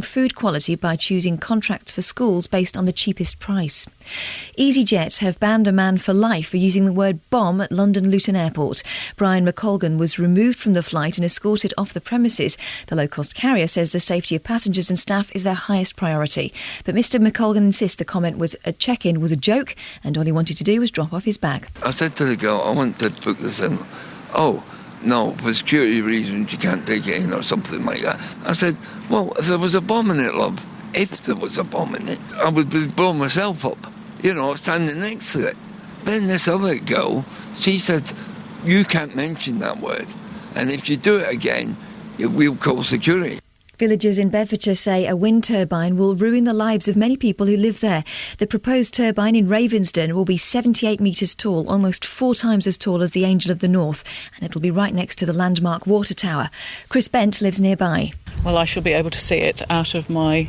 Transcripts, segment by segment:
food quality by choosing contracts for schools based on the cheapest price. EasyJet have banned a man for life for using the word bomb at London Luton Airport. Brian McColgan was removed from the flight and escorted off the premises. The low-cost carrier says the safety of passengers and staff is their highest priority. But Mr McColgan insists the comment was a check-in was a joke and all he wanted to do was drop off his bag. I said to the girl, I want to book this in. Oh, no, for security reasons you can't take it in or something like that. I said, well, if there was a bomb in it, love, if there was a bomb in it, I would be blowing myself up, standing next to it. Then this other girl, she said, you can't mention that word, and if you do it again, we'll call security. Villagers in Bedfordshire say a wind turbine will ruin the lives of many people who live there. The proposed turbine in Ravensden will be 78 metres tall, almost 4 times as tall as the Angel of the North, and it'll be right next to the landmark water tower. Chris Bent lives nearby. Well, I shall be able to see it out of my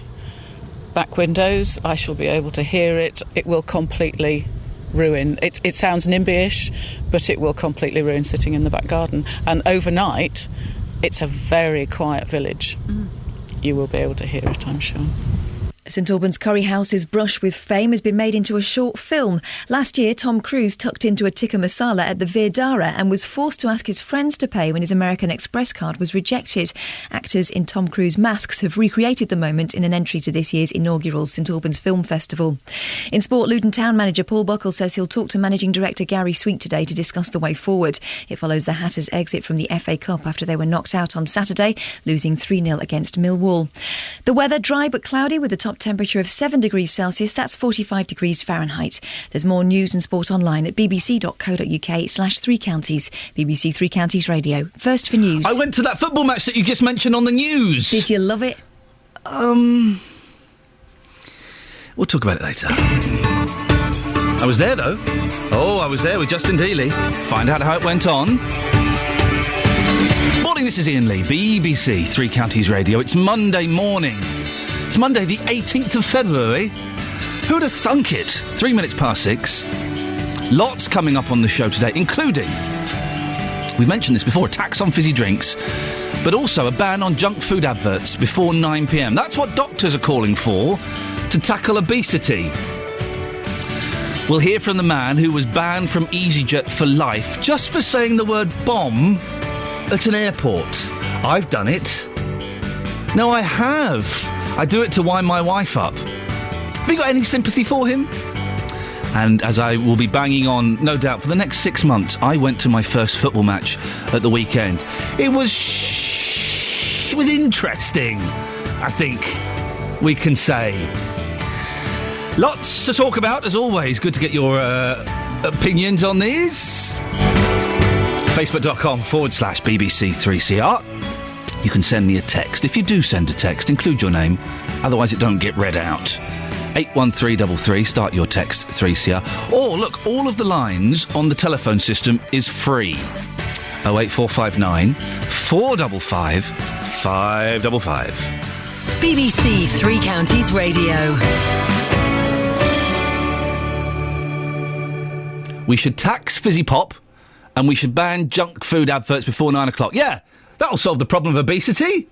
back windows. I shall be able to hear it. It will completely ruin. It sounds NIMBY-ish, but it will completely ruin sitting in the back garden. And overnight, it's a very quiet village. You will be able to hear it, I'm sure. St Albans Curry House's brush with fame has been made into a short film. Last year, Tom Cruise tucked into a tikka masala at the Virdara and was forced to ask his friends to pay when his American Express card was rejected. Actors in Tom Cruise masks have recreated the moment in an entry to this year's inaugural St Albans Film Festival. In sport, Luton Town manager Paul Buckle says he'll talk to managing director Gary Sweet today to discuss the way forward. It follows the Hatters' exit from the FA Cup after they were knocked out on Saturday, losing 3-0 against Millwall. The weather dry but cloudy with a top temperature of 7 degrees Celsius, that's 45 degrees Fahrenheit. There's more news and sport online at bbc.co.uk/3 counties. BBC Three Counties Radio. First for news. I went to that football match that you just mentioned on the news. Did you love it? We'll talk about it later. I was there, though. Oh, I was there with Justin Dealey. Find out how it went on. Morning, this is Iain Lee, BBC Three Counties Radio. It's Monday morning. It's Monday the 18th of February. Who'd have thunk it? 3 minutes past 6. Lots coming up on the show today, including, we've mentioned this before, a tax on fizzy drinks, but also a ban on junk food adverts before 9pm. That's what doctors are calling for to tackle obesity. We'll hear from the man who was banned from EasyJet for life just for saying the word bomb at an airport. I've done it. No, I have. I do it to wind my wife up. Have you got any sympathy for him? And as I will be banging on, no doubt, for the next 6 months, I went to my first football match at the weekend. It was interesting, I think we can say. Lots to talk about, as always. Good to get your opinions on these. Facebook.com/BBC3CR. You can send me a text. If you do send a text, include your name, otherwise it don't get read out. 81333, start your text 3CR. Or, look, all of the lines on the telephone system is free. 08459 455 555. BBC Three Counties Radio. We should tax fizzy pop and we should ban junk food adverts before 9 o'clock. Yeah, that'll solve the problem of obesity.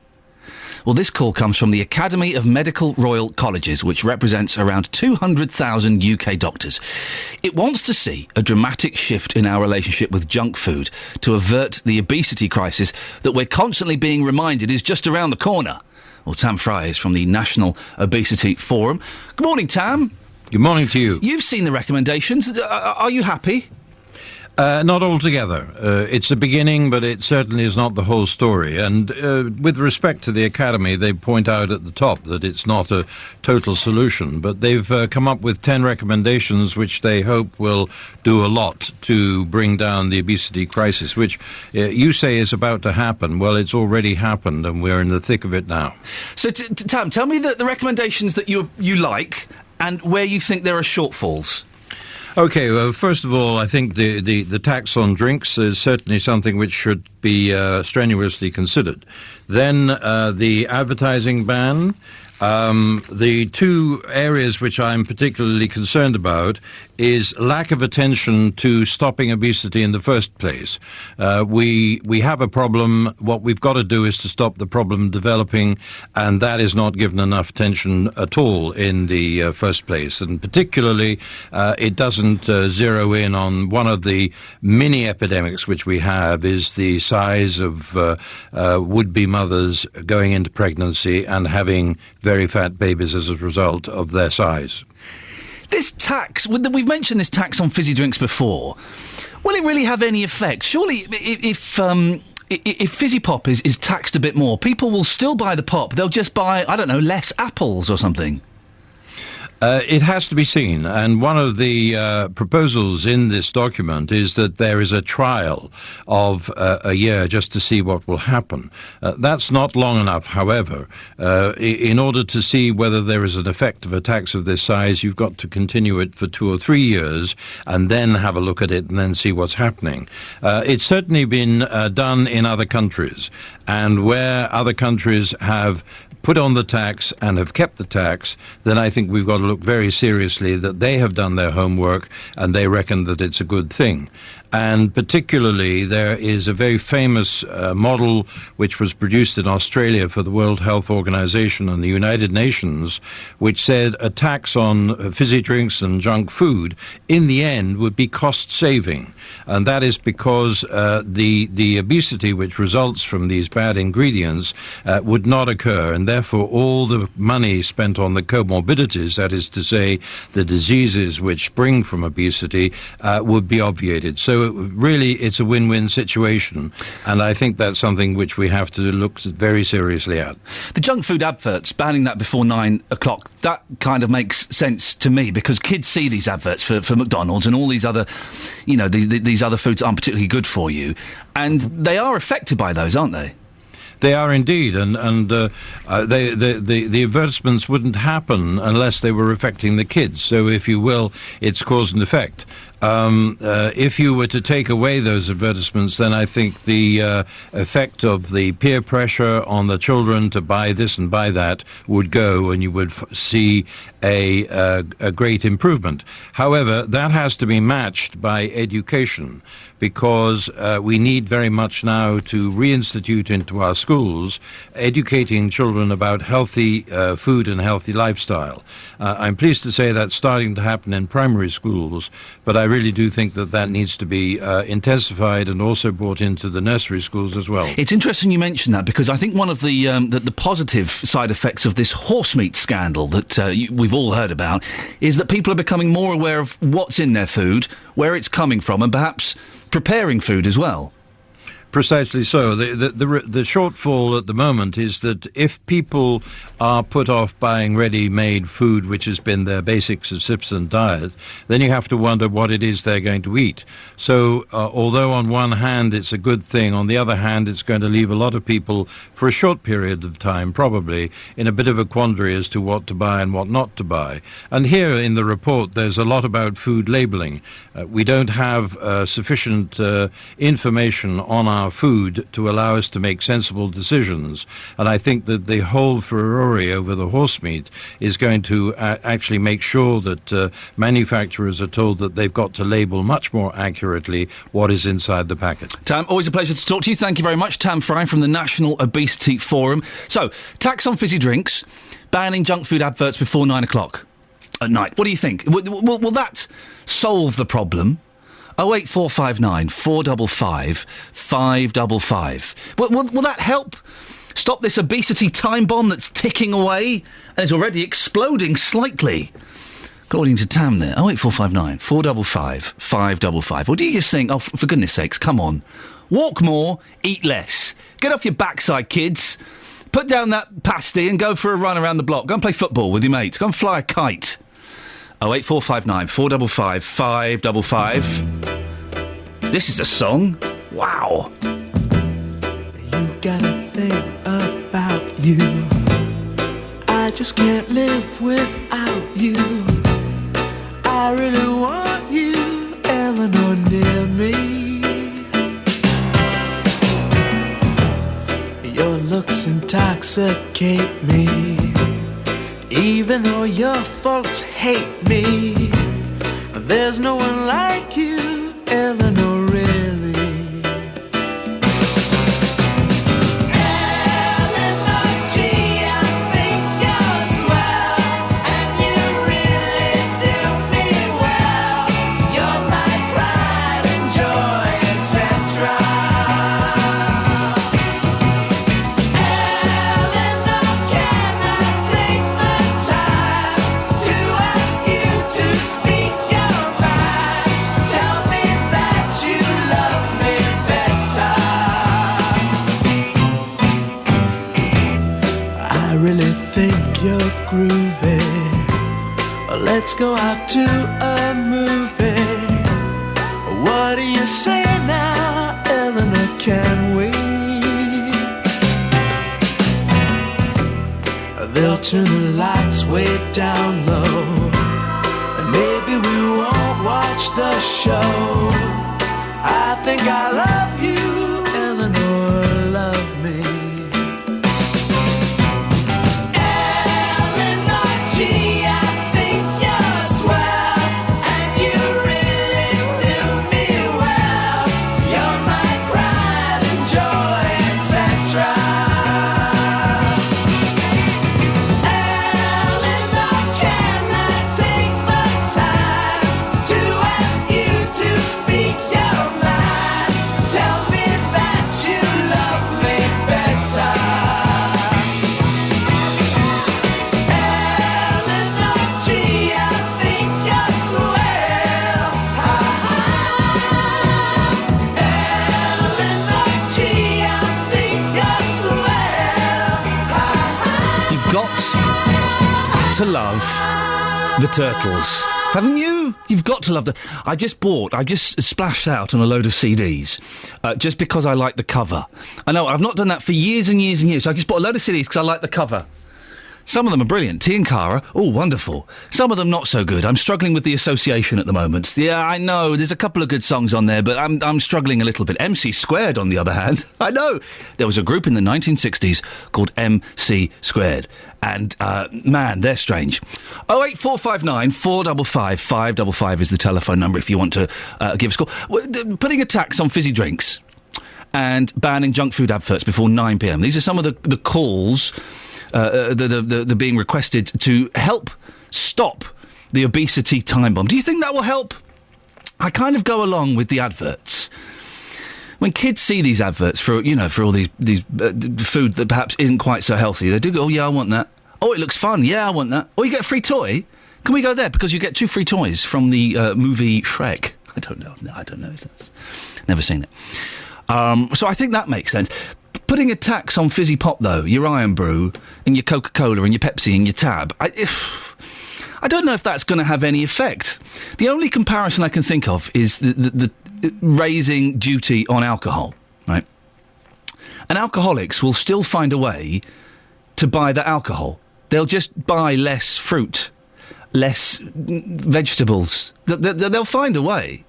Well, this call comes from the Academy of Medical Royal Colleges, which represents around 200,000 UK doctors. It wants to see a dramatic shift in our relationship with junk food to avert the obesity crisis that we're constantly being reminded is just around the corner. Well, Tam Fry is from the National Obesity Forum. Good morning, Tam. Good morning to you. You've seen the recommendations. Are you happy? Not altogether. It's a beginning, but it certainly is not the whole story. And with respect to the Academy, they point out at the top that it's not a total solution, but they've come up with 10 recommendations which they hope will do a lot to bring down the obesity crisis, which you say is about to happen. Well, it's already happened, and we're in the thick of it now. So, Tam, tell me the recommendations that you like and where you think there are shortfalls. OK, well, first of all, I think the tax on drinks is certainly something which should be strenuously considered. Then the advertising ban. The two areas which I'm particularly concerned about is lack of attention to stopping obesity in the first place. We have a problem. What we've got to do is to stop the problem developing, and that is not given enough attention at all in the first place. And particularly, it doesn't zero in on one of the mini epidemics which we have is the size of would-be mothers going into pregnancy and having very fat babies as a result of their size. This tax, we've mentioned this tax on fizzy drinks before. Will it really have any effect? Surely, if fizzy pop is taxed a bit more, people will still buy the pop. They'll just buy, I don't know, less apples or something. It has to be seen, and one of the proposals in this document is that there is a trial of a year just to see what will happen. That's not long enough, however. In order to see whether there is an effect of a tax of this size, you've got to continue it for 2 or 3 years and then have a look at it and then see what's happening. It's certainly been done in other countries, and where other countries have put on the tax and have kept the tax, then I think we've got to look very seriously that they have done their homework and they reckon that it's a good thing. And particularly, there is a very famous model which was produced in Australia for the World Health Organization and the United Nations, which said a tax on fizzy drinks and junk food, in the end, would be cost-saving. And that is because the obesity which results from these bad ingredients would not occur, and therefore all the money spent on the comorbidities, that is to say, the diseases which spring from obesity, would be obviated. So really, it's a win-win situation, and I think that's something which we have to look very seriously at. The junk food adverts, banning that before 9 o'clock, that kind of makes sense to me, because kids see these adverts for McDonald's and all these other, you know, these other foods aren't particularly good for you, and they are affected by those, aren't they? They are indeed, and the advertisements wouldn't happen unless they were affecting the kids. So, if you will, it's cause and effect. If you were to take away those advertisements, then I think the effect of the peer pressure on the children to buy this and buy that would go, and you would see a great improvement. However, that has to be matched by education, because we need very much now to reinstitute into our schools educating children about healthy food and healthy lifestyle. I'm pleased to say that's starting to happen in primary schools, but I really do think that needs to be intensified and also brought into the nursery schools as well. It's interesting you mention that, because I think one of the positive side effects of this horse meat scandal that we've all heard about is that people are becoming more aware of what's in their food, where it's coming from, and perhaps preparing food as well. Precisely so. The shortfall at the moment is that if people are put off buying ready-made food, which has been their basic subsistence diet, then you have to wonder what it is they're going to eat. So, although on one hand it's a good thing, on the other hand it's going to leave a lot of people, for a short period of time probably, in a bit of a quandary as to what to buy and what not to buy. And here in the report there's a lot about food labelling. We don't have sufficient information on our food to allow us to make sensible decisions, and I think that the whole furore over the horse meat is going to actually make sure that manufacturers are told that they've got to label much more accurately what is inside the packet. Tam, always a pleasure to talk to you. Thank you very much. Tam Fry from the National Obesity Forum. So, tax on fizzy drinks, banning junk food adverts before 9 o'clock at night. What do you think? Will that solve the problem? 08459 455 555. Will that help stop this obesity time bomb that's ticking away and is already exploding slightly? According to Tam there, 08459 455 555. Or do you just think, oh, for goodness sakes, come on, walk more, eat less. Get off your backside, kids. Put down that pasty and go for a run around the block. Go and play football with your mates. Go and fly a kite. 08459 455 555. This is a song. Wow. You gotta think about you. I just can't live without you. I really want you, Eleanor, near me. intoxicate me. Even though your folks hate me, there's no one like you, Eleanor, really. Eleanor G, I think you're swell, and you really do me well. You're my pride and joy, etc. Eleanor, can I take the time to ask you to speak your mind? Tell me that you love me better. I really think you're groovy. Let's go out to a movie. What do you say now, Eleanor? Can we? They'll turn the lights way down low, and maybe we won't watch the show. I think I love you, Eleanor, love me. Eleanor G, I think you're swell, and you really do me well. You're my pride and joy, etc. Eleanor, can I take the time to ask you to speak your mind? Tell me that you love me better. Eleanor G, I think you're swell. Eleanor G, I think you're swell. You've got to love the Turtles, haven't you? You've got to love the... I just splashed out on a load of CDs just because I like the cover. I know, I've not done that for years and years and years. So I just bought a load of CDs because I like the cover. Some of them are brilliant. T and Cara, oh, wonderful. Some of them not so good. I'm struggling with the association at the moment. Yeah, I know, there's a couple of good songs on there, but I'm struggling a little bit. MC Squared, on the other hand, I know. There was a group in the 1960s called MC Squared. And, man, they're strange. 08459 455 555 is the telephone number if you want to give us a call. Putting a tax on fizzy drinks and banning junk food adverts before 9pm. These are some of the calls that are being requested to help stop the obesity time bomb. Do you think that will help? I kind of go along with the adverts. When kids see these adverts for all these food that perhaps isn't quite so healthy, they do go, oh yeah, I want that. Oh, it looks fun. Yeah, I want that. Oh, you get a free toy. Can we go there? Because you get 2 free toys from the movie Shrek. I don't know. No, I don't know. Never seen it. So I think that makes sense. Putting a tax on fizzy pop, though, your Iron Brew and your Coca-Cola and your Pepsi and your Tab, I don't know if that's going to have any effect. The only comparison I can think of is the raising duty on alcohol, right? And alcoholics will still find a way to buy the alcohol. They'll just buy less fruit, less vegetables. They'll find a way.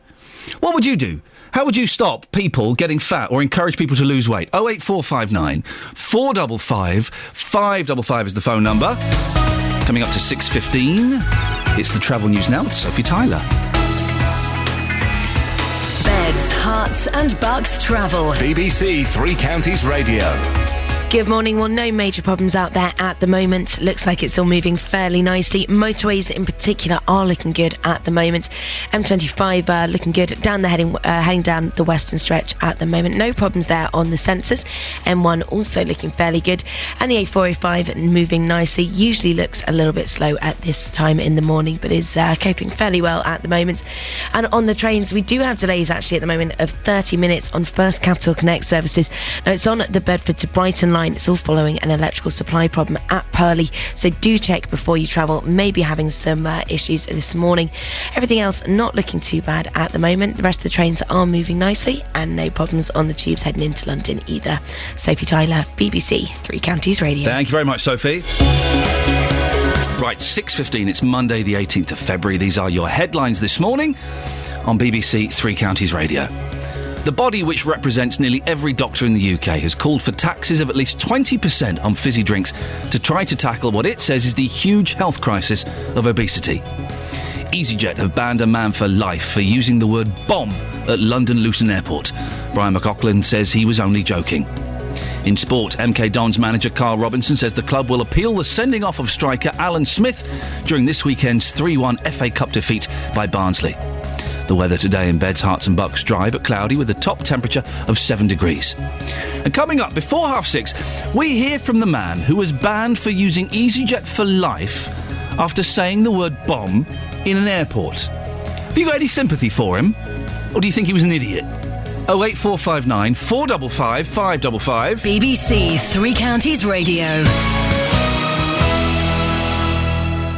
What would you do? How would you stop people getting fat or encourage people to lose weight? 08459 455 555 is the phone number. Coming up to 6:15, it's the travel news now with Sophie Tyler. Beds, Herts and Bucks travel. BBC Three Counties Radio. Good morning. Well, no major problems out there at the moment. Looks like it's all moving fairly nicely. Motorways in particular are looking good at the moment. M25 looking good down the heading down the western stretch at the moment. No problems there on the sensors. M1 also looking fairly good. And the A405 moving nicely. Usually looks a little bit slow at this time in the morning, but is coping fairly well at the moment. And on the trains, we do have delays actually at the moment of 30 minutes on First Capital Connect services. Now, it's on the Bedford to Brighton line. It's all following an electrical supply problem at Purley, so do check before you travel. Maybe having some issues this morning. Everything else not looking too bad at the moment. The rest of the trains are moving nicely and no problems on the tubes heading into London either. Sophie Tyler, BBC Three Counties Radio. Thank you very much, Sophie. Right, 6:15, it's Monday the 18th of February. These are your headlines this morning on BBC Three Counties Radio. The body, which represents nearly every doctor in the UK, has called for taxes of at least 20% on fizzy drinks to try to tackle what it says is the huge health crisis of obesity. EasyJet have banned a man for life for using the word bomb at London Luton Airport. Brian McLaughlin says he was only joking. In sport, MK Dons manager Carl Robinson says the club will appeal the sending off of striker Alan Smith during this weekend's 3-1 FA Cup defeat by Barnsley. The weather today in Beds, Herts and Bucks, dry but cloudy with a top temperature of 7 degrees. And coming up, before 6:30, we hear from the man who was banned for using EasyJet for life after saying the word bomb in an airport. Have you got any sympathy for him? Or do you think he was an idiot? 08459 455 555. BBC Three Counties Radio.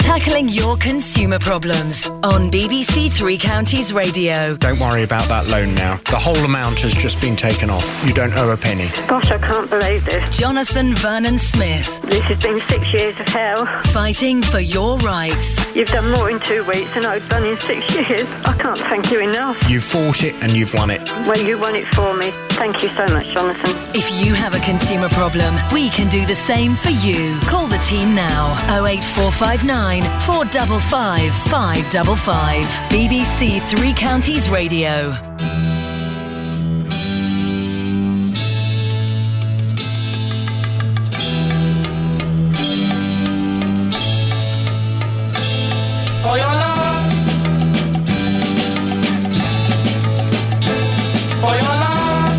Tackling your consumer problems on BBC Three Counties Radio. Don't worry about that loan now. The whole amount has just been taken off. You don't owe a penny. Gosh, I can't believe this. Jonathan Vernon Smith. This has been 6 years of hell. Fighting for your rights. You've done more in 2 weeks than I've done in 6 years. I can't thank you enough. You've fought it and you've won it. Well, you won it for me. Thank you so much, Jonathan. If you have a consumer problem, we can do the same for you. Call the team now. 08459 455 555. BBC Three Counties Radio. For your love, for your love,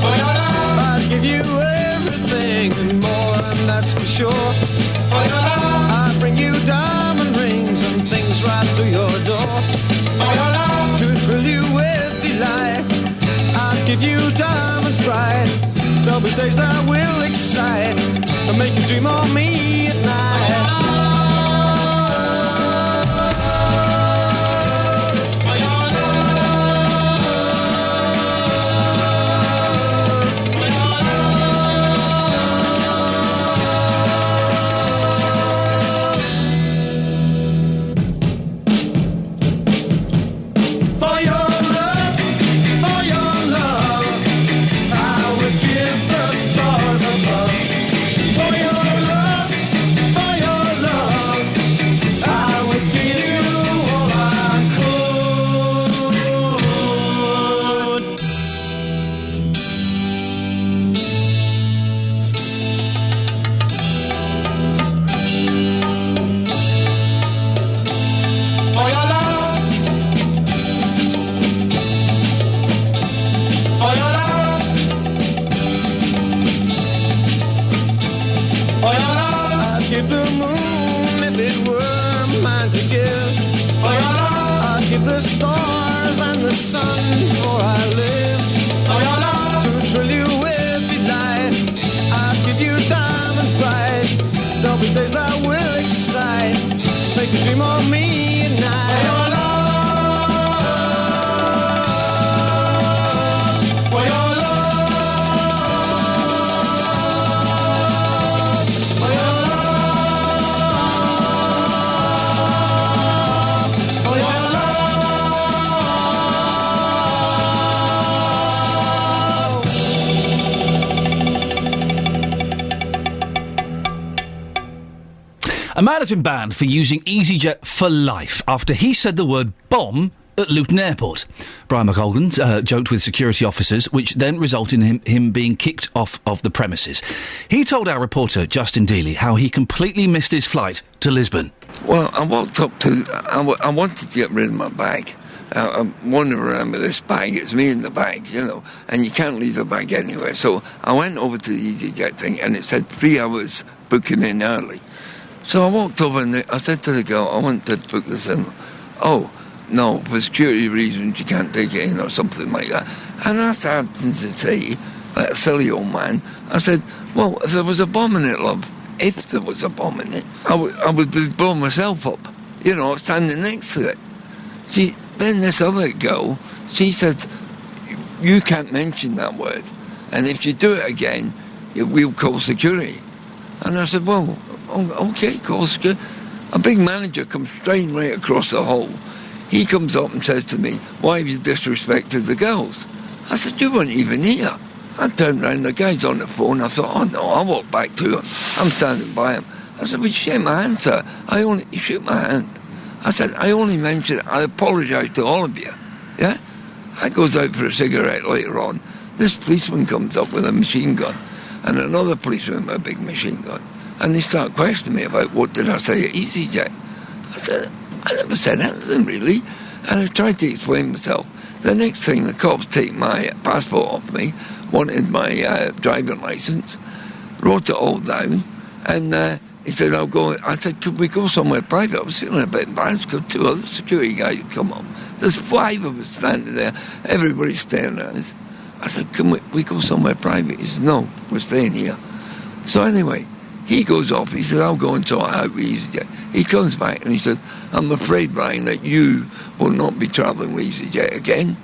for your love, I'd give you everything and more, and that's for sure. For your love, I'd bring you diamond rings and things right to your door. For your love, to thrill you with delight, I'd give you diamonds bright. There'll be days that will excite and make you dream of me at night. A man has been banned for using EasyJet for life after he said the word bomb at Luton Airport. Brian McLaughlin joked with security officers, which then resulted in him being kicked off of the premises. He told our reporter, Justin Dealey, how he completely missed his flight to Lisbon. Well, I walked up to... I wanted to get rid of my bag. I'm wandering around with this bag. It's me in the bag, you know, and you can't leave the bag anywhere. So I went over to the EasyJet thing, and it said 3 hours booking in early. So I walked over and I said to the girl, I want to book this in. Oh, no, for security reasons you can't take it in or something like that. And I started to say, like a silly old man, I said, well, if there was a bomb in it, love, if there was a bomb in it, I would blow myself up, you know, standing next to it. Then this other girl, she said, you can't mention that word. And if you do it again, we'll call security. And I said, well, okay, call security. A big manager comes straight right across the hall. he comes up and says to me, why have you disrespected the girls? I said, you weren't even here. I turned round, the guy's on the phone. I thought, oh no, I walked back to him. I'm standing by him. I said, would you shake my hand, sir? He shook my hand. I said, I only mentioned, I apologise to all of you. Yeah? I goes out for a cigarette later on. This policeman comes up with a machine gun and another policeman with a big machine gun. And they start questioning me about what did I say at EasyJet. I said, I never said anything really. And I tried to explain myself. The next thing, the cops take my passport off me, wanted my driving licence, wrote it all down, and he said, I'll go. I said, could we go somewhere private? I was feeling a bit embarrassed because 2 other security guys had come up. There's 5 of us standing there, everybody's staring at us. I said, can we go somewhere private? He said, no, we're staying here. So anyway, he goes off. He said, I'll go and sort it out with EasyJet. He comes back and he says, I'm afraid, Ryan, that you will not be travelling with EasyJet again.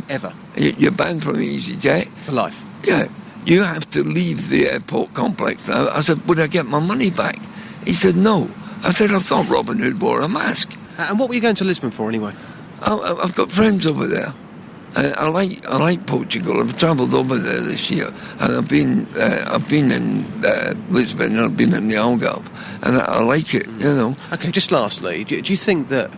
Ever? You're banned from EasyJet. For life? Yeah. You have to leave the airport complex now. I said, would I get my money back? He said, no. I said, I thought Robin Hood wore a mask. And what were you going to Lisbon for anyway? I've got friends over there. I like Portugal. I've travelled over there this year, and I've been in Lisbon, and I've been in the Algarve, and I like it, you know. Okay, just lastly, do you think that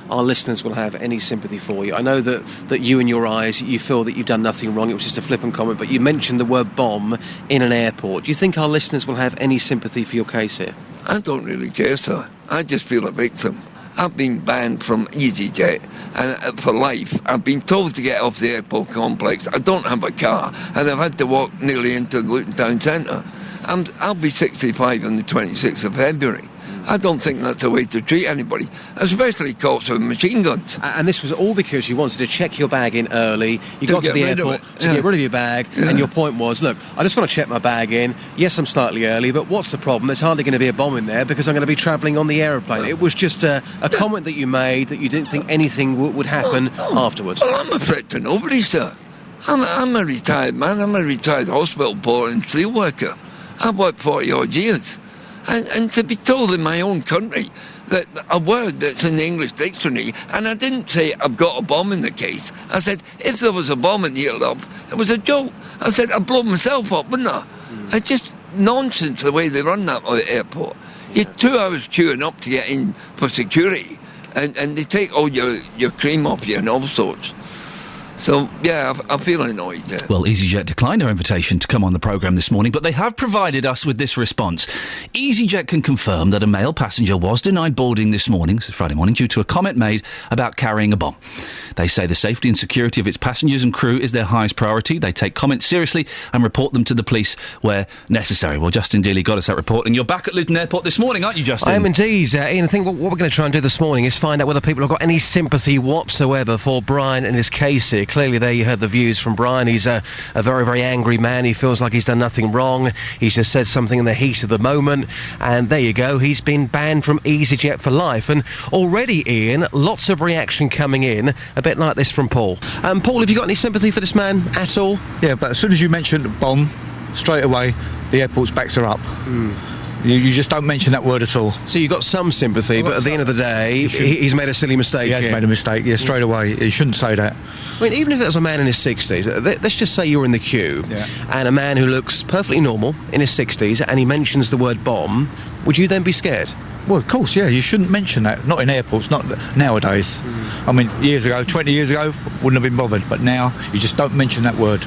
our listeners will have any sympathy for you? I know that you in your eyes, you feel that you've done nothing wrong, it was just a flippant comment, but you mentioned the word bomb in an airport. Do you think our listeners will have any sympathy for your case here? I don't really care, sir. I just feel a victim. I've been banned from EasyJet and for life. I've been told to get off the airport complex. I don't have a car, and I've had to walk nearly into the Luton Town Centre. I'll be 65 on the 26th of February. I don't think that's a way to treat anybody, especially cops with machine guns. And this was all because you wanted to check your bag in early. You got to the airport to get rid of your bag, and your point was, look, I just want to check my bag in. Yes, I'm slightly early, but what's the problem? There's hardly going to be a bomb in there because I'm going to be travelling on the aeroplane. It was just a comment that you made that you didn't think anything would happen afterwards. Well, I'm a threat to nobody, sir. I'm a retired man. I'm a retired hospital porter and steel worker. I've worked 40-odd years. And to be told in my own country that a word that's in the English dictionary, and I didn't say I've got a bomb in the case. I said, if there was a bomb in the airloft, it was a joke. I said, I'd blow myself up, wouldn't I? It's just nonsense the way they run that airport. You're 2 hours queuing up to get in for security, and they take all your cream off you and all sorts. So, yeah, I feel annoyed. Well, EasyJet declined our invitation to come on the programme this morning, but they have provided us with this response. EasyJet can confirm that a male passenger was denied boarding this morning, this is Friday morning, due to a comment made about carrying a bomb. They say the safety and security of its passengers and crew is their highest priority. They take comments seriously and report them to the police where necessary. Well, Justin Dealey got us that report, and you're back at Luton Airport this morning, aren't you, Justin? I am indeed. Ian, I think what we're going to try and do this morning is find out whether people have got any sympathy whatsoever for Brian and his case here. Clearly, there you heard the views from Brian. He's a very, very angry man. He feels like he's done nothing wrong. He's just said something in the heat of the moment. And there you go. He's been banned from EasyJet for life. And already, Ian, lots of reaction coming in, a bit like this from Paul. Paul, have you got any sympathy for this man at all? Yeah, but as soon as you mention bomb, straight away, the airport's backs are up. You just don't mention that word at all. So you've got some sympathy, but at the end of the day, he's made a silly mistake. He has made a mistake, yeah, straight away. He shouldn't say that. I mean, even if it was a man in his 60s, let's just say you're in the queue, and a man who looks perfectly normal in his 60s, and he mentions the word bomb, would you then be scared? Well, of course, yeah, you shouldn't mention that. Not in airports, not nowadays. I mean, years ago, 20 years ago, wouldn't have been bothered, but now you just don't mention that word.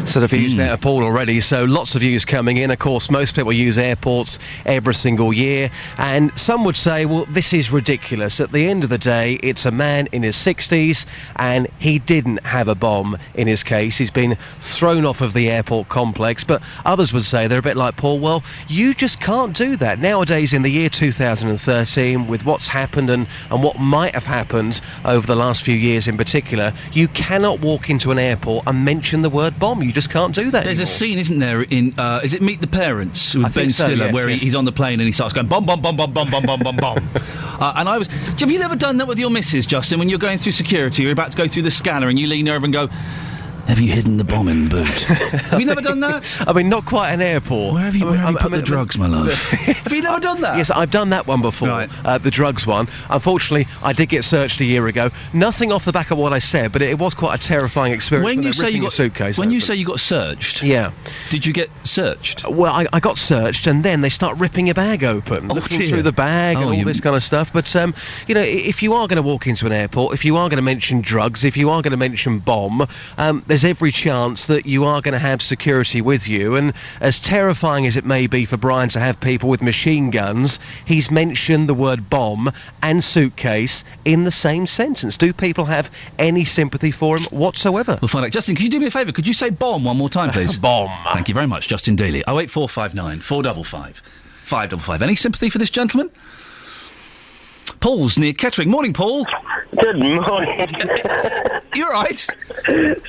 So the views there are Paul already, so lots of views coming in. Of course, most people use airports every single year, and some would say, well, this is ridiculous. At the end of the day, it's a man in his 60s, and he didn't have a bomb in his case. He's been thrown off of the airport complex, but others would say, they're a bit like Paul, well, you just can't do that. Nowadays, in the year 2013, with what's happened and what might have happened over the last few years in particular, you cannot walk into an airport and mention the word bomb. You just can't do that. There's anymore. A scene, isn't there, in is it Meet the Parents with Ben Stiller, yes, where he's on the plane and he starts going bomb, bomb, bomb, bomb, bomb, bomb, bomb, bomb, bomb. And have you ever done that with your missus, Justin, when you're going through security, you're about to go through the scanner and you lean over and go, Have you hidden the bomb in the boot? Have you never done that? I mean, not quite an airport. Where have you put the drugs, my love? Have you never done that? Yes, I've done that one before, Right. The drugs one. Unfortunately, I did get searched a year ago. Nothing off the back of what I said, but it was quite a terrifying experience When you say you ripping got a suitcase when you open. say you got searched, Yeah. did you get searched? Well, I got searched, and then they start ripping your bag open, looking dear. through the bag and all this kind of stuff. But, you know, if you are going to walk into an airport, if you are going to mention drugs, if you are going to mention bomb, there's every chance that you are going to have security with you. And as terrifying as it may be for Brian to have people with machine guns, he's mentioned the word bomb and suitcase in the same sentence. Do people have any sympathy for him whatsoever? We'll find out. Justin, can you do me a favour? Could you say bomb one more time, please? Bomb. Thank you very much, Justin Daly. 08459 455 555. Any sympathy for this gentleman? Paul's near Kettering. Morning, Paul. Good morning. You're right.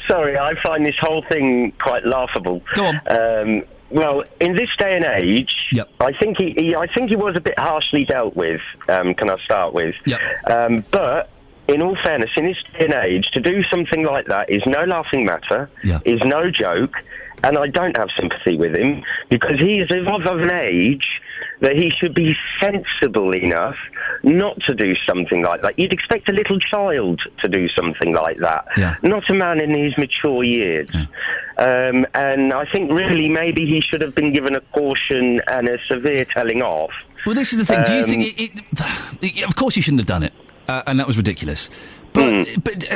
Sorry, I find this whole thing quite laughable. Go on. Well, in this day and age, Yep. I think he was a bit harshly dealt with. Can I start with? Yep. But in all fairness, in this day and age, to do something like that is no laughing matter. Yeah. Is no joke. And I don't have sympathy with him because he is of an age that he should be sensible enough not to do something like that. You'd expect a little child to do something like that, not a man in his mature years. Yeah. And I think really maybe he should have been given a caution and a severe telling off. Well, this is the thing. Do you think of course you shouldn't have done it, and that was ridiculous. But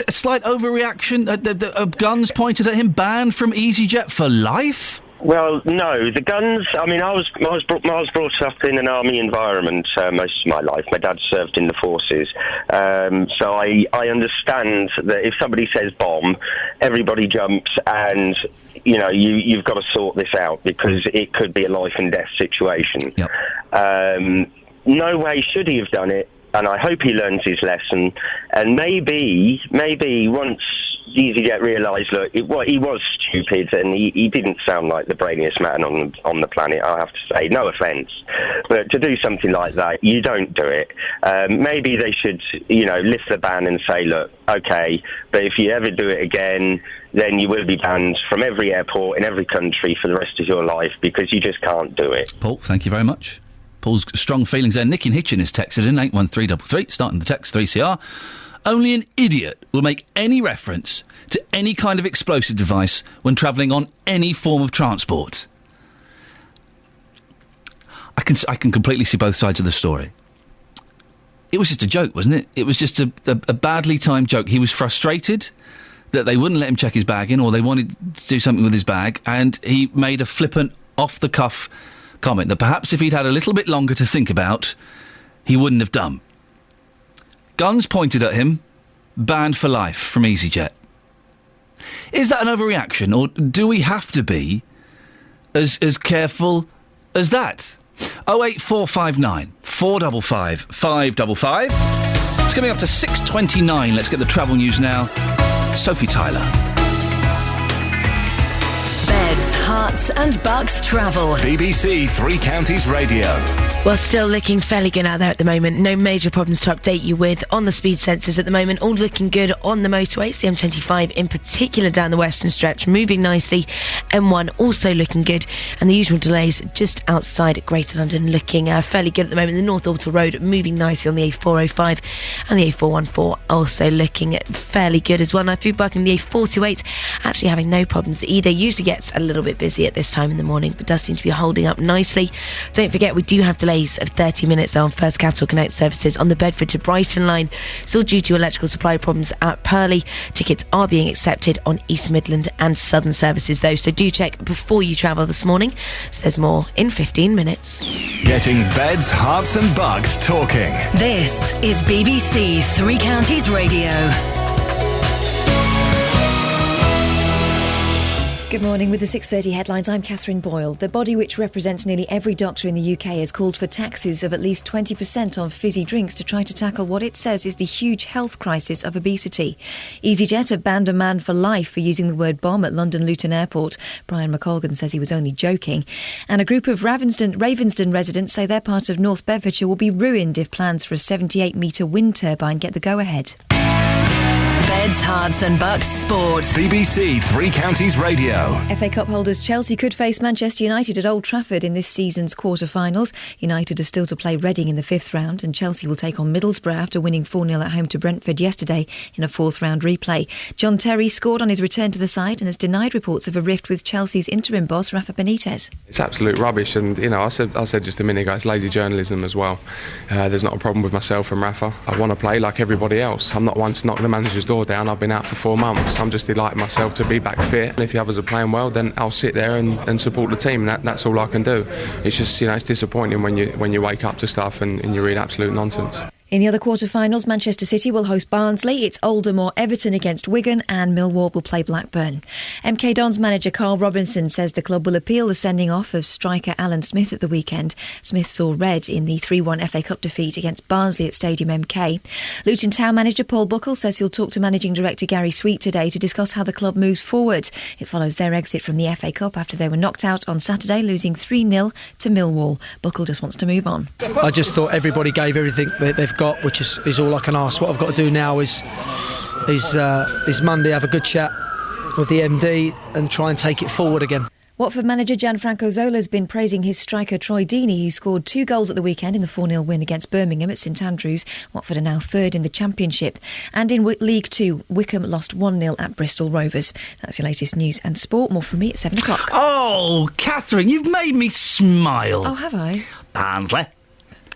a slight overreaction. Guns pointed at him. Banned from EasyJet for life. Well, no, the guns. I mean, I was brought up in an army environment most of my life. My dad served in the forces, so I understand that if somebody says bomb, everybody jumps, and you know you've got to sort this out because it could be a life and death situation. Yep. No way should he have done it. And I hope he learns his lesson. And maybe once EasyJet realised, look, he was stupid and he didn't sound like the brainiest man on the planet, I have to say. No offence. But to do something like that, you don't do it. Maybe they should, lift the ban and say, look, OK, but if you ever do it again, then you will be banned from every airport in every country for the rest of your life because you just can't do it. Paul, thank you very much. Paul's strong feelings there. Nick in Hitchin is texted in 81333, starting the text 3CR. Only an idiot will make any reference to any kind of explosive device when travelling on any form of transport. I can completely see both sides of the story. It was just a joke, wasn't it? It was just a badly timed joke. He was frustrated that they wouldn't let him check his bag in, or they wanted to do something with his bag, and he made a flippant, off-the-cuff comment that perhaps if he'd had a little bit longer to think about, he wouldn't have done. Guns pointed at him, banned for life from EasyJet. Is that an overreaction, or do we have to be as careful as that? 08459 455 555. It's coming up to 6:29. Let's get the travel news now. Sophie Tyler. Beds, hearts and bucks travel. BBC Three Counties Radio. Well, still looking fairly good out there at the moment. No major problems to update you with on the speed sensors at the moment. All looking good on the motorways. The M25 in particular down the western stretch, moving nicely. M1 also looking good. And the usual delays just outside Greater London looking fairly good at the moment. The North Alton Road moving nicely on the A405 and the A414 also looking fairly good as well. Now through Buckingham, the A428 actually having no problems either. Usually gets a little bit busy at this time in the morning, but does seem to be holding up nicely. Don't forget, we do have delays of 30 minutes on First Capital Connect services on the Bedford to Brighton line, still due to electrical supply problems at Purley. Tickets are being accepted on East Midland and Southern services though, so do check before you travel this morning. So there's more in 15 minutes. Getting beds, hearts and bucks talking. This is BBC Three Counties Radio. Good morning. With the 6:30 headlines, I'm Catherine Boyle. The body which represents nearly every doctor in the UK has called for taxes of at least 20% on fizzy drinks to try to tackle what it says is the huge health crisis of obesity. EasyJet have banned a man for life for using the word bomb at London Luton Airport. Brian McColgan says he was only joking. And a group of Ravensden residents say their part of North Bedfordshire will be ruined if plans for a 78-metre wind turbine get the go-ahead. Beds, Hearts and Bucks Sport. BBC Three Counties Radio. FA Cup holders Chelsea could face Manchester United at Old Trafford in this season's quarter-finals. United are still to play Reading in the 5th round, and Chelsea will take on Middlesbrough after winning 4-0 at home to Brentford yesterday in a 4th-round replay. John Terry scored on his return to the side and has denied reports of a rift with Chelsea's interim boss Rafa Benitez. It's absolute rubbish, and I said just a minute ago, it's lazy journalism as well. There's not a problem with myself and Rafa. I want to play like everybody else. I'm not one to knock the manager's door down. I've been out for 4 months. I'm just delighting myself to be back fit. And if the others are playing well, then I'll sit there and support the team. That's all I can do. It's just, it's disappointing when you wake up to stuff and you read absolute nonsense. In the other quarter-finals, Manchester City will host Barnsley, it's Oldham or Everton against Wigan, and Millwall will play Blackburn. MK Dons manager Carl Robinson says the club will appeal the sending off of striker Alan Smith at the weekend. Smith saw red in the 3-1 FA Cup defeat against Barnsley at Stadium MK. Luton Town manager Paul Buckle says he'll talk to managing director Gary Sweet today to discuss how the club moves forward. It follows their exit from the FA Cup after they were knocked out on Saturday, losing 3-0 to Millwall. Buckle just wants to move on. I just thought everybody gave everything that they've got, which is all I can ask. What I've got to do now is Monday have a good chat with the MD and try and take it forward again. Watford manager Gianfranco Zola has been praising his striker Troy Deeney, who scored 2 goals at the weekend in the 4-0 win against Birmingham at St Andrews. Watford are now 3rd in the Championship. And in League 2, Wickham lost 1-0 at Bristol Rovers. That's your latest news and sport. More from me at 7 o'clock. Oh, Catherine, you've made me smile. Oh, have I? Barnsley.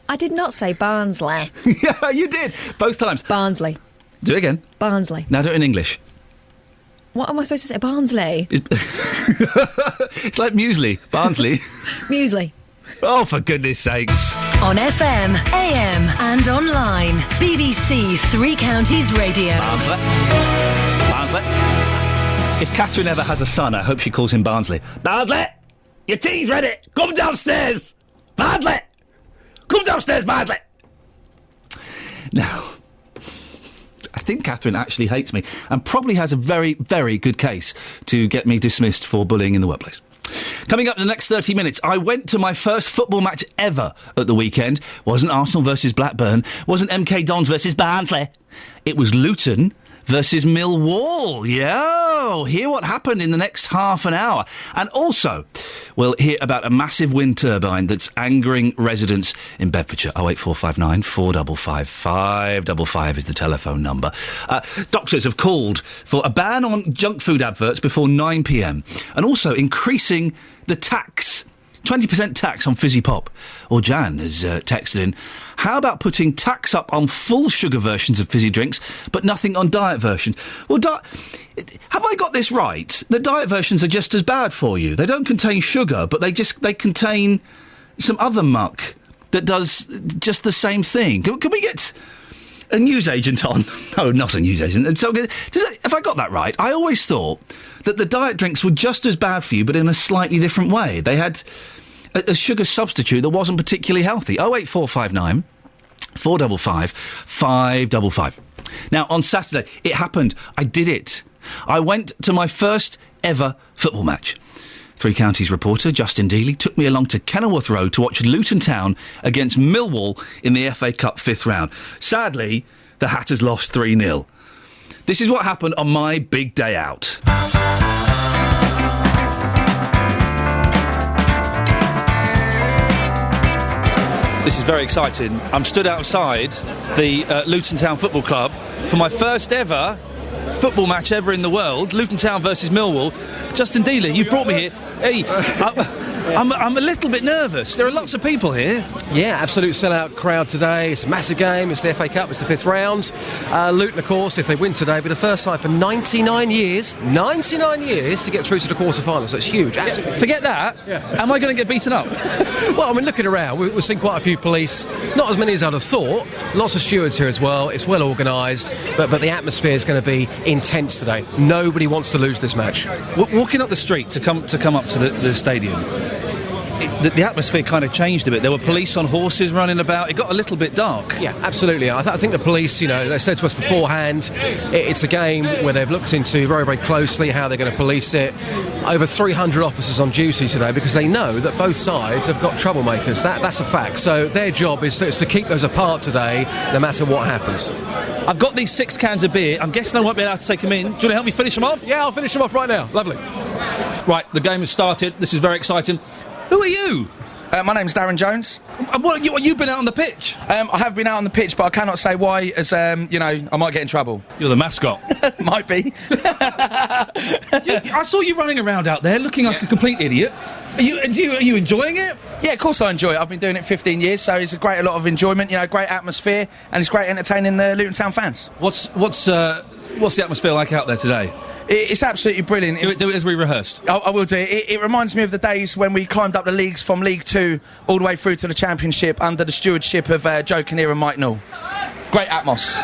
I did not say Barnsley. Yeah, you did. Both times. Barnsley. Do it again. Barnsley. Now do it in English. What am I supposed to say? Barnsley? It's like muesli. Barnsley. Muesli. Oh, for goodness sakes. On FM, AM and online. BBC Three Counties Radio. Barnsley. Barnsley. If Catherine ever has a son, I hope she calls him Barnsley. Barnsley! Your tea's ready! Come downstairs! Barnsley! Come downstairs, Barnsley! Now, I think Catherine actually hates me and probably has a very, very good case to get me dismissed for bullying in the workplace. Coming up in the next 30 minutes, I went to my first football match ever at the weekend. Wasn't Arsenal versus Blackburn, wasn't MK Dons versus Barnsley. It was Luton versus Millwall. Yeah, hear what happened in the next half an hour. And also, we'll hear about a massive wind turbine that's angering residents in Bedfordshire. 08459 455 555 is the telephone number. Doctors have called for a ban on junk food adverts before 9 p.m. and also increasing the tax. 20% tax on fizzy pop. Or Jan has texted in, how about putting tax up on full sugar versions of fizzy drinks, but nothing on diet versions? Well, have I got this right? The diet versions are just as bad for you. They don't contain sugar, but they contain some other muck that does just the same thing. Can we get a newsagent on? No, not a newsagent. And so, have I got that right? I always thought that the diet drinks were just as bad for you, but in a slightly different way. They had a sugar substitute that wasn't particularly healthy. 08459 455 555. Now, on Saturday, it happened. I did it. I went to my first ever football match. Three Counties reporter Justin Dealey took me along to Kenilworth Road to watch Luton Town against Millwall in the FA Cup 5th round. Sadly, the Hatters lost 3-0. This is what happened on my big day out. This is very exciting. I'm stood outside the Luton Town Football Club for my first ever football match ever in the world. Luton Town versus Millwall. Justin Dealey, you've brought me here. Hey, I'm a little bit nervous. There are lots of people here. Yeah, absolute sellout crowd today. It's a massive game. It's the FA Cup. It's the 5th round. Luton, of course, if they win today, will be the first side for 99 years to get through to the quarter-finals. So it's huge. Yeah. Forget that. Yeah. Am I going to get beaten up? Well, I mean, looking around, we've seen quite a few police. Not as many as I'd have thought. Lots of stewards here as well. It's well organised, but the atmosphere is going to be intense today. Nobody wants to lose this match. Walking up the street to come up to the stadium, the atmosphere kind of changed a bit. There were police on horses running about. It got a little bit dark. Yeah, absolutely. I think the police, they said to us beforehand, it's a game where they've looked into very, very closely how they're going to police it. Over 300 officers on duty today because they know that both sides have got troublemakers. That's a fact. So their job is to keep those apart today, no matter what happens. I've got these 6 cans of beer. I'm guessing I won't be allowed to take them in. Do you want to help me finish them off? Yeah, I'll finish them off right now. Lovely. Right, the game has started. This is very exciting. Who are you? My name's Darren Jones. And what you've been out on the pitch? I have been out on the pitch, but I cannot say why, as, you know, I might get in trouble. You're the mascot. Might be. I saw you running around out there looking like a complete idiot. Are you enjoying it? Yeah, of course I enjoy it. I've been doing it 15 years, so it's a lot of enjoyment, you know, great atmosphere, and it's great entertaining the Luton Town fans. What's the atmosphere like out there today? It's absolutely brilliant. Do it as we rehearsed. I will do it. It reminds me of the days when we climbed up the leagues from League 2 all the way through to the Championship under the stewardship of Joe Kinnear and Mike Null. Great atmos.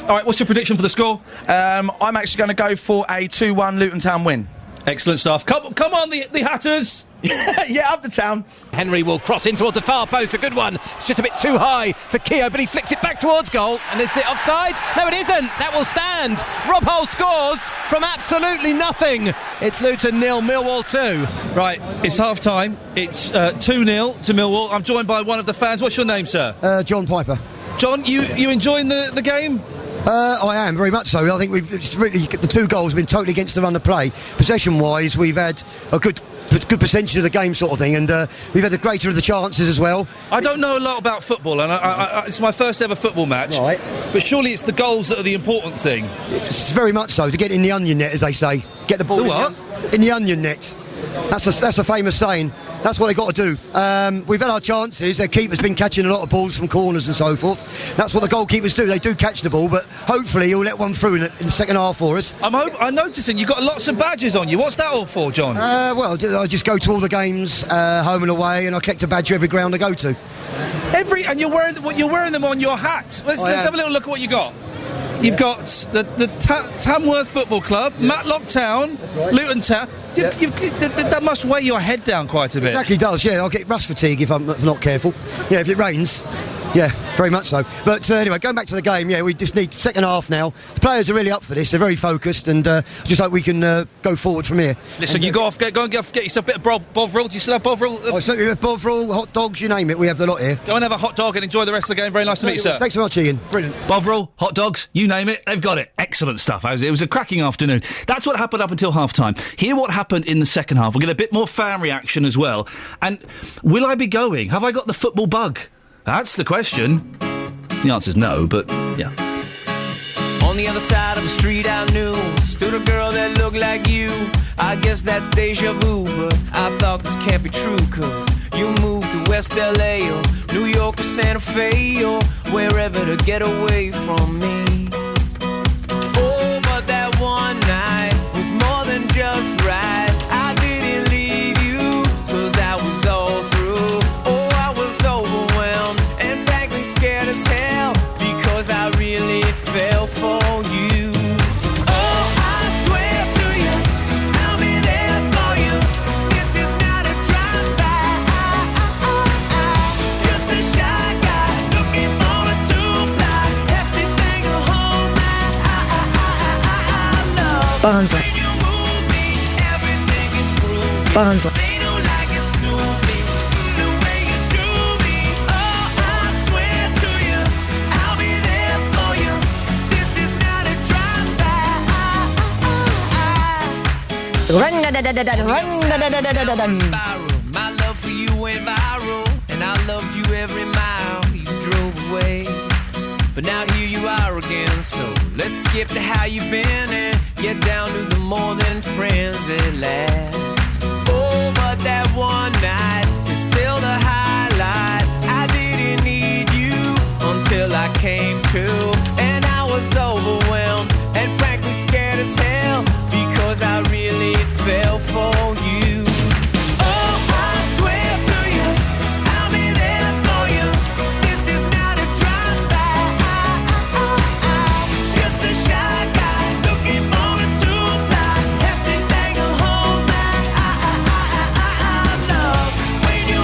All right, what's your prediction for the score? I'm actually going to go for a 2-1 Luton Town win. Excellent stuff. Come on, the Hatters. Yeah, up the town. Henry will cross in towards the far post. A good one. It's just a bit too high for Keogh, but he flicks it back towards goal. And is it offside? No, it isn't. That will stand. Rob Hull scores from absolutely nothing. It's Luton 0, Millwall 2. Right, it's half time. It's 2-0 to Millwall. I'm joined by one of the fans. What's your name, sir? John Piper. John, you enjoying the game? I am, very much so. I think the 2 goals have been totally against the run of play. Possession-wise, we've had a good percentage of the game sort of thing, and we've had the greater of the chances as well. I don't know a lot about football, and it's my first ever football match. Right. But surely it's the goals that are the important thing. It's very much so, to get in the onion net, as they say. Get the ball in the onion net. That's a famous saying. That's what they've got to do. We've had our chances. Their keeper's been catching a lot of balls from corners and so forth. That's what the goalkeepers do. They do catch the ball, but hopefully he'll let one through in the second half for us. I'm noticing you've got lots of badges on you. What's that all for, John? Well, I just go to all the games, home and away, and I collect a badge every ground I go to. And you're wearing them on your hat. Let's have a little look at what you got. You've got the Tamworth Football Club, Matlock Town, right. Luton Town. That must weigh your head down quite a bit. It exactly does, yeah. I'll get rust fatigue if I'm not careful. Yeah, if it rains. Yeah, very much so. But anyway, going back to the game, yeah, we just need second half now. The players are really up for this. They're very focused, and just hope we can go forward from here. Listen, you go and get yourself a bit of Bovril. Do you still have Bovril? Oh, so we have Bovril, hot dogs, you name it. We have the lot here. Go and have a hot dog and enjoy the rest of the game. Very nice to meet you, sir. Thanks so much, Ian. Brilliant. Bovril, hot dogs, you name it, they've got it. Excellent stuff. It was a cracking afternoon. That's what happened up until half-time. Hear what happened in the second half. We'll get a bit more fan reaction as well. And will I be going? Have I got the football bug? That's the question. The answer's no, but yeah. On the other side of the street I knew stood a girl that looked like you. I guess that's deja vu, but I thought this can't be true, cause you moved to West LA or New York or Santa Fe or wherever to get away from me. Oh, but that one night was more than just right. I didn't leave you, cause I was all through. Oh, I was overwhelmed and frankly scared as hell, because I really fell for you. Oh, I swear to you, I'll be there for you. This is not a drive-by. Just a shy guy looking for a two-ply. Hefty thing to hold my love. Barnsley. Barnsley. My love for you went viral, and I loved you every mile you drove away. But now here you are again, so let's skip to how you've been and get down to the more than friends at last. Oh, but that one night is still the highlight. I didn't need you until I came to, and I was overwhelmed and frankly scared as hell, because I really fell for you. Oh, I swear to you, I'll be there for you. This is not a drive-by. Just a shy guy looking for a two-ply. Hefty thing to hold my love. When you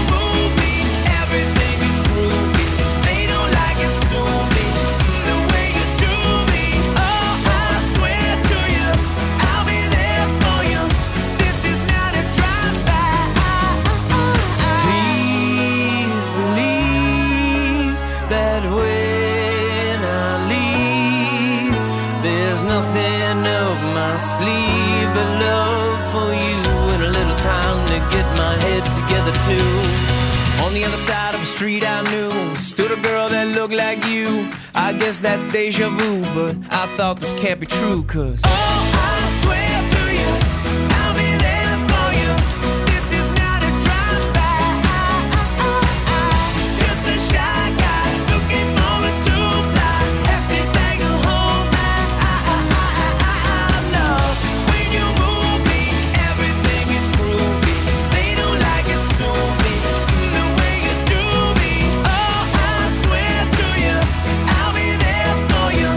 On the other side of a street I knew stood a girl that looked like you. I guess that's deja vu, but I thought this can't be true, 'cause oh, I swear to you, I'll be there for you. This is not a drive-by. Just a shy guy looking for a two-fly. Have to take a home. Love when you move me, everything is groovy. They don't like it, sue me the way you do me. Oh, I swear to you, I'll be there for you.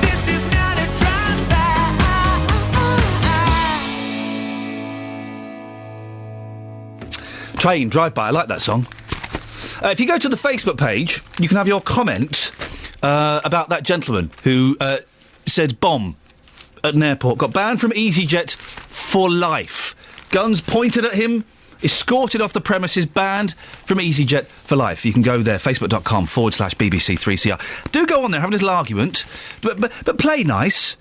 This is not a drive-by. Train, drive-by, I like that song. If you go to the Facebook page, you can have your comment about that gentleman who said bomb at an airport, got banned from EasyJet for life. Guns pointed at him, escorted off the premises, banned from EasyJet for life. You can go there, facebook.com/BBC3CR. Do go on there, have a little argument, but play nice.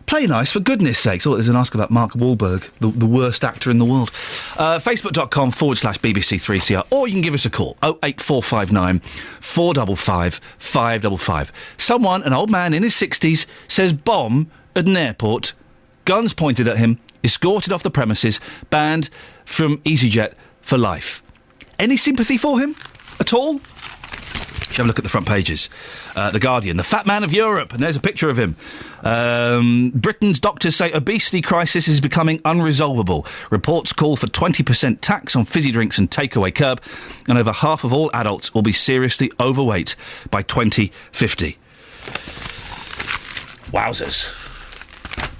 Play nice, for goodness sakes. Oh, there's an ask about Mark Wahlberg, the worst actor in the world. Facebook.com/BBC3CR, or you can give us a call, 08459 455 555. Someone, an old man in his 60s, says bomb at an airport, guns pointed at him, escorted off the premises, banned from EasyJet for life. Any sympathy for him at all? Should have a look at the front pages. The Guardian, the fat man of Europe, and there's a picture of him. Britain's doctors say obesity crisis is becoming unresolvable. Reports call for 20% tax on fizzy drinks and takeaway curb, and over half of all adults will be seriously overweight by 2050. Wowzers.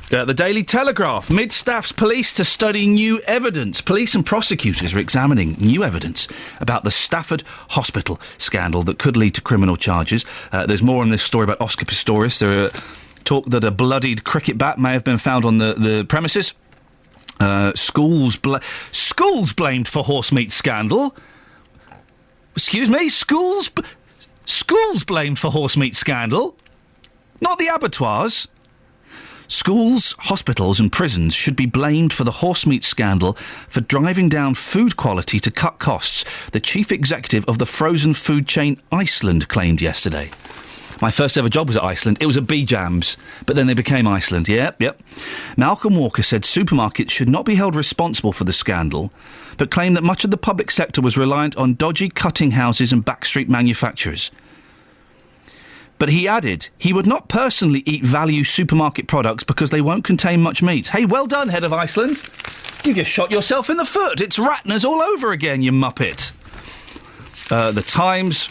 The Daily Telegraph. Mid-staffs police to study new evidence. Police and prosecutors are examining new evidence about the Stafford Hospital scandal that could lead to criminal charges. There's more on this story about Oscar Pistorius. There are talk that a bloodied cricket bat may have been found on the premises. Schools blamed for horse meat scandal. Excuse me? Schools blamed for horse meat scandal? Not the abattoirs. Schools, hospitals and prisons should be blamed for the horse meat scandal for driving down food quality to cut costs, the chief executive of the frozen food chain Iceland claimed yesterday. My first ever job was at Iceland. It was at B-Jams, but then they became Iceland. Yep. Malcolm Walker said supermarkets should not be held responsible for the scandal, but claimed that much of the public sector was reliant on dodgy cutting houses and backstreet manufacturers. But he added he would not personally eat value supermarket products because they won't contain much meat. Hey, well done, head of Iceland. You just shot yourself in the foot. It's Ratners all over again, you muppet. The Times.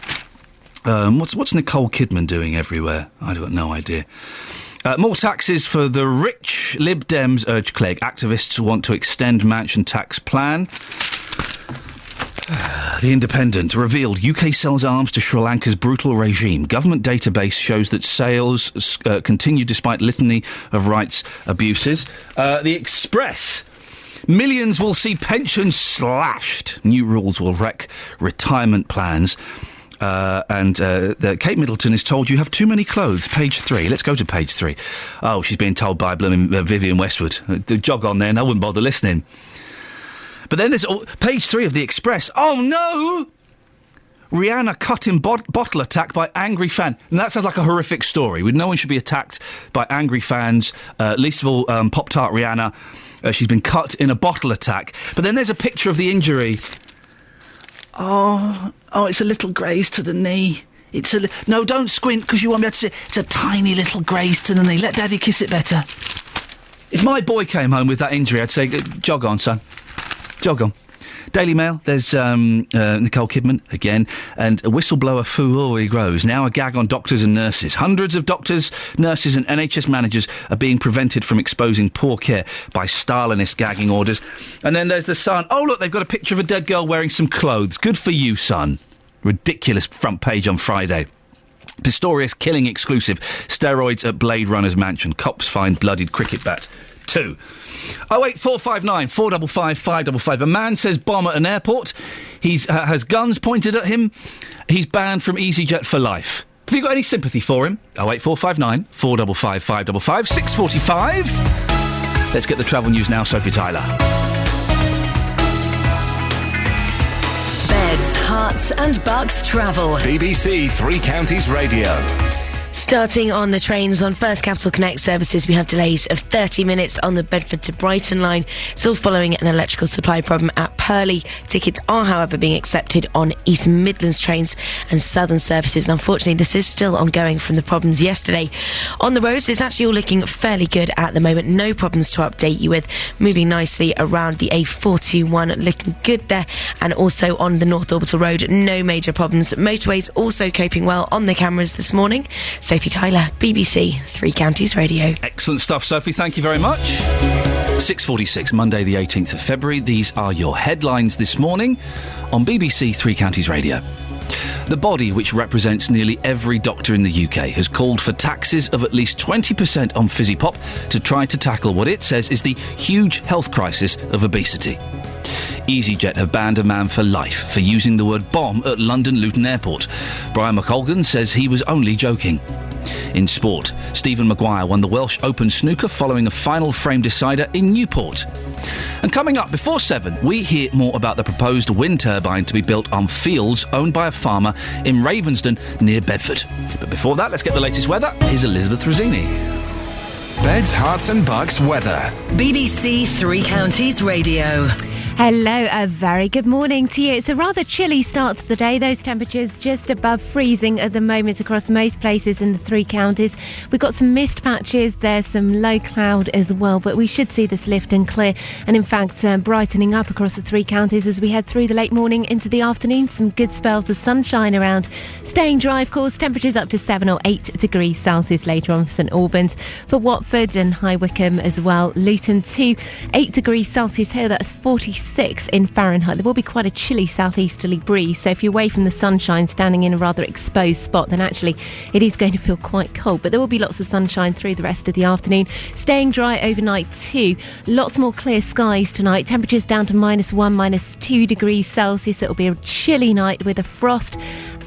What's Nicole Kidman doing everywhere? I've got no idea. More taxes for the rich. Lib Dems urge Clegg. Activists want to extend mansion tax plan. The Independent revealed UK sells arms to Sri Lanka's brutal regime. Government database shows that sales continue despite litany of rights abuses. The Express. Millions will see pensions slashed. New rules will wreck retirement plans. Kate Middleton is told you have too many clothes. Page 3. Let's go to page 3. Oh, she's being told by blooming Vivienne Westwood. Jog on then, I wouldn't bother listening. But then there's page 3 of the Express. Oh no! Rihanna cut in bottle attack by angry fan. And that sounds like a horrific story. No one should be attacked by angry fans. Least of all, Pop-Tart Rihanna. She's been cut in a bottle attack. But then there's a picture of the injury. Oh, it's a little graze to the knee. No, don't squint because you won't be able to see it. It's a tiny little graze to the knee. Let Daddy kiss it better. If my boy came home with that injury, I'd say, jog on, son. Jog on. Daily Mail, there's Nicole Kidman, again, and a whistleblower furore grows. Now a gag on doctors and nurses. Hundreds of doctors, nurses and NHS managers are being prevented from exposing poor care by Stalinist gagging orders. And then there's the Sun. Oh, look, they've got a picture of a dead girl wearing some clothes. Good for you, Sun. Ridiculous front page on Friday. Pistorius killing exclusive. Steroids at Blade Runner's mansion. Cops find bloodied cricket bat. 2. 08459 455 555. A man says bomb at an airport. He's has guns pointed at him. He's banned from EasyJet for life. Have you got any sympathy for him? 08459 455 555. 6:45. Let's get the travel news now. Sophie Tyler. Beds, Hearts and Bucks travel. BBC Three Counties Radio. Starting on the trains on First Capital Connect services, we have delays of 30 minutes on the Bedford to Brighton line, still following an electrical supply problem at Purley. Tickets are, however, being accepted on East Midlands trains and Southern services, and unfortunately this is still ongoing from the problems yesterday. On the roads, it's actually all looking fairly good at the moment. No problems to update you with. Moving nicely around the A421, looking good there, and also on the North Orbital Road, no major problems. Motorways also coping well on the cameras this morning. Sophie Tyler, BBC Three Counties Radio. Excellent stuff, Sophie. Thank you very much. 6:46, Monday the 18th of February. These are your headlines this morning on BBC Three Counties Radio. The body, which represents nearly every doctor in the UK, has called for taxes of at least 20% on fizzy pop to try to tackle what it says is the huge health crisis of obesity. EasyJet have banned a man for life for using the word bomb at London Luton Airport. Brian McColgan says he was only joking. In sport, Stephen Maguire won the Welsh Open snooker following a final frame decider in Newport. And coming up before 7, we hear more about the proposed wind turbine to be built on fields owned by a farmer in Ravensden near Bedford. But before that, let's get the latest weather. Here's Elizabeth Rossini. Beds, Hearts and Bucks weather. BBC Three Counties Radio. Hello, a very good morning to you. It's a rather chilly start to the day. Those temperatures just above freezing at the moment across most places in the three counties. We've got some mist patches, there's some low cloud as well, but we should see this lift and clear, and in fact brightening up across the three counties as we head through the late morning into the afternoon. Some good spells of sunshine around. Staying dry, of course, temperatures up to 7 or 8 degrees Celsius later on for St Albans. For Watford and High Wycombe as well. Luton 2, 8 degrees Celsius here, that's 46 in Fahrenheit. There will be quite a chilly southeasterly breeze, so if you're away from the sunshine, standing in a rather exposed spot, then actually it is going to feel quite cold, but there will be lots of sunshine through the rest of the afternoon. Staying dry overnight too. Lots more clear skies tonight. Temperatures down to -1, -2 degrees Celsius. It'll be a chilly night with a frost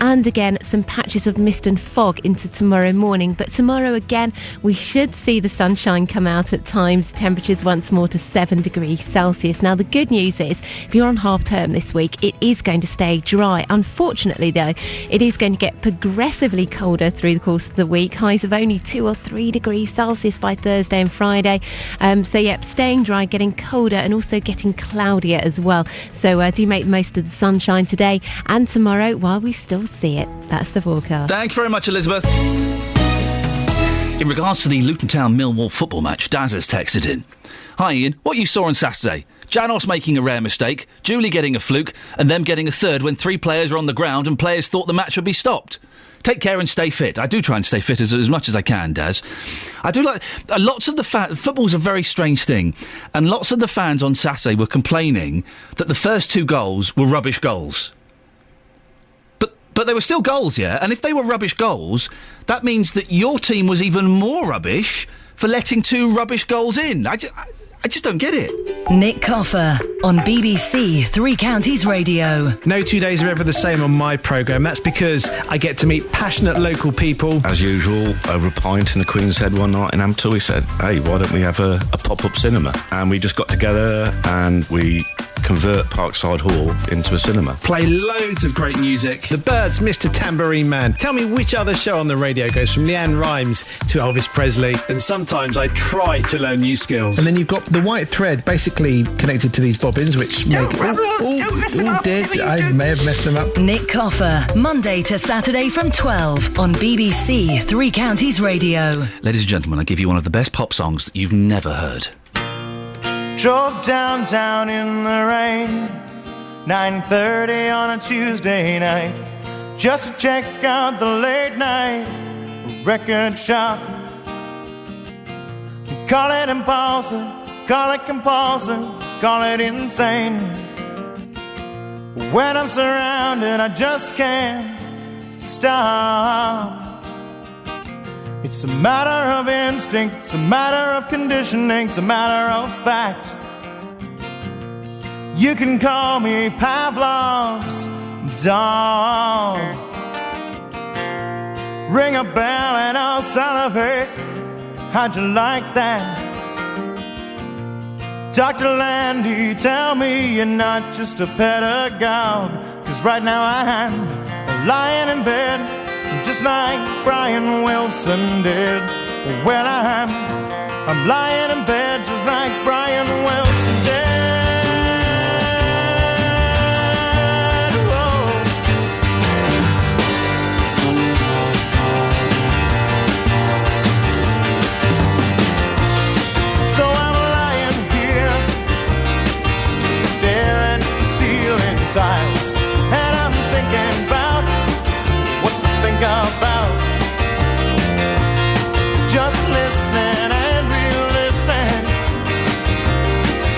and again some patches of mist and fog into tomorrow morning. But tomorrow again we should see the sunshine come out at times. Temperatures once more to 7 degrees Celsius. Now the good news is, if you're on half term this week, it is going to stay dry. Unfortunately though, it is going to get progressively colder through the course of the week. Highs of only 2 or 3 degrees Celsius by Thursday and Friday. So yep, staying dry, getting colder and also getting cloudier as well. So do make the most of the sunshine today and tomorrow while we still see it. That's the forecast. Thank you very much, Elizabeth. In regards to the Luton Town Millwall football match, Daz has texted in. Hi Ian, what you saw on Saturday? Janos making a rare mistake, Julie getting a fluke, and them getting a third when 3 players were on the ground and players thought the match would be stopped. Take care and stay fit. I do try and stay fit as much as I can, Daz. I do like... lots of the football's a very strange thing, and lots of the fans on Saturday were complaining that the first 2 goals were rubbish goals. But they were still goals, yeah? And if they were rubbish goals, that means that your team was even more rubbish for letting 2 rubbish goals in. I just don't get it. Nick Coffer on BBC Three Counties Radio. No 2 days are ever the same on my programme. That's because I get to meet passionate local people. As usual, over a pint in the Queen's Head one night in Hampton, we said, hey, why don't we have a pop-up cinema? And we just got together and we convert Parkside Hall into a cinema. Play loads of great music. The Byrds, Mr. Tambourine Man. Tell me which other show on the radio goes from Leanne Rimes to Elvis Presley. And sometimes I try to learn new skills. And then you've got the white thread basically connected to these bobbins, which make... Don't mess them up. I may have messed them up. Nick Coffer, Monday to Saturday from 12 on BBC Three Counties Radio. Ladies and gentlemen, I give you one of the best pop songs that you've never heard. Drove downtown in the rain, 9:30 on a Tuesday night, just to check out the late night record shop. Call it impulsive, call it compulsive, call it insane. When I'm surrounded, I just can't stop. It's a matter of instinct, it's a matter of conditioning, it's a matter of fact. You can call me Pavlov's dog. Ring a bell and I'll salivate. How'd you like that? Dr. Landy, tell me you're not just a pedagogue. 'Cause right now I'm lying in bed, just like Brian Wilson did. Well, I'm lying in bed, just like Brian Wilson did. So I'm lying here, just staring at the ceiling tiles, and I'm thinking about what to think about. Just listening and re-listening,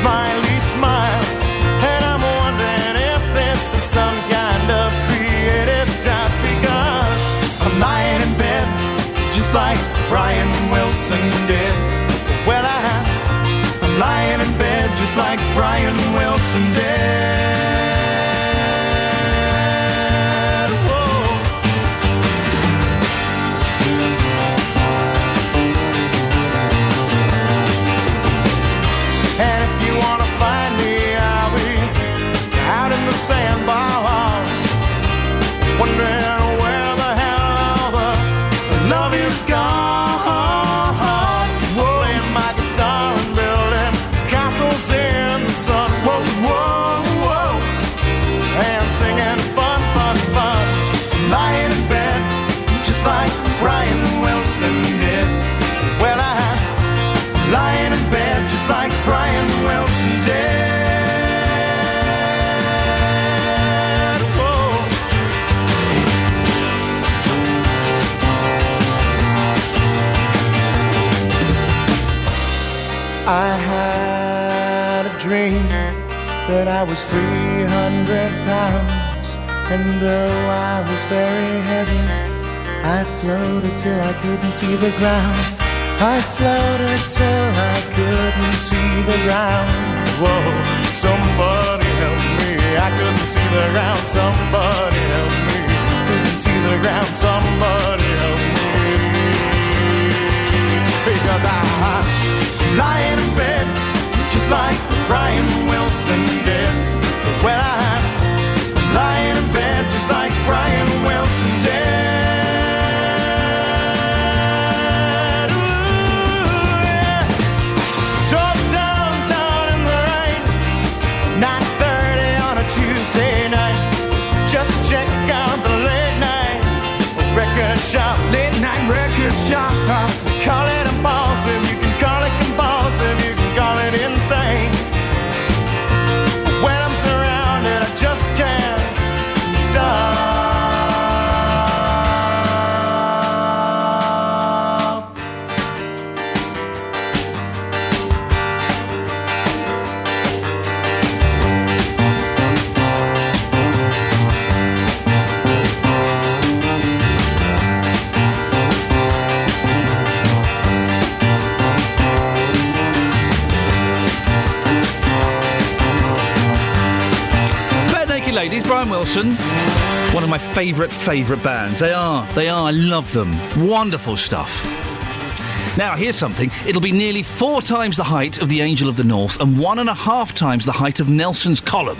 smiley smile, and I'm wondering if this is some kind of creative job, because I'm lying in bed, just like Brian Wilson did. Well, I'm lying in bed, just like Brian Wilson did. Sandbars, wondering where the hell the love is gone. Playing my guitar and building castles in the sun. Whoa, whoa, whoa, and singing fun, fun, fun. Lying in bed, just like Brian Wilson did. Well, I'm lying in bed, just like Brian Wilson did. I had a dream that I was 300 pounds, and though I was very heavy, I floated till I couldn't see the ground. I floated till I couldn't see the ground. Whoa, somebody help me, I couldn't see the ground. Somebody help me, couldn't see the ground. Somebody help me, because I'm lying in bed, just like Brian Wilson did. Well, I'm lying in bed, just like Brian Wilson did. Ooh, yeah. Drove downtown in the rain, 9:30 on a Tuesday night, just to check out the late night record shop. Late night record shop. Call it impulsive, you can call it compulsive, you can call it insane. When I'm surrounded, I just can't stop. Ladies, Brian Wilson, one of my favourite bands. They are, I love them. Wonderful stuff. Now, here's something. It'll be nearly 4 times the height of the Angel of the North and 1.5 times the height of Nelson's Column,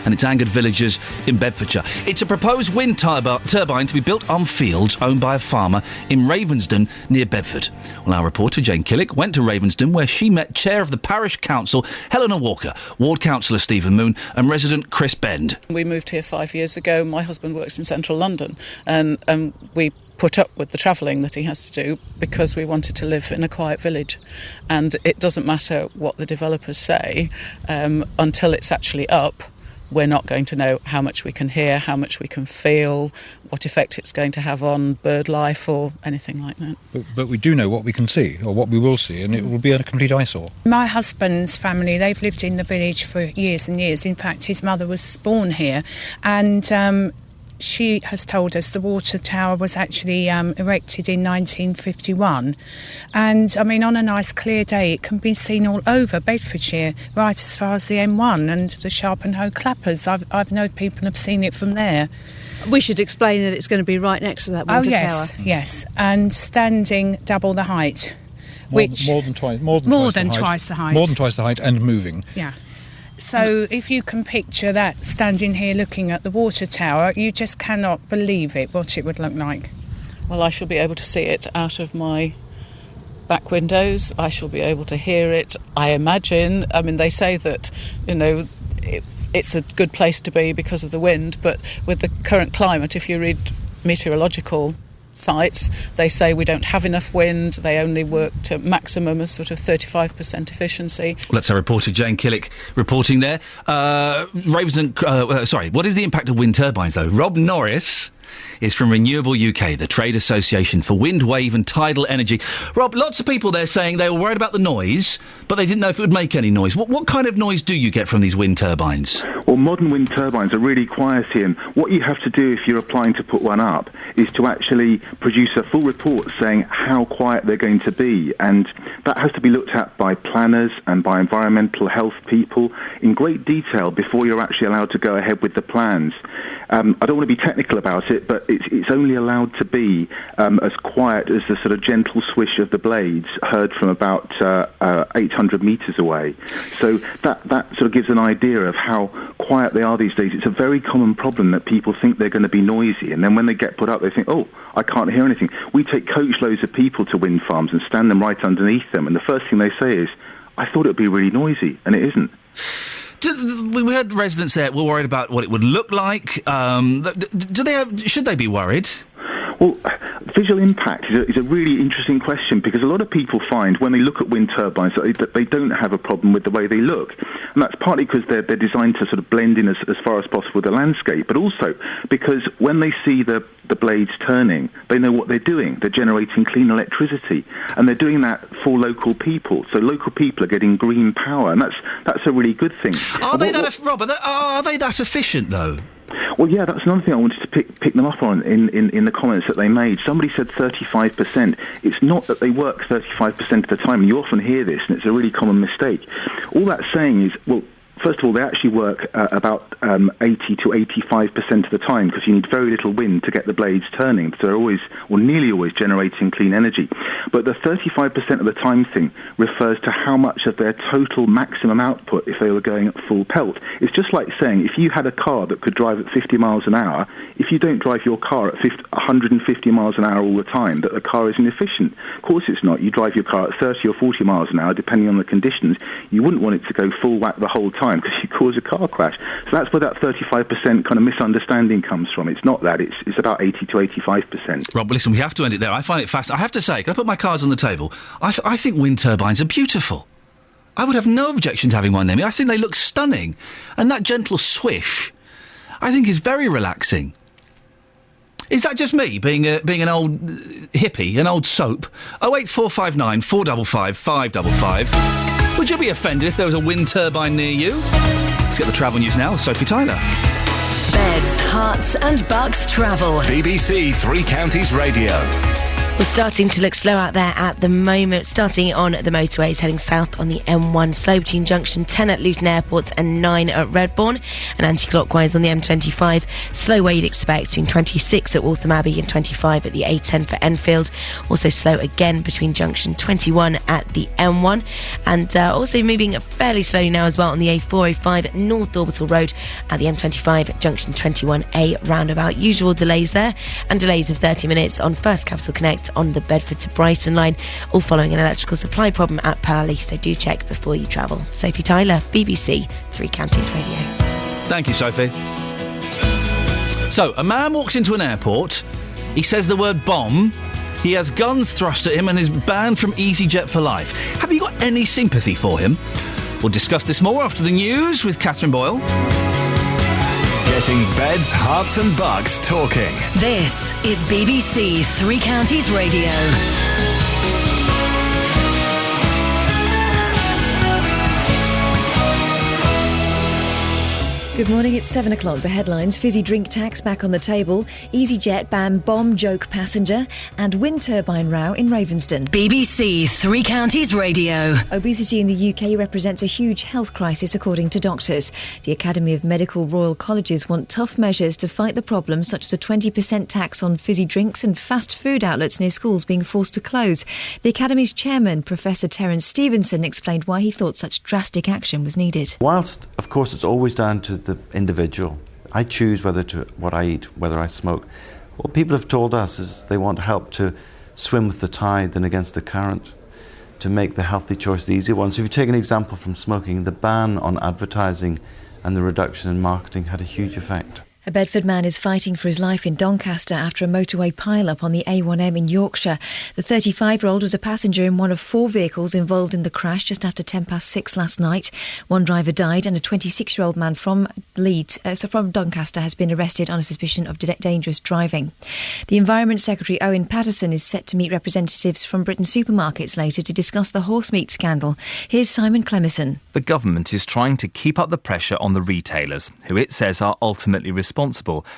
and it's angered villagers in Bedfordshire. It's a proposed wind turbine to be built on fields owned by a farmer in Ravensden near Bedford. Well, our reporter Jane Killick went to Ravensden, where she met Chair of the Parish Council Helena Walker, Ward Councillor Stephen Moon and resident Chris Bend. We moved here 5 years ago. My husband works in central London, and we put up with the travelling that he has to do because we wanted to live in a quiet village. And it doesn't matter what the developers say, until it's actually up, we're not going to know how much we can hear, how much we can feel, what effect it's going to have on bird life or anything like that. But we do know what we can see, or what we will see, and it will be a complete eyesore. My husband's family, they've lived in the village for years and years. In fact, his mother was born here, and she has told us the water tower was actually erected in 1951. And, I mean, on a nice clear day, it can be seen all over Bedfordshire, right as far as the M1 and the Sharpenhoe Clappers. I've known people have seen it from there. We should explain that it's going to be right next to that water tower. Yes, and standing double the height. More than twice the height. More than twice the height, and moving. Yeah. So if you can picture that standing here looking at the water tower, you just cannot believe it, what it would look like. Well, I shall be able to see it out of my back windows. I shall be able to hear it, I imagine. I mean, they say that, it's a good place to be because of the wind, but with the current climate, if you read meteorological sites, they say we don't have enough wind. They only work to maximum as sort of 35% efficiency. Well, that's our reporter Jane Killick reporting there. What is the impact of wind turbines, though? Rob Norris is from Renewable UK, the trade association for wind, wave and tidal energy. Rob, lots of people there saying they were worried about the noise, but they didn't know if it would make any noise. What kind of noise do you get from these wind turbines? Well, modern wind turbines are really quiet, Ian. What you have to do if you're applying to put one up is to actually produce a full report saying how quiet they're going to be, and that has to be looked at by planners and by environmental health people in great detail before you're actually allowed to go ahead with the plans. I don't want to be technical about it, but it's only allowed to be as quiet as the sort of gentle swish of the blades heard from about 800 metres away. So that sort of gives an idea of how quiet they are these days. It's a very common problem that people think they're going to be noisy, and then when they get put up, they think, oh, I can't hear anything. We take coachloads of people to wind farms and stand them right underneath them, and the first thing they say is, I thought it would be really noisy, and it isn't. We heard residents there were worried about what it would look like. Should they be worried? Well, visual impact is a really interesting question, because a lot of people find when they look at wind turbines that they don't have a problem with the way they look. And that's partly because they're designed to sort of blend in as far as possible with the landscape, but also because when they see the blades turning, they know what they're doing. They're generating clean electricity, and they're doing that for local people. So local people are getting green power, and that's a really good thing. Are they that efficient, though? Well, yeah, that's another thing I wanted to pick them up on in the comments that they made. Somebody said 35%. It's not that they work 35% of the time, and you often hear this, and it's a really common mistake. All that's saying is, well, first of all, they actually work about 80 to 85% of the time, because you need very little wind to get the blades turning. So they're always, or nearly always, generating clean energy. But the 35% of the time thing refers to how much of their total maximum output if they were going at full pelt. It's just like saying if you had a car that could drive at 50 miles an hour, if you don't drive your car at 150 miles an hour all the time, that the car is inefficient. Of course it's not. You drive your car at 30 or 40 miles an hour, depending on the conditions. You wouldn't want it to go full whack the whole time, because you cause a car crash. So that's where that 35% kind of misunderstanding comes from. It's not that. It's about 80 to 85%. Rob, listen, we have to end it there. I find it fascinating. I have to say, can I put my cards on the table? I think wind turbines are beautiful. I would have no objection to having one near me. I think they look stunning. And that gentle swish, I think, is very relaxing. Is that just me, being an old hippie, an old soap? 08459 455 555. Would you be offended if there was a wind turbine near you? Let's get the travel news now with Sophie Tyler. Beds, hearts and bucks travel. BBC Three Counties Radio. We're starting to look slow out there at the moment, starting on the motorways, heading south on the M1, slow between junction 10 at Luton Airport and 9 at Redbourne, and anti-clockwise on the M25, slow where you'd expect between 26 at Waltham Abbey and 25 at the A10 for Enfield, also slow again between junction 21 at the M1, and also moving fairly slowly now as well on the A405 at North Orbital Road at the M25 at junction 21A roundabout. Usual delays there, and delays of 30 minutes on First Capital Connect on the Bedford to Brighton line, all following an electrical supply problem at Purley, so do check before you travel. Sophie Tyler, BBC Three Counties Radio. Thank you, Sophie. So, a man walks into an airport, he says the word bomb, he has guns thrust at him and is banned from EasyJet for life. Have you got any sympathy for him? We'll discuss this more after the news with Catherine Boyle. Getting beds, hearts and bucks talking. This is BBC Three Counties Radio. Good morning, it's 7 o'clock. The headlines: fizzy drink tax back on the table, EasyJet ban bomb joke passenger, and wind turbine row in Ravensden. BBC Three Counties Radio. Obesity in the UK represents a huge health crisis, according to doctors. The Academy of Medical Royal Colleges want tough measures to fight the problem, such as a 20% tax on fizzy drinks and fast food outlets near schools being forced to close. The Academy's chairman, Professor Terence Stevenson, explained why he thought such drastic action was needed. Whilst, of course, it's always down to the individual. I choose what I eat, whether I smoke. What people have told us is they want help to swim with the tide than against the current, to make the healthy choice the easier one. So if you take an example from smoking, the ban on advertising and the reduction in marketing had a huge effect. A Bedford man is fighting for his life in Doncaster after a motorway pile-up on the A1M in Yorkshire. The 35-year-old was a passenger in one of 4 vehicles involved in the crash just after 6:10 last night. One driver died and a 26-year-old man from Doncaster has been arrested on a suspicion of dangerous driving. The Environment Secretary Owen Paterson is set to meet representatives from Britain's supermarkets later to discuss the horse meat scandal. Here's Simon Clemison. The government is trying to keep up the pressure on the retailers, who it says are ultimately responsible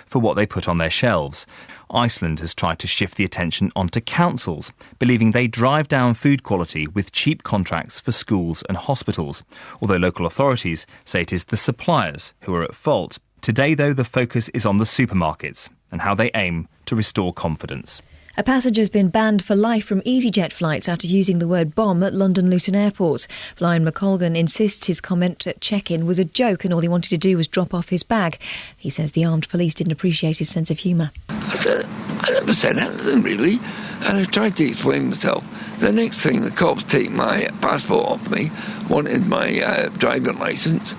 for what they put on their shelves. Iceland has tried to shift the attention onto councils, believing they drive down food quality with cheap contracts for schools and hospitals, although local authorities say it is the suppliers who are at fault. Today, though, the focus is on the supermarkets and how they aim to restore confidence. A passenger has been banned for life from EasyJet flights after using the word bomb at London Luton Airport. Brian McColgan insists his comment at check-in was a joke and all he wanted to do was drop off his bag. He says the armed police didn't appreciate his sense of humour. I never said anything, really, and I tried to explain myself. The next thing, the cops take my passport off me, wanted my driving licence.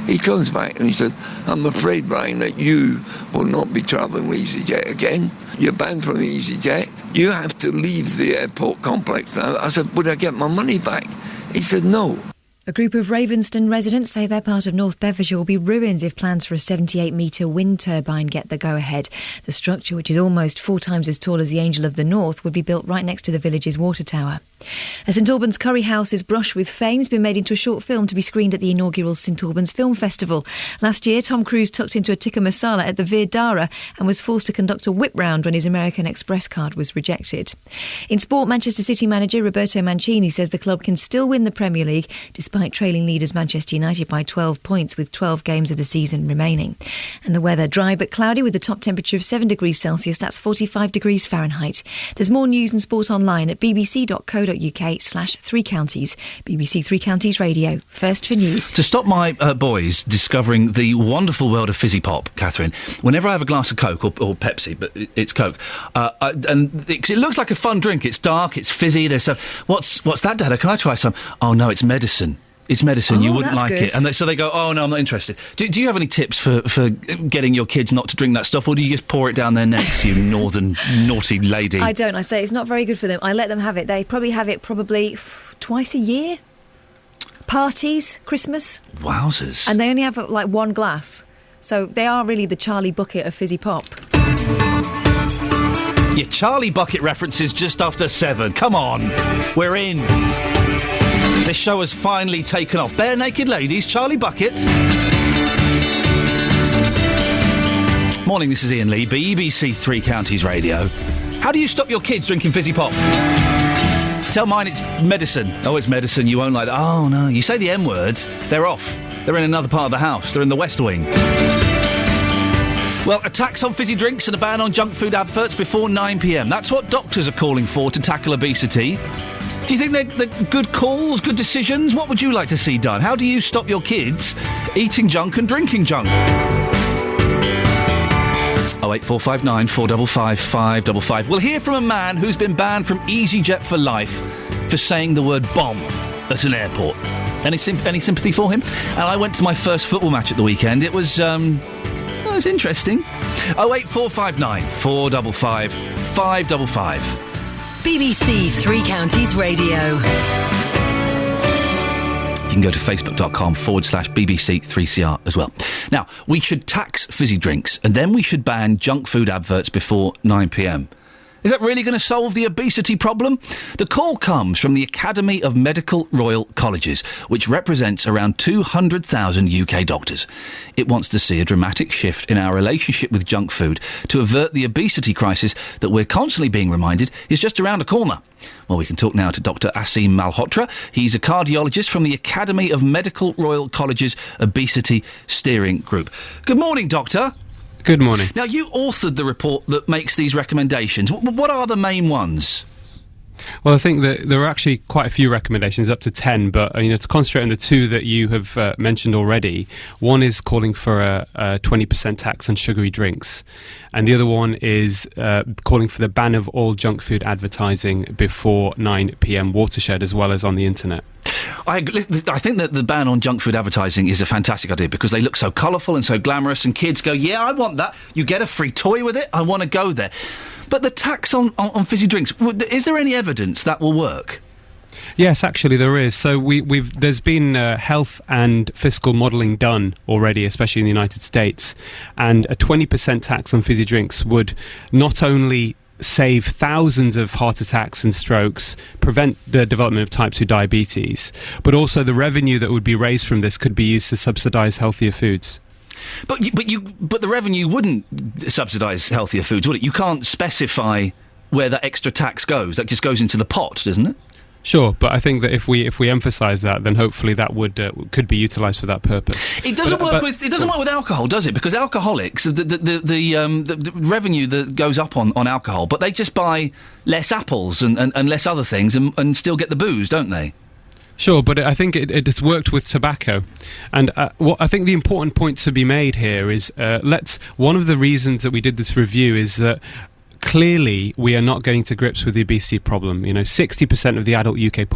He comes back and he says, I'm afraid, Brian, that you will not be travelling with EasyJet again. You're banned from EasyJet. You have to leave the airport complex now. I said, would I get my money back? He said, no. A group of Ravensden residents say their part of North Bedfordshire will be ruined if plans for a 78-metre wind turbine get the go-ahead. The structure, which is almost 4 times as tall as the Angel of the North, would be built right next to the village's water tower. A St Albans curry house's brush with fame has been made into a short film to be screened at the inaugural St Albans Film Festival. Last year, Tom Cruise tucked into a tikka masala at the Veer Dara and was forced to conduct a whip round when his American Express card was rejected. In sport, Manchester City manager Roberto Mancini says the club can still win the Premier League despite trailing leaders Manchester United by 12 points with 12 games of the season remaining. And the weather, dry but cloudy with a top temperature of 7 degrees Celsius, that's 45 degrees Fahrenheit. There's more news and sport online at bbc.co.uk/3 counties. BBC Three Counties Radio. First for news. To stop my boys discovering the wonderful world of fizzy pop, Catherine, whenever I have a glass of Coke or Pepsi, but it's Coke, and it looks like a fun drink. It's dark, it's fizzy. There's what's that, Dada? Can I try some? Oh no, it's medicine. It's medicine. You wouldn't like it. And so they go, oh, no, I'm not interested. Do you have any tips for getting your kids not to drink that stuff, or do you just pour it down their necks, you northern naughty lady? I don't. I say it's not very good for them. I let them have it. They probably have it twice a year. Parties, Christmas. Wowzers. And they only have, 1 glass. So they are really the Charlie Bucket of fizzy pop. Your Charlie Bucket references just after 7. Come on. We're in. This show has finally taken off. Bare Naked Ladies, Charlie Bucket. Morning, this is Iain Lee, BBC Three Counties Radio. How do you stop your kids drinking fizzy pop? Tell mine it's medicine. Oh, it's medicine, you won't like that. Oh, no, you say the M word, they're off. They're in another part of the house. They're in the West Wing. Well, a tax on fizzy drinks and a ban on junk food adverts before 9pm. That's what doctors are calling for to tackle obesity. Do you think they're good calls, good decisions? What would you like to see done? How do you stop your kids eating junk and drinking junk? 08459 455 555. We'll hear from a man who's been banned from EasyJet for life for saying the word bomb at an airport. Any sympathy for him? And I went to my first football match at the weekend. It was interesting. 08459 455 555. BBC Three Counties Radio. You can go to facebook.com/BBC3CR as well. Now, we should tax fizzy drinks and then we should ban junk food adverts before 9pm. Is that really going to solve the obesity problem? The call comes from the Academy of Medical Royal Colleges, which represents around 200,000 UK doctors. It wants to see a dramatic shift in our relationship with junk food to avert the obesity crisis that we're constantly being reminded is just around the corner. Well, we can talk now to Dr. Iain Malhotra. He's a cardiologist from the Academy of Medical Royal Colleges Obesity Steering Group. Good morning, Doctor. Good morning. Now, you authored the report that makes these recommendations. What are the main ones? Well, I think that there are actually quite a few recommendations, up to 10, but to concentrate on the two that you have mentioned already, one is calling for a 20% tax on sugary drinks, and the other one is calling for the ban of all junk food advertising before 9 p.m. watershed, as well as on the internet. I think that the ban on junk food advertising is a fantastic idea because they look so colourful and so glamorous, and kids go, yeah, I want that. You get a free toy with it. I want to go there. But the tax on fizzy drinks, is there any evidence that will work? Yes, actually there is. So there's been health and fiscal modelling done already, especially in the United States, and a 20% tax on fizzy drinks would not only save thousands of heart attacks and strokes, prevent the development of type 2 diabetes, but also the revenue that would be raised from this could be used to subsidise healthier foods. But the revenue wouldn't subsidise healthier foods, would it? You can't specify where that extra tax goes. That just goes into the pot, doesn't it? Sure, but I think that if we emphasise that, then hopefully that could be utilised for that purpose. It doesn't work with alcohol, does it? Because alcoholics, the revenue that goes up on alcohol, but they just buy less apples and less other things and still get the booze, don't they? Sure, but I think it has worked with tobacco. And what I think the important point to be made here is one of the reasons that we did this review is that clearly we are not getting to grips with the obesity problem. 60% of the adult UK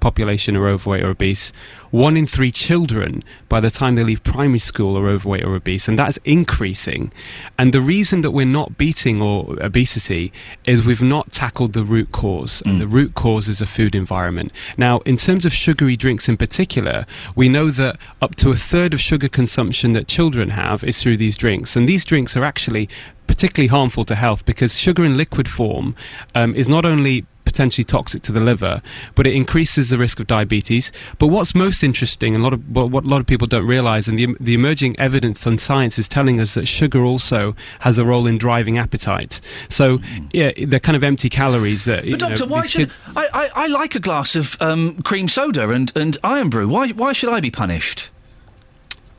population are overweight or obese. 1 in 3 children, by the time they leave primary school, are overweight or obese, and that's increasing. And the reason that we're not beating obesity is we've not tackled the root cause, and the root cause is a food environment. Now, in terms of sugary drinks in particular, we know that up to a third of sugar consumption that children have is through these drinks, and these drinks are actually particularly harmful to health because sugar in liquid form is not only potentially toxic to the liver, but it increases the risk of diabetes. But what's most interesting, and what a lot of people don't realise, and the emerging evidence on science is telling us that sugar also has a role in driving appetite. So, yeah, they're kind of empty calories. That, but Doctor, why should I like a glass of cream soda and iron brew? Why should I be punished?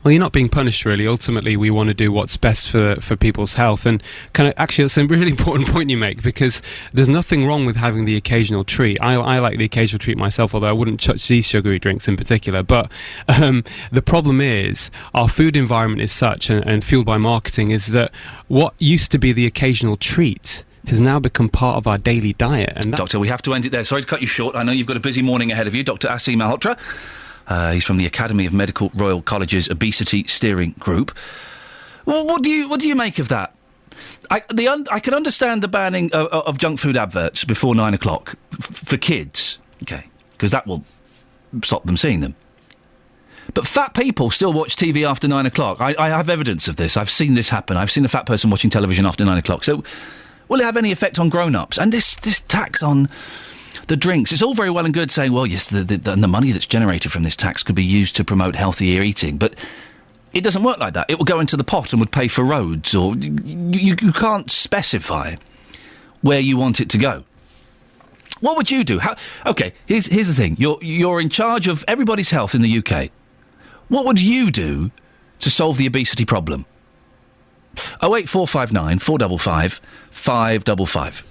Well, you're not being punished, really. Ultimately, we want to do what's best for people's health. And actually, that's a really important point you make, because there's nothing wrong with having the occasional treat. I like the occasional treat myself, although I wouldn't touch these sugary drinks in particular. But the problem is our food environment is such, and fueled by marketing, is that what used to be the occasional treat has now become part of our daily diet. And Doctor, we have to end it there. Sorry to cut you short. I know you've got a busy morning ahead of you. Dr. Iain Malhotra. He's from the Academy of Medical Royal Colleges Obesity Steering Group. Well, what do you make of that? I can understand the banning of junk food adverts before 9 o'clock for kids, okay, because that will stop them seeing them. But fat people still watch TV after 9 o'clock. I have evidence of this. I've seen this happen. I've seen a fat person watching television after 9 o'clock. So, will it have any effect on grown-ups? And this tax on the drinks, it's all very well and good saying, well, yes, the money that's generated from this tax could be used to promote healthier eating, but it doesn't work like that. It will go into the pot and would pay for roads, or you can't specify where you want it to go. What would you do? Okay, here's the thing. You're in charge of everybody's health in the UK. What would you do to solve the obesity problem? 08459 455 555.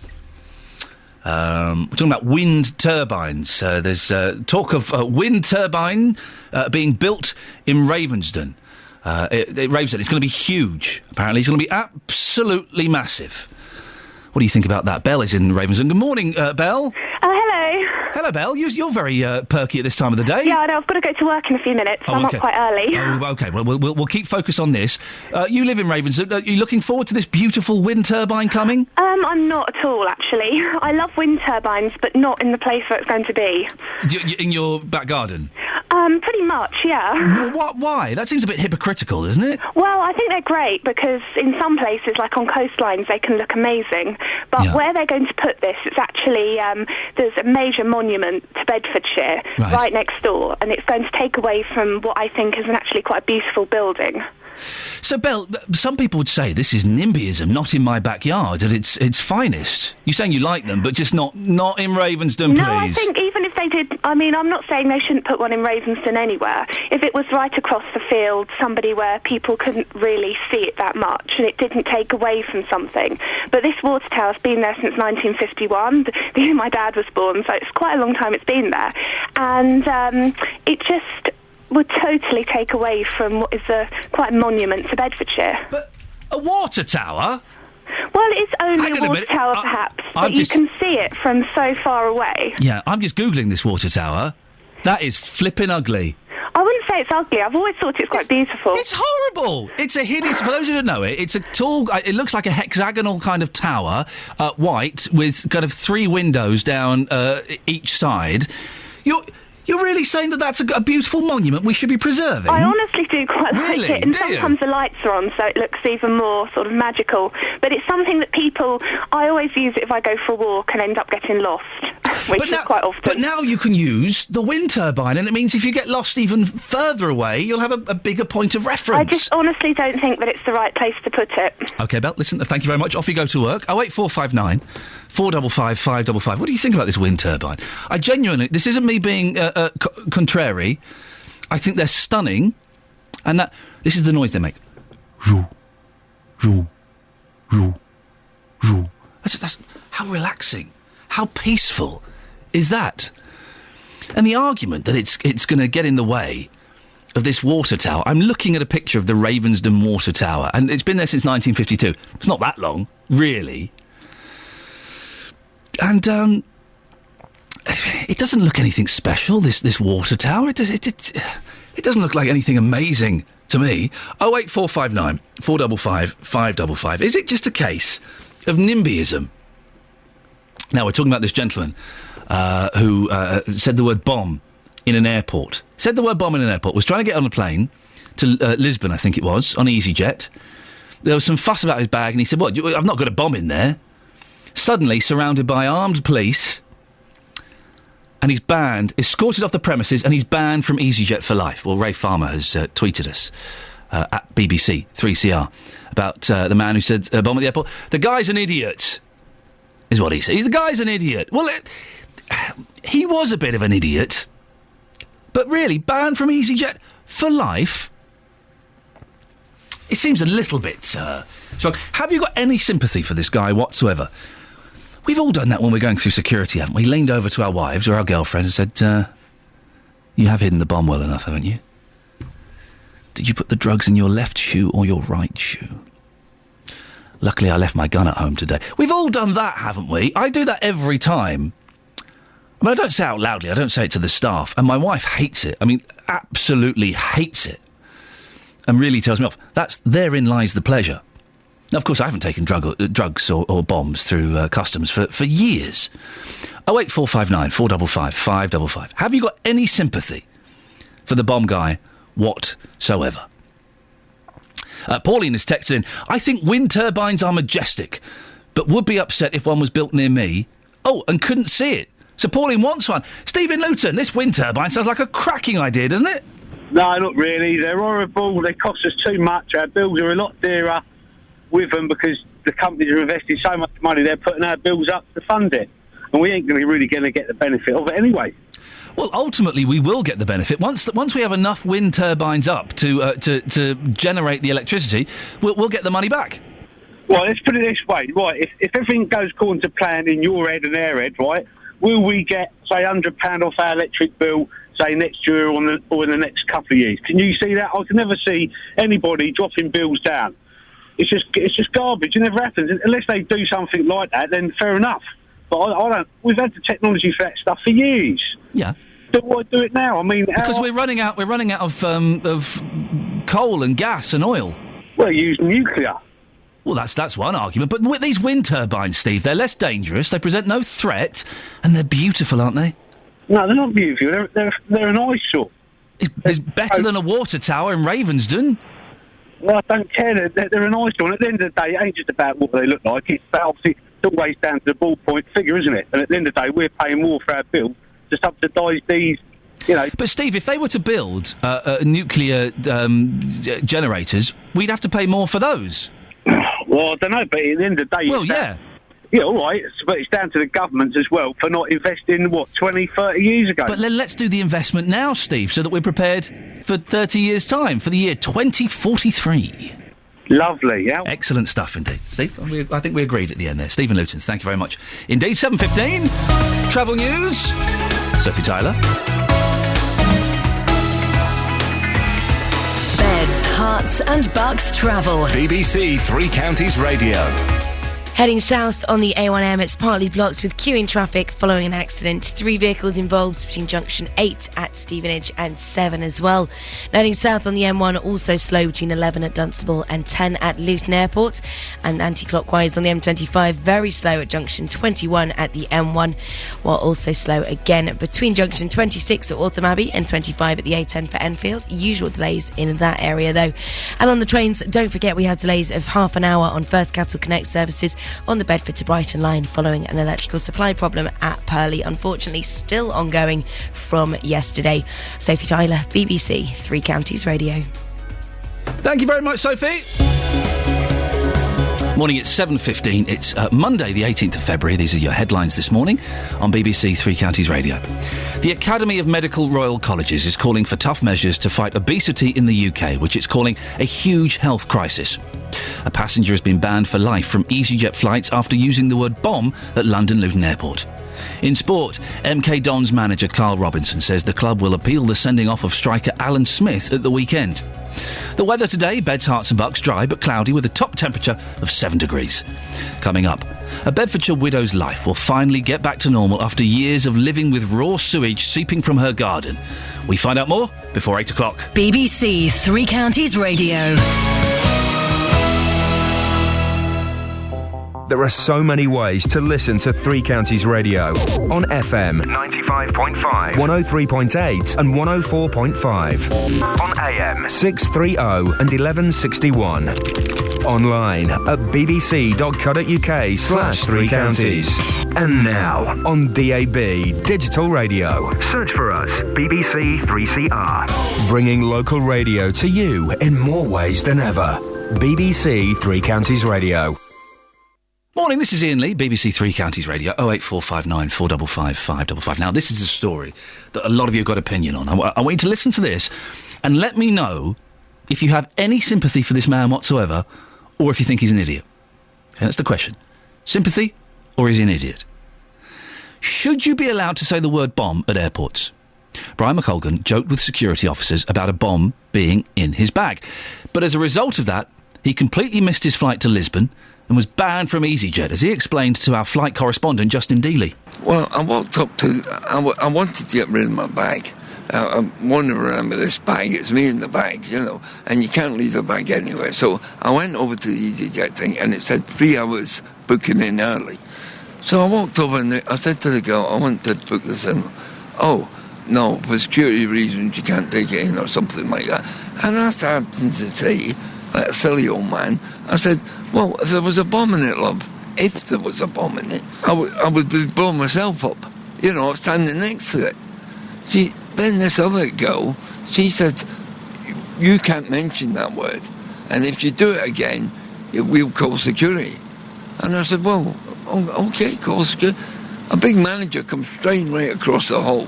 We're talking about wind turbines. There's talk of a wind turbine being built in Ravensden. Ravensden, it's going to be huge, apparently. It's going to be absolutely massive. What do you think about that? Belle is in Ravensden. Good morning, Belle. Hello. Hello, Belle. You're very perky at this time of the day. Yeah, I know. I've got to go to work in a few minutes, so I'm up quite early. Oh, OK. Well, we'll keep focus on this. You live in Ravensden. Are you looking forward to this beautiful wind turbine coming? I'm not at all, actually. I love wind turbines, but not in the place where it's going to be. In your back garden? Pretty much, yeah. Well, why? That seems a bit hypocritical, isn't it? Well, I think they're great because in some places, like on coastlines, they can look amazing. But where they're going to put this, it's actually, there's a major monument to Bedfordshire right next door, and it's going to take away from what I think is actually quite a beautiful building. So, Belle, some people would say this is NIMBYism, not in my backyard, at its finest. You're saying you like them, but just not in Ravensden, please. No, I think even if they did, I mean, I'm not saying they shouldn't put one in Ravensden anywhere. If it was right across the field, somebody where people couldn't really see it that much, and it didn't take away from something. But this water tower's been there since 1951, the year my dad was born, so it's quite a long time it's been there. And it just would totally take away from what is quite a monument to Bedfordshire. But a water tower? Well, it's only a water tower, perhaps, but you can see it from so far away. Yeah, I'm just Googling this water tower. That is flipping ugly. I wouldn't say it's ugly. I've always thought it's quite beautiful. It's horrible. It's a hideous... For those who don't know it, it's a tall... It looks like a hexagonal kind of tower, white, with kind of 3 windows down each side. You're really saying that that's a beautiful monument we should be preserving? I honestly do quite like it, and Do you? sometimes the lights are on, so it looks even more sort of magical. But it's something that people... I always use it if I go for a walk and end up getting lost, which is quite often. But now you can use the wind turbine, and it means if you get lost even further away, you'll have a bigger point of reference. I just honestly don't think that it's the right place to put it. OK, Belle, listen, thank you very much. Off you go to work. 08459 455 555. What do you think about this wind turbine? I genuinely... This isn't me being contrary. I think they're stunning, and that... This is the noise they make. Roo, roo, roo, roo. That's how relaxing, how peaceful is that? And the argument that it's going to get in the way of this water tower... I'm looking at a picture of the Ravensden water tower, and it's been there since 1952. It's not that long, really. And, it doesn't look anything special, this water tower. It doesn't look like anything amazing to me. 08459 455 555. Is it just a case of NIMBYism? Now, we're talking about this gentleman who said the word bomb in an airport. Said the word bomb in an airport, was trying to get on a plane to Lisbon, I think it was, on EasyJet. There was some fuss about his bag, and he said, what, I've not got a bomb in there. Suddenly surrounded by armed police, and he's banned, escorted off the premises, and he's banned from EasyJet for life. Well, Ray Farmer has tweeted us at BBC 3CR about the man who said bomb at the airport. The guy's an idiot, is what he said. The guy's an idiot. Well, he was a bit of an idiot, but really, banned from EasyJet for life? It seems a little bit strong. Have you got any sympathy for this guy whatsoever? We've all done that when we're going through security, haven't we? Leaned over to our wives or our girlfriends and said, you have hidden the bomb well enough, haven't you? Did you put the drugs in your left shoe or your right shoe? Luckily, I left my gun at home today. We've all done that, haven't we? I do that every time. I mean, I don't say it out loudly. I don't say it to the staff. And my wife hates it. I mean, absolutely hates it. And really tells me off. Therein lies the pleasure. Now, of course, I haven't taken drugs or bombs through customs for years. 08459 455 555. Have you got any sympathy for the bomb guy whatsoever? Pauline has texted in, I think wind turbines are majestic, but would be upset if one was built near me. Oh, and couldn't see it. So Pauline wants one. Stephen Luton, this wind turbine sounds like a cracking idea, doesn't it? No, not really. They're horrible. They cost us too much. Our bills are a lot dearer with them because the companies are investing so much money. They're putting our bills up to fund it. And we ain't really going to get the benefit of it anyway. Well, ultimately, we will get the benefit. Once we have enough wind turbines up to generate the electricity, we'll get the money back. Well, let's put it this way. Right, if everything goes according to plan in your head and their head, right, will we get, say, £100 off our electric bill, say, next year or in the next couple of years? Can you see that? I can never see anybody dropping bills down. It's just garbage. It never happens. Unless they do something like that, then fair enough. But I don't... We've had the technology for that stuff for years. Yeah. Why do it now? I mean... Because we're running out of coal and gas and oil. Well, use nuclear. Well, that's one argument. But with these wind turbines, Steve, they're less dangerous, they present no threat, and they're beautiful, aren't they? No, they're not beautiful. They're an eyesore. It's better than a water tower in Ravensden. Well, I don't care. They're an eyesore. And at the end of the day, it ain't just about what they look like. It's obviously always down to the ballpoint figure, isn't it? And at the end of the day, we're paying more for our bill to subsidise these, you know. But, Steve, if they were to build nuclear generators, we'd have to pay more for those. Well, I don't know, but at the end of the day... Well, yeah. Yeah, all right, but it's down to the governments as well for not investing, 20, 30 years ago. But let's do the investment now, Steve, so that we're prepared for 30 years' time, for the year 2043. Lovely, yeah. Excellent stuff indeed. Steve, I think we agreed at the end there. Stephen Luton, thank you very much. Indeed, 7:15, travel news, Sophie Tyler. Beds, Hearts and Bucks travel. BBC Three Counties Radio. Heading south on the A1M, it's partly blocked with queuing traffic following an accident. 3 vehicles involved between junction 8 at Stevenage and 7 as well. Heading south on the M1, also slow between 11 at Dunstable and 10 at Luton Airport. And anti-clockwise on the M25, very slow at junction 21 at the M1, while also slow again between junction 26 at Waltham Abbey and 25 at the A10 for Enfield. Usual delays in that area though. And on the trains, don't forget we had delays of half an hour on First Capital Connect services on the Bedford to Brighton line following an electrical supply problem at Purley. Unfortunately, still ongoing from yesterday. Sophie Tyler, BBC Three Counties Radio. Thank you very much, Sophie. Morning, it's 7:15. It's Monday, the 18th of February. These are your headlines this morning on BBC Three Counties Radio. The Academy of Medical Royal Colleges is calling for tough measures to fight obesity in the UK, which it's calling a huge health crisis. A passenger has been banned for life from EasyJet flights after using the word bomb at London Luton Airport. In sport, MK Dons manager Carl Robinson says the club will appeal the sending off of striker Alan Smith at the weekend. The weather today, Beds, Hearts and Bucks, dry but cloudy with a top temperature of 7 degrees. Coming up, a Bedfordshire widow's life will finally get back to normal after years of living with raw sewage seeping from her garden. We find out more before 8 o'clock. BBC Three Counties Radio. There are so many ways to listen to Three Counties Radio. On FM 95.5, 103.8 and 104.5. On AM 630 and 1161. Online at bbc.co.uk/Three Counties. And now on DAB Digital Radio. Search for us, BBC 3CR. Bringing local radio to you in more ways than ever. BBC Three Counties Radio. Morning, this is Iain Lee, BBC Three Counties Radio, 08459 455 555. Now, this is a story that a lot of you have got opinion on. I want you to listen to this and let me know if you have any sympathy for this man whatsoever or if you think he's an idiot. Okay, that's the question. Sympathy or is he an idiot? Should you be allowed to say the word bomb at airports? Brian McColgan joked with security officers about a bomb being in his bag. But as a result of that, he completely missed his flight to Lisbon and was banned from EasyJet, as he explained to our flight correspondent, Justin Dealey. Well, I walked up to... I wanted to get rid of my bag. I'm wandering around with this bag. It's me in the bag, you know, and you can't leave the bag anywhere. So I went over to the EasyJet thing, and it said 3 hours booking in early. So I walked over and I said to the girl, I want to book this in. Oh, no, for security reasons you can't take it in or something like that. And I started to say, like a silly old man, I said, well, if there was a bomb in it, love, if there was a bomb in it, I would blow myself up, you know, standing next to it. Then this other girl, she said, you can't mention that word, and if you do it again, we'll call security. And I said, well, okay, call security. A big manager comes straight right across the hall.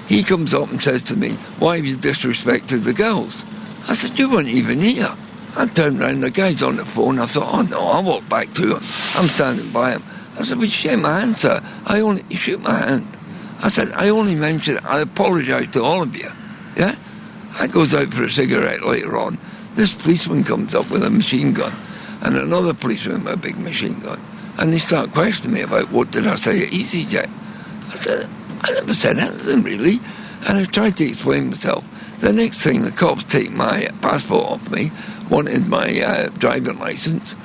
He comes up and says to me, why have you disrespected the girls? I said, you weren't even here. I turned round, the guy's on the phone. I thought, oh no, I walked back to him. I'm standing by him. I said, would you shake my hand, sir? He shook my hand. I said, I only mentioned, I apologise to all of you. Yeah? I goes out for a cigarette later on. This policeman comes up with a machine gun and another policeman with a big machine gun. And they start questioning me about what did I say at EasyJet. I said, I never said anything really. And I tried to explain myself. The next thing, the cops take my passport off me, wanted my driving licence,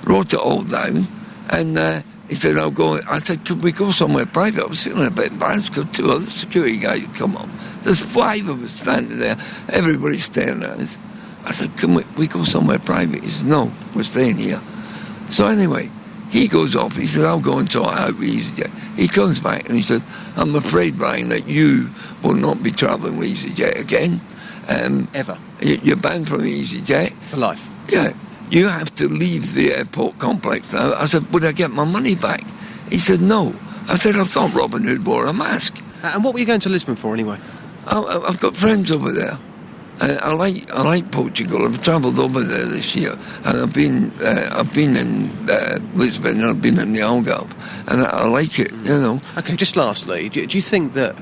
wrote it all down, And he said, I'll go. I said, could we go somewhere private? I was feeling a bit embarrassed because 2 other security guys had come up. There's 5 of us standing there, everybody staring at us. I said, can we go somewhere private? He said, no, we're staying here. So anyway, he goes off. He said, I'll go and sort out with EasyJet. He comes back and he says, I'm afraid, Brian, that you will not be travelling with EasyJet again. Ever? You're banned from EasyJet. For life? Yeah. You have to leave the airport complex now. I said, would I get my money back? He said, no. I said, I thought Robin Hood wore a mask. And what were you going to Lisbon for anyway? I've got friends over there. I like Portugal. I've travelled over there this year, and I've been in Lisbon, and I've been in the Algarve, and I like it, you know. Okay, just lastly, do you think that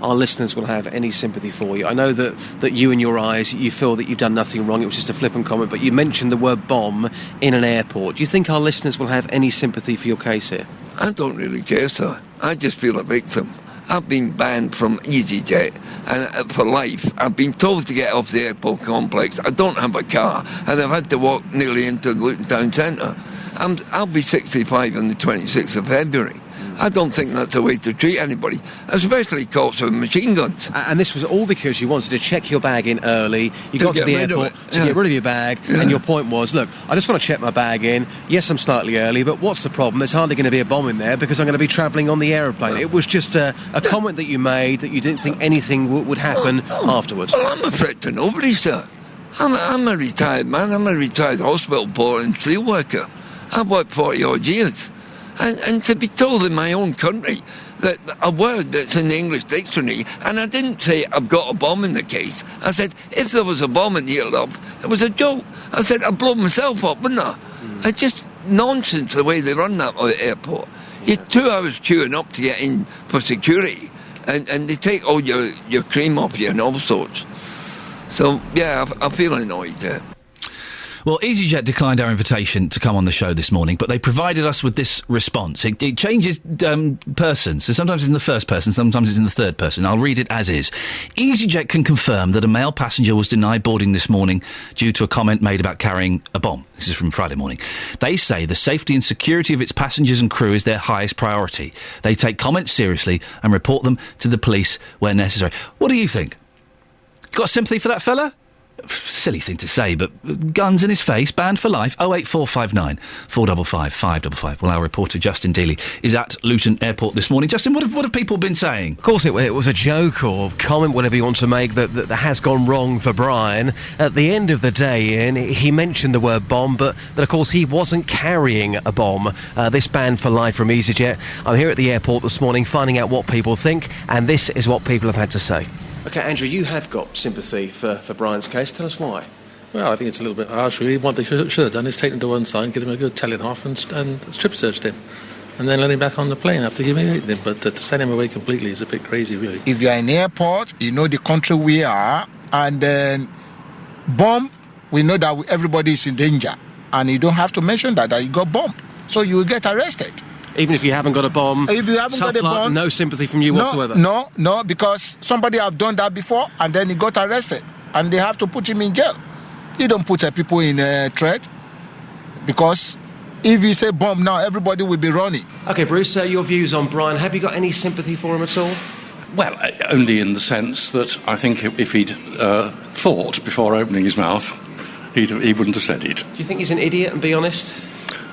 our listeners will have any sympathy for you? I know that you in your eyes, you feel that you've done nothing wrong, it was just a flippant comment, but you mentioned the word bomb in an airport. Do you think our listeners will have any sympathy for your case here? I don't really care, sir. I just feel a victim. I've been banned from EasyJet and for life. I've been told to get off the airport complex. I don't have a car, and I've had to walk nearly into the Luton Town Centre. I'll be 65 on the 26th of February. I don't think that's the way to treat anybody, especially cops with machine guns. And this was all because you wanted to check your bag in early. You got to the airport to get rid of your bag, and your point was, look, I just want to check my bag in. Yes, I'm slightly early, but what's the problem? There's hardly going to be a bomb in there because I'm going to be travelling on the aeroplane. It was just a comment that you made that you didn't think anything would happen afterwards. Well, I'm a threat to nobody, sir. I'm a retired man. I'm a retired hospital boy and steel worker. I've worked 40-odd years. And to be told in my own country that a word that's in the English dictionary, and I didn't say I've got a bomb in the case. I said, if there was a bomb in the airloft, it was a joke. I said, I'd blow myself up, wouldn't I? It's just nonsense the way they run that airport. You're 2 hours queuing up to get in for security, and they take all your cream off you and all sorts. So, yeah, I feel annoyed there. Well, EasyJet declined our invitation to come on the show this morning, but they provided us with this response. It changes person, so sometimes it's in the first person, sometimes it's in the third person. I'll read it as is. EasyJet can confirm that a male passenger was denied boarding this morning due to a comment made about carrying a bomb. This is from Friday morning. They say the safety and security of its passengers and crew is their highest priority. They take comments seriously and report them to the police where necessary. What do you think? Got sympathy for that fella? Silly thing to say, but guns in his face, banned for life. 08459 455 555. Well, our reporter Justin Dealey is at Luton Airport this morning. Justin, what have people been saying? Of course, it was a joke or comment, whatever you want to make, that has gone wrong for Brian. At the end of the day, Ian, he mentioned the word bomb, but of course he wasn't carrying a bomb. This banned for life from EasyJet. I'm here at the airport this morning finding out what people think, and this is what people have had to say. OK, Andrew, you have got sympathy for Brian's case. Tell us why. Well, I think it's a little bit harsh, really. What they should have done is taken him to one side, give him a good telling off and strip searched him. And then let him back on the plane after humiliating him. But to send him away completely is a bit crazy, really. If you're in the airport, you know the country we are, and then bomb, we know that everybody is in danger. And you don't have to mention that you got bombed. So you will get arrested. Even if you haven't got a bomb, if you haven't got a bomb, no sympathy from you whatsoever. No, because somebody have done that before and then he got arrested and they have to put him in jail. You don't put people in threat because if you say bomb now, everybody will be running. Okay, Bruce, your views on Brian? Have you got any sympathy for him at all? Well, only in the sense that I think if he'd thought before opening his mouth, he wouldn't have said it. Do you think he's an idiot? And be honest.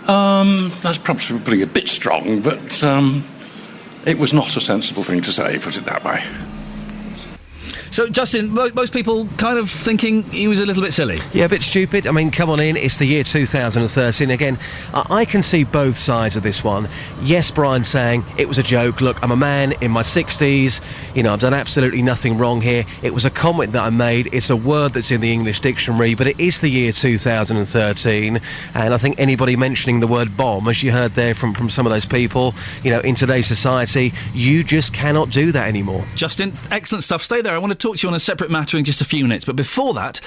That's probably putting it a bit strong, but it was not a sensible thing to say, put it that way. So, Justin, most people kind of thinking he was a little bit silly. Yeah, a bit stupid. I mean, come on in. It's the year 2013. Again, I can see both sides of this one. Yes, Brian saying it was a joke. Look, I'm a man in my 60s. You know, I've done absolutely nothing wrong here. It was a comment that I made. It's a word that's in the English dictionary, but it is the year 2013. And I think anybody mentioning the word bomb, as you heard there from some of those people, you know, in today's society, you just cannot do that anymore. Justin, excellent stuff. Stay there. I want to talk to you on a separate matter in just a few minutes, but before that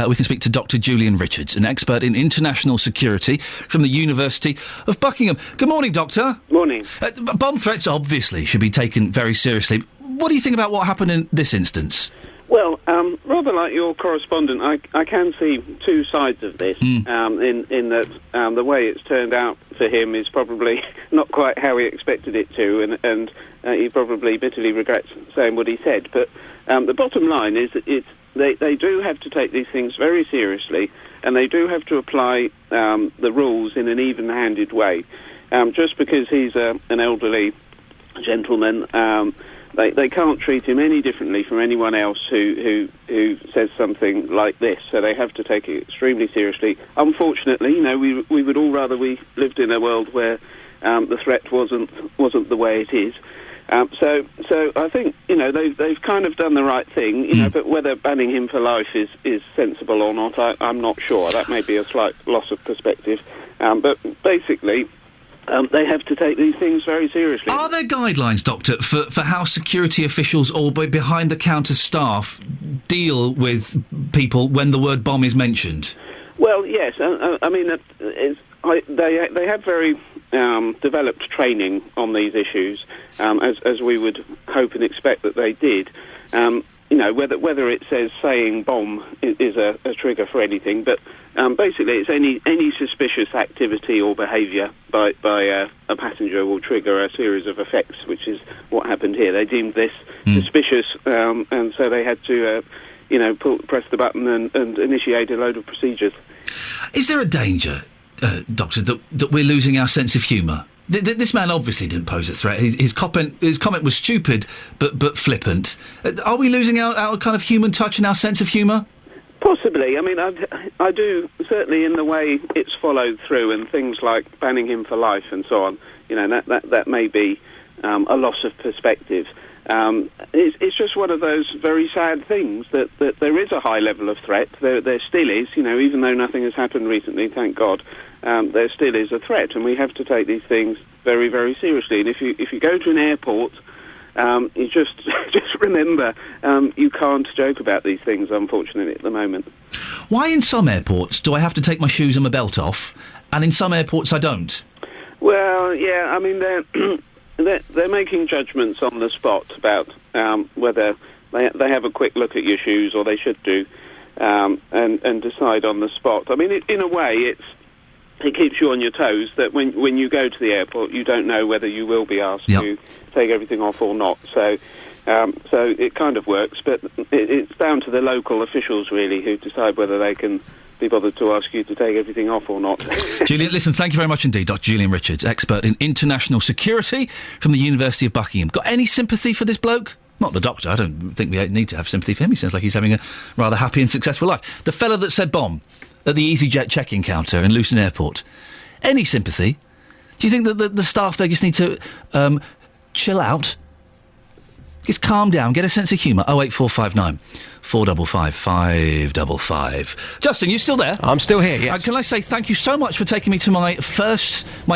we can speak to Dr. Julian Richards, an expert in international security from the University of Buckingham. Good morning, Doctor. Morning. Bomb threats obviously should be taken very seriously. What do you think about what happened in this instance? Well, rather like your correspondent, I can see two sides of this, in that the way it's turned out for him is probably not quite how he expected it to, and he probably bitterly regrets saying what he said. But the bottom line is that they do have to take these things very seriously, and they do have to apply the rules in an even-handed way. Just because he's an elderly gentleman, they can't treat him any differently from anyone else who says something like this. So they have to take it extremely seriously. Unfortunately, we would all rather we lived in a world where the threat wasn't the way it is. So I think they've kind of done the right thing. But whether banning him for life is sensible or not, I'm not sure. That may be a slight loss of perspective. But basically, they have to take these things very seriously. Are there guidelines, Doctor, for how security officials or behind-the-counter staff deal with people when the word bomb is mentioned? Well, yes. I mean, they have very developed training on these issues, as we would hope and expect that they did. Whether it says saying bomb is a trigger for anything, but basically it's any suspicious activity or behaviour by a passenger will trigger a series of effects, which is what happened here. They deemed this suspicious, and so they had to, press the button and initiate a load of procedures. Is there a danger, Doctor, that we're losing our sense of humour? This man obviously didn't pose a threat. His comment was stupid, but flippant. Are we losing our kind of human touch and our sense of humour? Possibly. I mean, I do, certainly in the way it's followed through and things like banning him for life and so on, that may be a loss of perspective. It's just one of those very sad things that there is a high level of threat. There still is, even though nothing has happened recently, thank God, there still is a threat, and we have to take these things very, very seriously. And if you go to an airport, you just remember you can't joke about these things, unfortunately, at the moment. Why in some airports do I have to take my shoes and my belt off, and in some airports I don't? Well, yeah, I mean, they're making judgments on the spot about whether they have a quick look at your shoes, or they should do, and decide on the spot. I mean, in a way, it keeps you on your toes, that when you go to the airport, you don't know whether you will be asked to take everything off or not. So it kind of works, but it's down to the local officials, really, who decide whether they can be bothered to ask you to take everything off or not. Julian, listen, thank you very much indeed. Dr. Julian Richards, expert in international security from the University of Buckingham. Got any sympathy for this bloke? Not the doctor. I don't think we need to have sympathy for him. He sounds like he's having a rather happy and successful life. The fellow that said bomb at the EasyJet check-in counter in Luton Airport. Any sympathy? Do you think that the staff there just need to chill out? Just calm down, get a sense of humour. 08459 455 555. Justin, you still there? I'm still here, yes. Can I say thank you so much for taking me to my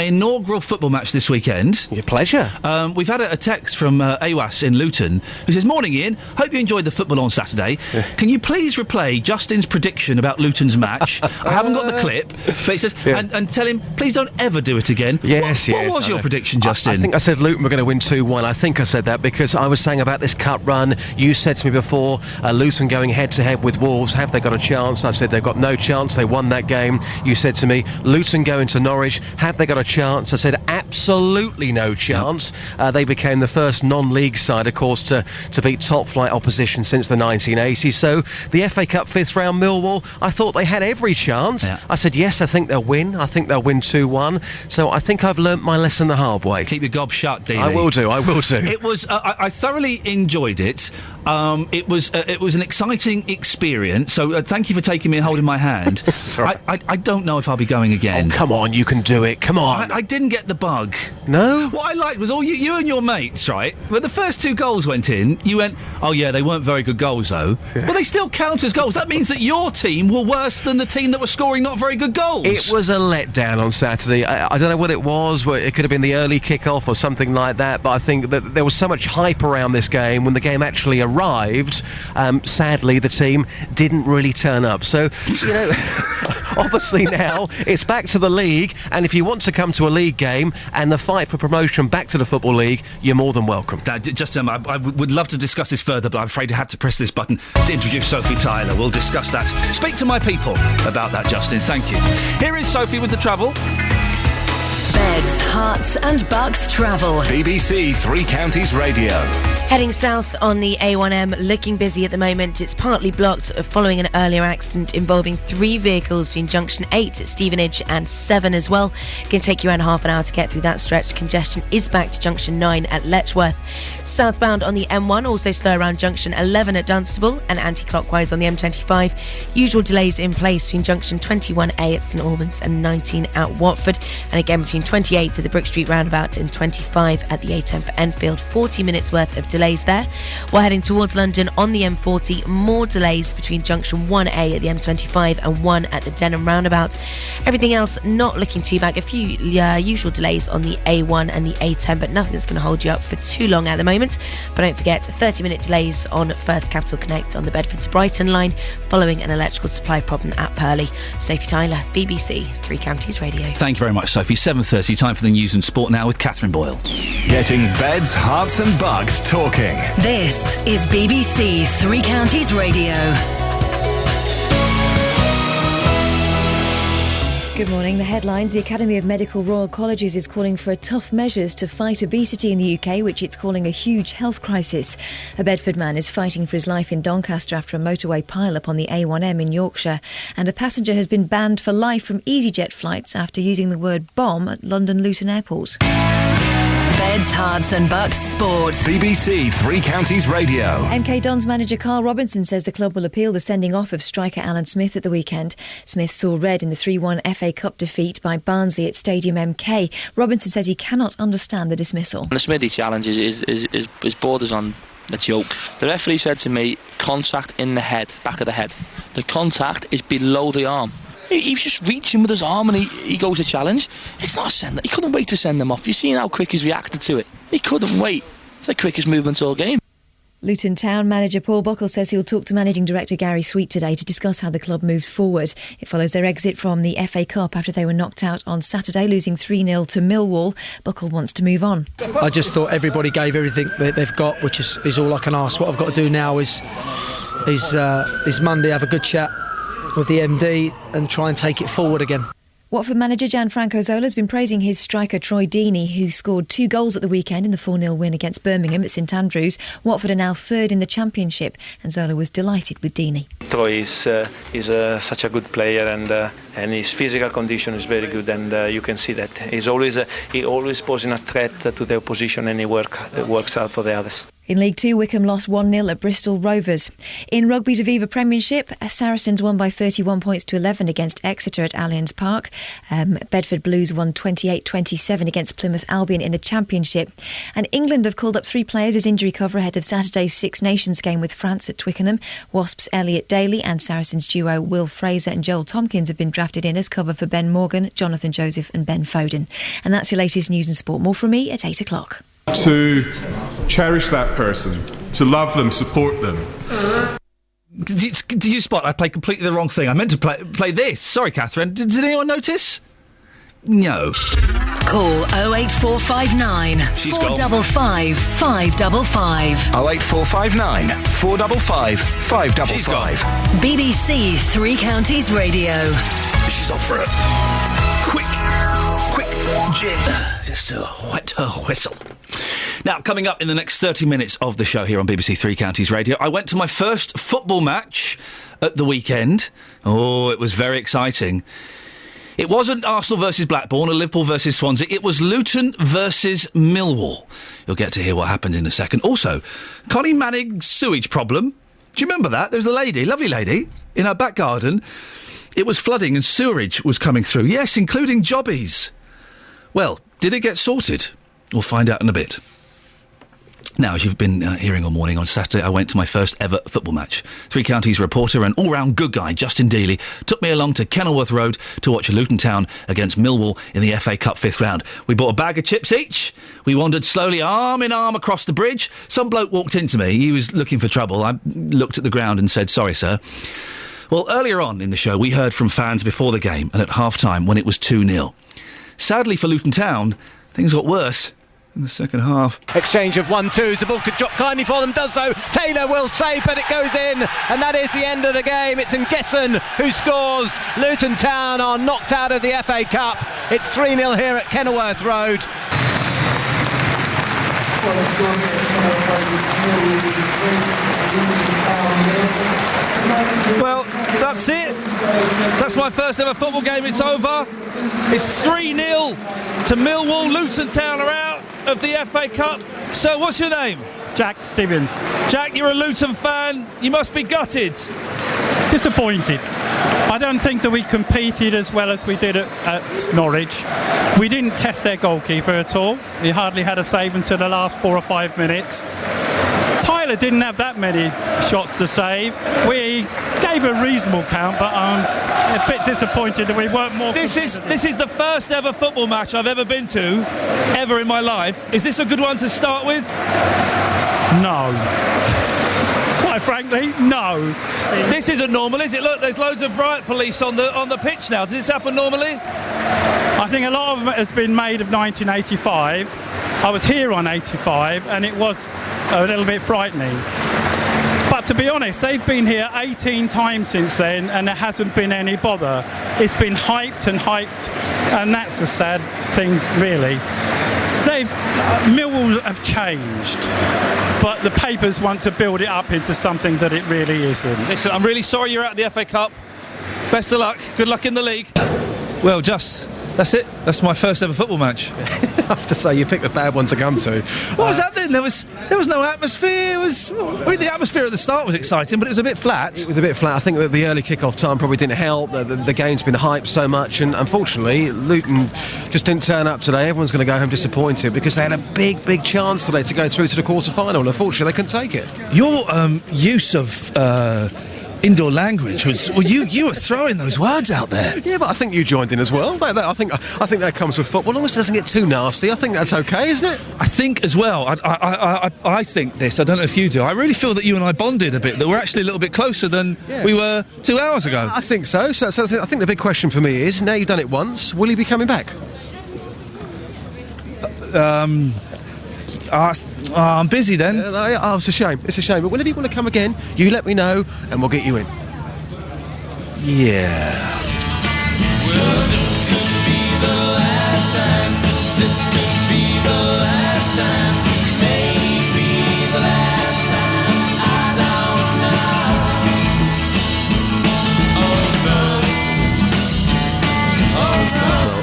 inaugural football match this weekend. Your pleasure. We've had a text from AWAS in Luton who says, "Morning, Iain. Hope you enjoyed the football on Saturday. Can you please replay Justin's prediction about Luton's match?" I haven't got the clip, but he says, and tell him, please don't ever do it again. Yes, What was your prediction, Justin? I think I said Luton were going to win 2-1. I think I said that because I was saying about this cup run. You said to me before, Luton going head-to-head with Wolves, have they got a chance? I said they've got no chance. They won that game. You said to me, Luton going to Norwich, have they got a chance? I said absolutely no chance. They became the first non-league side, of course, to beat top-flight opposition since the 1980s. So the FA Cup fifth round, Millwall, I thought they had every chance. I said, yes, I think they'll win. I think they'll win 2-1. So I think I've learnt my lesson the hard way. Keep your gob shut, Dealey. I will do. It was, I thoroughly enjoyed it. It was an exciting experience, so thank you for taking me and holding my hand. Right. I don't know if I'll be going again. Oh, come on, you can do it, come on. I didn't get the bug. No? What I liked was all you and your mates, right? When the first two goals went in, you went, oh yeah, they weren't very good goals though. But they still count as goals. That means that your team were worse than the team that was scoring not very good goals. It was a letdown on Saturday. I don't know what it was. It could have been the early kick-off or something like that, but I think that there was so much hype around this game. When the game actually arrived, sadly, the team didn't really turn up. So, obviously now it's back to the league, and if you want to come to a league game and the fight for promotion back to the Football League, you're more than welcome. I would love to discuss this further, but I'm afraid I have to press this button to introduce Sophie Tyler. We'll discuss that. Speak to my people about that, Justin. Thank you. Here is Sophie with the travel. Beds, Hearts and Bucks travel. BBC Three Counties Radio. Heading south on the A1M, looking busy at the moment. It's partly blocked following an earlier accident involving 3 vehicles between junction 8 at Stevenage and 7 as well. Going to take you around half an hour to get through that stretch. Congestion is back to junction 9 at Letchworth. Southbound on the M1, also slow around junction 11 at Dunstable and anti-clockwise on the M25. Usual delays in place between junction 21A at St Albans and 19 at Watford. And again between 28 at the Brook Street roundabout and 25 at the A10 for Enfield. 40 minutes worth of delays there. While heading towards London on the M40, more delays between junction 1A at the M25 and 1 at the Denham roundabout. Everything else not looking too bad. A few usual delays on the A1 and the A10, but nothing that's going to hold you up for too long at the moment. But don't forget, 30-minute delays on First Capital Connect on the Bedford to Brighton line following an electrical supply problem at Purley. Sophie Tyler, BBC Three Counties Radio. Thank you very much, Sophie. 7:30, time for the news and sport now with Catherine Boyle. Getting beds, hearts and bugs talking. This is BBC Three Counties Radio. Good morning. The headlines. The Academy of Medical Royal Colleges is calling for tough measures to fight obesity in the UK, which it's calling a huge health crisis. A Bedford man is fighting for his life in Doncaster after a motorway pile-up on the A1M in Yorkshire. And a passenger has been banned for life from EasyJet flights after using the word bomb at London Luton Airport. Beds, Hearts and Bucks Sport. BBC Three Counties Radio. MK Dons manager Carl Robinson says the club will appeal the sending off of striker Alan Smith at the weekend. Smith saw red in the 3-1 FA Cup defeat by Barnsley at Stadium MK. Robinson says he cannot understand the dismissal. The Smithy challenge is borders on a joke. The referee said to me, contact in the head, back of the head. The contact is below the arm. He was just reaching with his arm and he goes to challenge. It's not a send. He couldn't wait to send them off. You've seen how quick he's reacted to it. He couldn't wait. It's the quickest movement all game. Luton Town manager Paul Buckle says he'll talk to managing director Gary Sweet today to discuss how the club moves forward. It follows their exit from the FA Cup after they were knocked out on Saturday, losing 3-0 to Millwall. Buckle wants to move on. I just thought everybody gave everything that they've got, which is all I can ask. What I've got to do now is Monday have a good chat with the MD and try and take it forward again. Watford manager Gianfranco Zola has been praising his striker Troy Deeney, who scored 2 goals at the weekend in the 4-0 win against Birmingham at St Andrews. Watford are now third in the Championship, and Zola was delighted with Deeney. Troy is such a good player, and his physical condition is very good, and you can see that he always posing a threat to the opposition, and he works out for the others. In League 2, Wickham lost 1-0 at Bristol Rovers. In Rugby's Aviva Premiership, Saracens won by 31 points to 11 against Exeter at Allianz Park. Bedford Blues won 28-27 against Plymouth Albion in the Championship. And England have called up 3 players as injury cover ahead of Saturday's Six Nations game with France at Twickenham. Wasps' Elliot Daly and Saracens duo Will Fraser and Joel Tompkins have been drafted in as cover for Ben Morgan, Jonathan Joseph and Ben Foden. And that's your latest news and sport. More from me at 8 o'clock. To cherish that person, to love them, support them. Did you spot I played completely the wrong thing? I meant to play this. Sorry, Catherine. Did anyone notice? No. Call 08459 455 555. 08459 455 555. BBC Three Counties Radio. She's off for it. Quick gin. Just to wet her whistle. Now, coming up in the next 30 minutes of the show here on BBC Three Counties Radio, I went to my first football match at the weekend. Oh, it was very exciting. It wasn't Arsenal versus Blackburn or Liverpool versus Swansea. It was Luton versus Millwall. You'll get to hear what happened in a second. Also, Connie Manning's sewage problem. Do you remember that? There was a lady, lovely lady, in her back garden. It was flooding and sewerage was coming through. Yes, including jobbies. Well, did it get sorted? We'll find out in a bit. Now, as you've been hearing all morning, on Saturday I went to my first ever football match. Three Counties reporter and all-round good guy, Justin Dealey, took me along to Kenilworth Road to watch Luton Town against Millwall in the FA Cup 5th round. We bought a bag of chips each. We wandered slowly arm in arm across the bridge. Some bloke walked into me. He was looking for trouble. I looked at the ground and said, "Sorry, sir." Well, earlier on in the show, we heard from fans before the game and at half-time when it was 2-0. Sadly for Luton Town, things got worse in the second half. Exchange of 1-2s, the ball could drop kindly for them, does so. Taylor will save, but it goes in, and that is the end of the game. It's Ngesson who scores. Luton Town are knocked out of the FA Cup. It's 3-0 here at Kenilworth Road. Well, that's it. That's my first ever football game. It's over. It's 3-0 to Millwall. Luton Town are out of the FA Cup. So, what's your name? Jack Stevens. Jack, you're a Luton fan. You must be gutted. Disappointed. I don't think that we competed as well as we did at Norwich. We didn't test their goalkeeper at all. He hardly had a save until the last 4 or 5 minutes. Tyler didn't have that many shots to save. We gave a reasonable count, but I'm a bit disappointed that we weren't more. This is the first ever football match I've ever been to, ever in my life. Is this a good one to start with? No. Quite frankly, no. This isn't normal, is it? Look, there's loads of riot police on the pitch now. Does this happen normally? I think a lot of it has been made of 1985. I was here on 85, and it was a little bit frightening. But to be honest, they've been here 18 times since then, and there hasn't been any bother. It's been hyped and hyped, and that's a sad thing, really. Millwall have changed, but the papers want to build it up into something that it really isn't. Listen, I'm really sorry you're out of the FA Cup. Best of luck. Good luck in the league. Well, that's it. That's my first ever football match. I have to say, you picked a bad one to come to. What was that then? There was no atmosphere. The atmosphere at the start was exciting, but it was a bit flat. It was a bit flat. I think that the early kick-off time probably didn't help. The game's been hyped so much, and unfortunately, Luton just didn't turn up today. Everyone's going to go home disappointed because they had a big chance today to go through to the quarter-final, and unfortunately, they couldn't take it. Your use of indoor language was... Well, you were throwing those words out there. Yeah, but I think you joined in as well. I think that comes with football. As long as it doesn't get too nasty, I think that's okay, isn't it? I think as well, I think this, I don't know if you do, I really feel that you and I bonded a bit, that we're actually a little bit closer than we were 2 hours ago. I think so. So I think the big question for me is, now you've done it once, will he be coming back? I'm busy then. It's a shame. It's a shame. But whenever you want to come again, you let me know and we'll get you in. Yeah. Well, this could be the last time. This could be the last time. Maybe the last time. I don't know. Oh, no.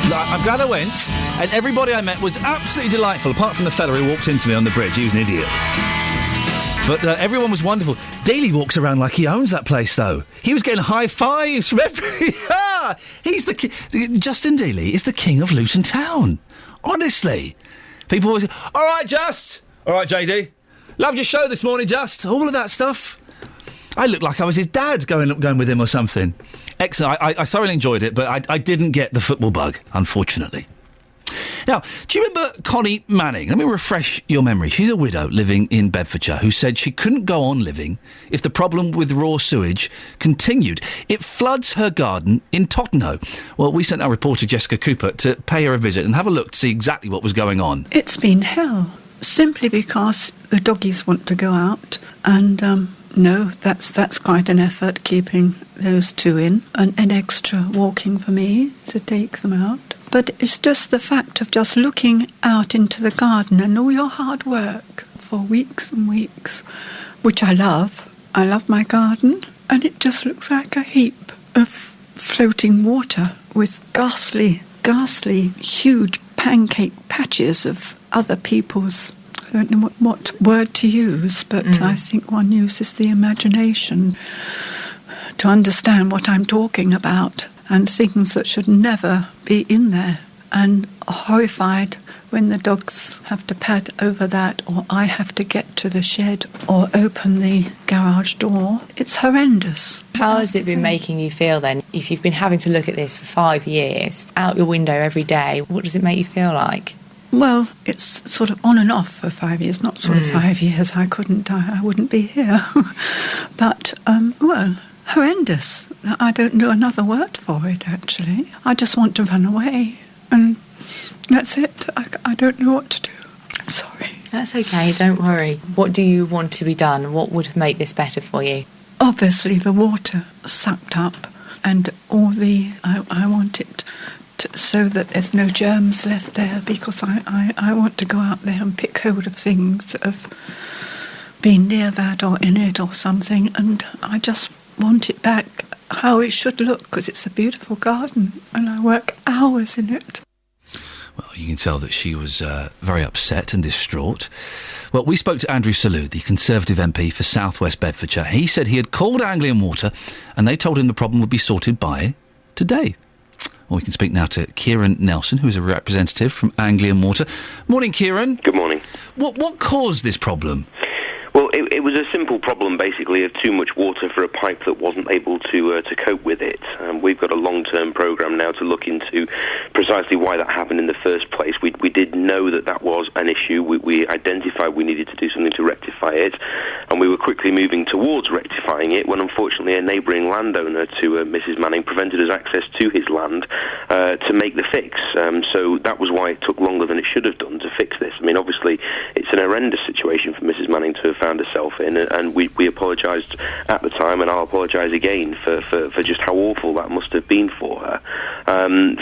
Well, I'm glad I went. And everybody I met was absolutely delightful, apart from the fella who walked into me on the bridge. He was an idiot. But everyone was wonderful. Daly walks around like he owns that place, though. He was getting high fives from every... He's the... Justin Daly is the king of Luton Town. Honestly. People always say, all right, Just. All right, JD. Loved your show this morning, Just. All of that stuff. I looked like I was his dad going with him or something. Excellent. I thoroughly enjoyed it, but I didn't get the football bug, unfortunately. Now, do you remember Connie Manning? Let me refresh your memory. She's a widow living in Bedfordshire who said she couldn't go on living if the problem with raw sewage continued. It floods her garden in Tottenham. Well, we sent our reporter Jessica Cooper to pay her a visit and have a look to see exactly what was going on. It's been hell, simply because the doggies want to go out and... No, that's quite an effort, keeping those two in. An extra walking for me to take them out. But it's just the fact of just looking out into the garden and all your hard work for weeks and weeks, which I love. I love my garden, and it just looks like a heap of floating water with ghastly, huge pancake patches of other people's... I don't know what word to use, but I think one uses the imagination to understand what I'm talking about, and things that should never be in there. and horrified when the dogs have to pad over that, or I have to get to the shed or open the garage door. It's horrendous. How has it been making you feel then? If you've been having to look at this for 5 years, out your window every day, what does it make you feel like? Well, it's sort of on and off for 5 years, not sort of 5 years. I wouldn't be here. But, well, horrendous. I don't know another word for it, actually. I just want to run away. And that's it. I don't know what to do. I'm sorry. That's okay, don't worry. What do you want to be done? What would make this better for you? Obviously, the water sucked up, and all I want it so that there's no germs left there, because I want to go out there and pick hold of things that have been near that or in it or something, and I just want it back how it should look, because it's a beautiful garden and I work hours in it. Well, you can tell that she was very upset and distraught. Well, we spoke to Andrew Selous, the Conservative MP for South West Bedfordshire. He said he had called Anglian Water and they told him the problem would be sorted by today. Well, we can speak now to Kieran Nelson, who is a representative from Anglian Water. Morning, Kieran. Good morning. What caused this problem? Well, it was a simple problem, basically, of too much water for a pipe that wasn't able to cope with it. We've got a long-term programme now to look into precisely why that happened in the first place. We did know that was an issue. We identified we needed to do something to rectify it, and we were quickly moving towards rectifying it when, unfortunately, a neighbouring landowner to Mrs. Manning prevented us access to his land to make the fix. So that was why it took longer than it should have done to fix this. I mean, obviously, it's an horrendous situation for Mrs. Manning to have found herself in, and we apologised at the time, and I'll apologise again for just how awful that must have been for her.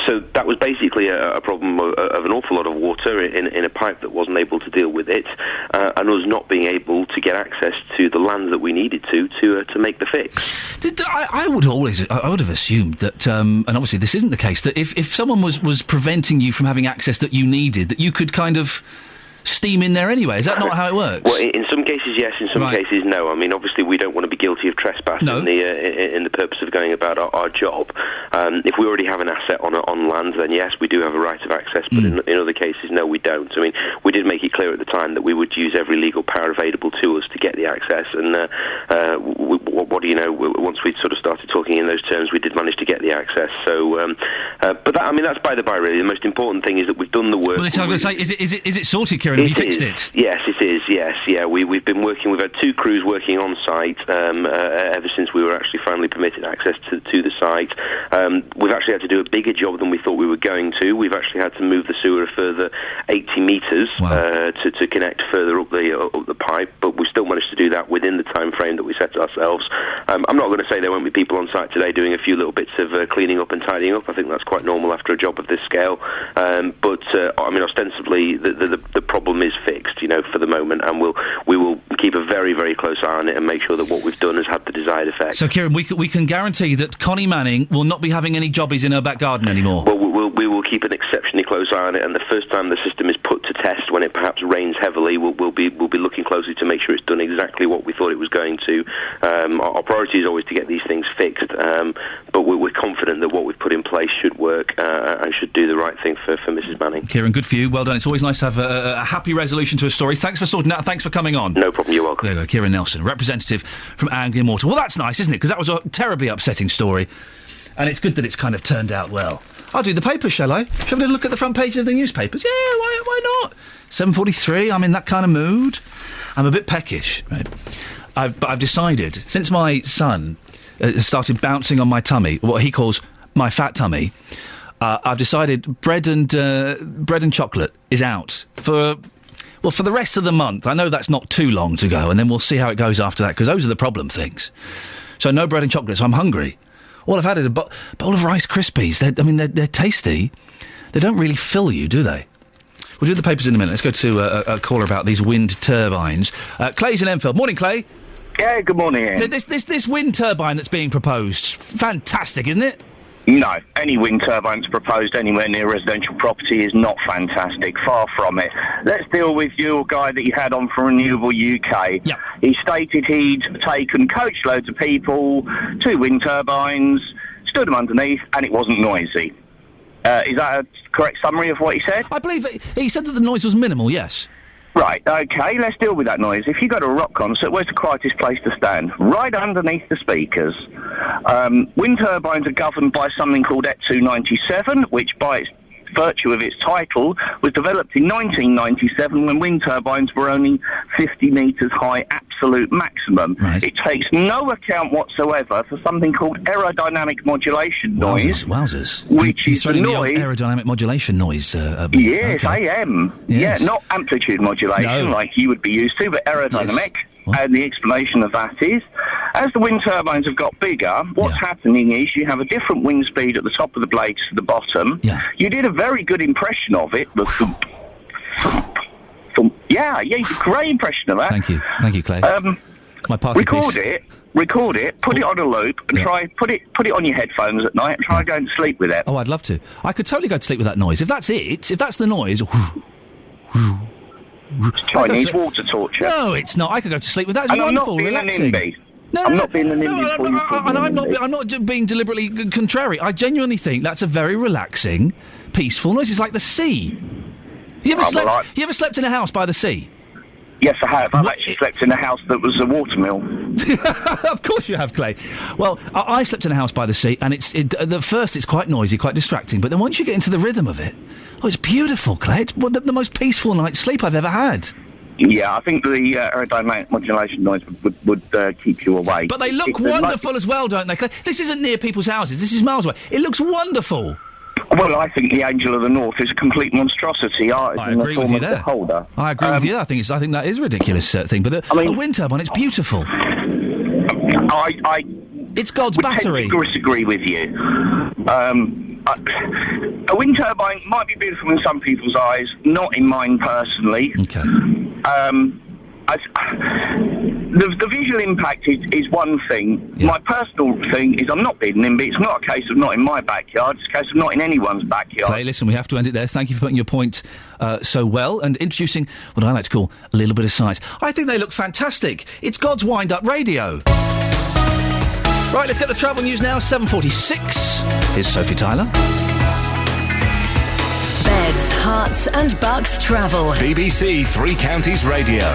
So that was basically a problem of an awful lot of water in a pipe that wasn't able to deal with it, and us not being able to get access to the land that we needed to make the fix. I would have assumed that, and obviously this isn't the case, that if someone was preventing you from having access that you needed, that you could kind of steam in there anyway. Is that not how it works? Well, in some cases, yes. In some cases, no. I mean, obviously, we don't want to be guilty of trespass in the purpose of going about our job. If we already have an asset on land, then yes, we do have a right of access. But in other cases, no, we don't. I mean, we did make it clear at the time that we would use every legal power available to us to get the access. And what do you know? Once we sort of started talking in those terms, we did manage to get the access. So, but that, I mean, that's by the by. Really, the most important thing is that we've done the work. Well, I was going to say, is it sorted, Kieran? Have you fixed it? Yes, it is. Yes, yeah. We've been working. We've had 2 crews working on site ever since we were actually finally permitted access to the site. We've actually had to do a bigger job than we thought we were going to. We've actually had to move the sewer a further 80 metres to connect further up the pipe, but we still managed to do that within the time frame that we set ourselves. I'm not going to say there won't be people on site today doing a few little bits of cleaning up and tidying up. I think that's quite normal after a job of this scale. But I mean, ostensibly, the problem is fixed, for the moment, and we will keep a very, very close eye on it and make sure that what we've done has had the desired effect. So, Kieran, we can guarantee that Connie Manning will not be having any jobbies in her back garden anymore? Well, we will keep an exceptionally close eye on it, and the first time the system is put to test, when it perhaps rains heavily, we'll be looking closely to make sure it's done exactly what we thought it was going to. Our priority is always to get these things fixed, but we're confident that what we've put in place should work and should do the right thing for Mrs. Manning. Kieran, good for you. Well done. It's always nice to have a happy resolution to a story. Thanks for sorting out. Thanks for coming on. No problem. You're welcome. There you go, Kieran Nelson, representative from Anglian Water. Well, that's nice, isn't it? Because that was a terribly upsetting story, and it's good that it's kind of turned out well. I'll do the papers, shall I? Shall we have a look at the front page of the newspapers? Yeah, why not? 7:43. I'm in that kind of mood. I'm a bit peckish, right? But I've decided, since my son started bouncing on my tummy, what he calls my fat tummy, I've decided bread and chocolate is out for the rest of the month. I know that's not too long to go, and then we'll see how it goes after that, because those are the problem things. So no bread and chocolate, so I'm hungry. All I've had is a bowl of Rice Krispies. They're tasty. They don't really fill you, do they? We'll do the papers in a minute. Let's go to a caller about these wind turbines. Clay's in Enfield. Morning, Clay. Yeah, good morning, Ian. This wind turbine that's being proposed, fantastic, isn't it? No, any wind turbines proposed anywhere near residential property is not fantastic, far from it. Let's deal with your guy that you had on for Renewable UK. Yep. He stated he'd taken coach loads of people, 2 wind turbines, stood them underneath, and it wasn't noisy. Is that a correct summary of what he said? I believe he said that the noise was minimal, yes. Right, OK, let's deal with that noise. If you go to a rock concert, where's the quietest place to stand? Right underneath the speakers. Wind turbines are governed by something called ET 297, which by its virtue of its title was developed in 1997 when wind turbines were only 50 metres high, absolute maximum. Right. It takes no account whatsoever for something called aerodynamic modulation noise. Wowzers. Which you is the thrown in noise... the aerodynamic modulation noise. Yes, okay. I am. Yes. Yeah, not amplitude modulation No. like you would be used to, but aerodynamic. Yes. And the explanation of that is, as the wind turbines have got bigger, what's happening is you have a different wind speed at the top of the blades to the bottom. Yeah. You did a very good impression of it. The thump, thump, thump. Yeah, you did a great impression of that. Thank you, Clay. My party Record piece. it, put it on a loop, and put it on your headphones at night, and try going to sleep with it. Oh, I'd love to. I could totally go to sleep with that noise. If that's it, if that's the noise... Chinese water torture. No, it's not. I could go to sleep with that. It's And wonderful, I'm not being relaxing. an NIMBY. I'm not being an NIMBY. I'm not being deliberately contrary. I genuinely think that's a very relaxing, peaceful noise. It's like the sea. You ever slept in a house by the sea? Yes, I have. I've actually slept in a house that was a watermill. Of course you have, Clay. Well, I slept in a house by the sea, and at first it's quite noisy, quite distracting, but then once you get into the rhythm of it, it's beautiful, Clay. It's the most peaceful night's sleep I've ever had. Yeah, I think the aerodynamic modulation noise would keep you awake. But they look wonderful as well, don't they, Clay? This isn't near people's houses. This is miles away. It looks wonderful. Well, I think the Angel of the North is a complete monstrosity. I agree with you there. Beholder. I agree with you there. I think that is a ridiculous thing. But a wind turbine, it's beautiful. It's God's battery. I disagree with you. A wind turbine might be beautiful in some people's eyes, not in mine personally. Okay. The visual impact is one thing. Yeah. My personal thing is I'm not being NIMBY. It's not a case of not in my backyard. It's a case of not in anyone's backyard. Clay, listen, we have to end it there. Thank you for putting your point so well and introducing what I like to call a little bit of science. I think they look fantastic. It's God's wind-up radio. Right, let's get the travel news now. 7:46. Here's Sophie Tyler. Beds, Hearts and Bucks travel. BBC Three Counties Radio.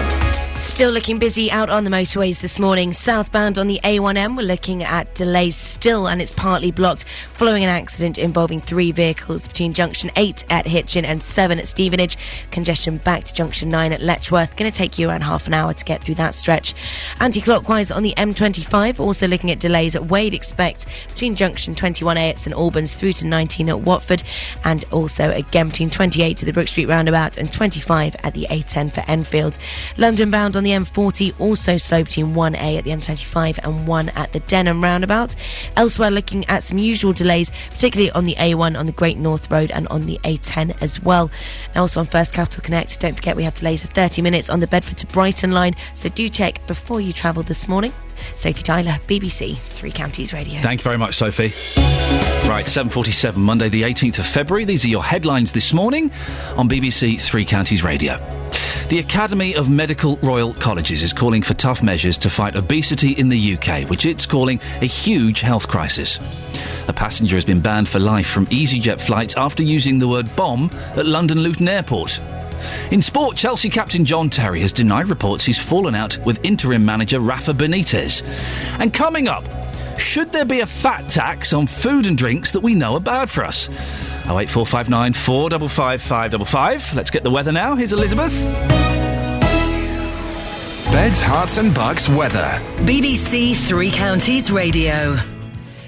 Still looking busy out on the motorways this morning. Southbound on the A1M, we're looking at delays still, and it's partly blocked following an accident involving 3 vehicles between junction 8 at Hitchin and 7 at Stevenage. Congestion back to junction 9 at Letchworth. Going to take you around half an hour to get through that stretch. Anti-clockwise on the M25, also looking at delays at Wade. Expect between junction 21A at St Albans through to 19 at Watford, and also again between 28 to the Brook Street roundabout and 25 at the A10 for Enfield. London bound on the M40, also slow between 1A at the M25 and 1 at the Denham roundabout. Elsewhere, looking at some usual delays, particularly on the A1 on the Great North Road and on the A10 as well. Now also on First Capital Connect, don't forget we have delays of 30 minutes on the Bedford to Brighton line, so do check before you travel this morning. Sophie Tyler, BBC Three Counties Radio. Thank you very much, Sophie. Right, 7:47, Monday the 18th of February. These are your headlines this morning on BBC Three Counties Radio. The Academy of Medical Royal Colleges is calling for tough measures to fight obesity in the UK, which it's calling a huge health crisis. A passenger has been banned for life from EasyJet flights after using the word bomb at London Luton Airport. In sport, Chelsea captain John Terry has denied reports he's fallen out with interim manager Rafa Benitez. And coming up, should there be a fat tax on food and drinks that we know are bad for us? 08459 455 555. Let's get the weather now. Here's Elizabeth. Beds, Hearts and Bucks weather. BBC Three Counties Radio.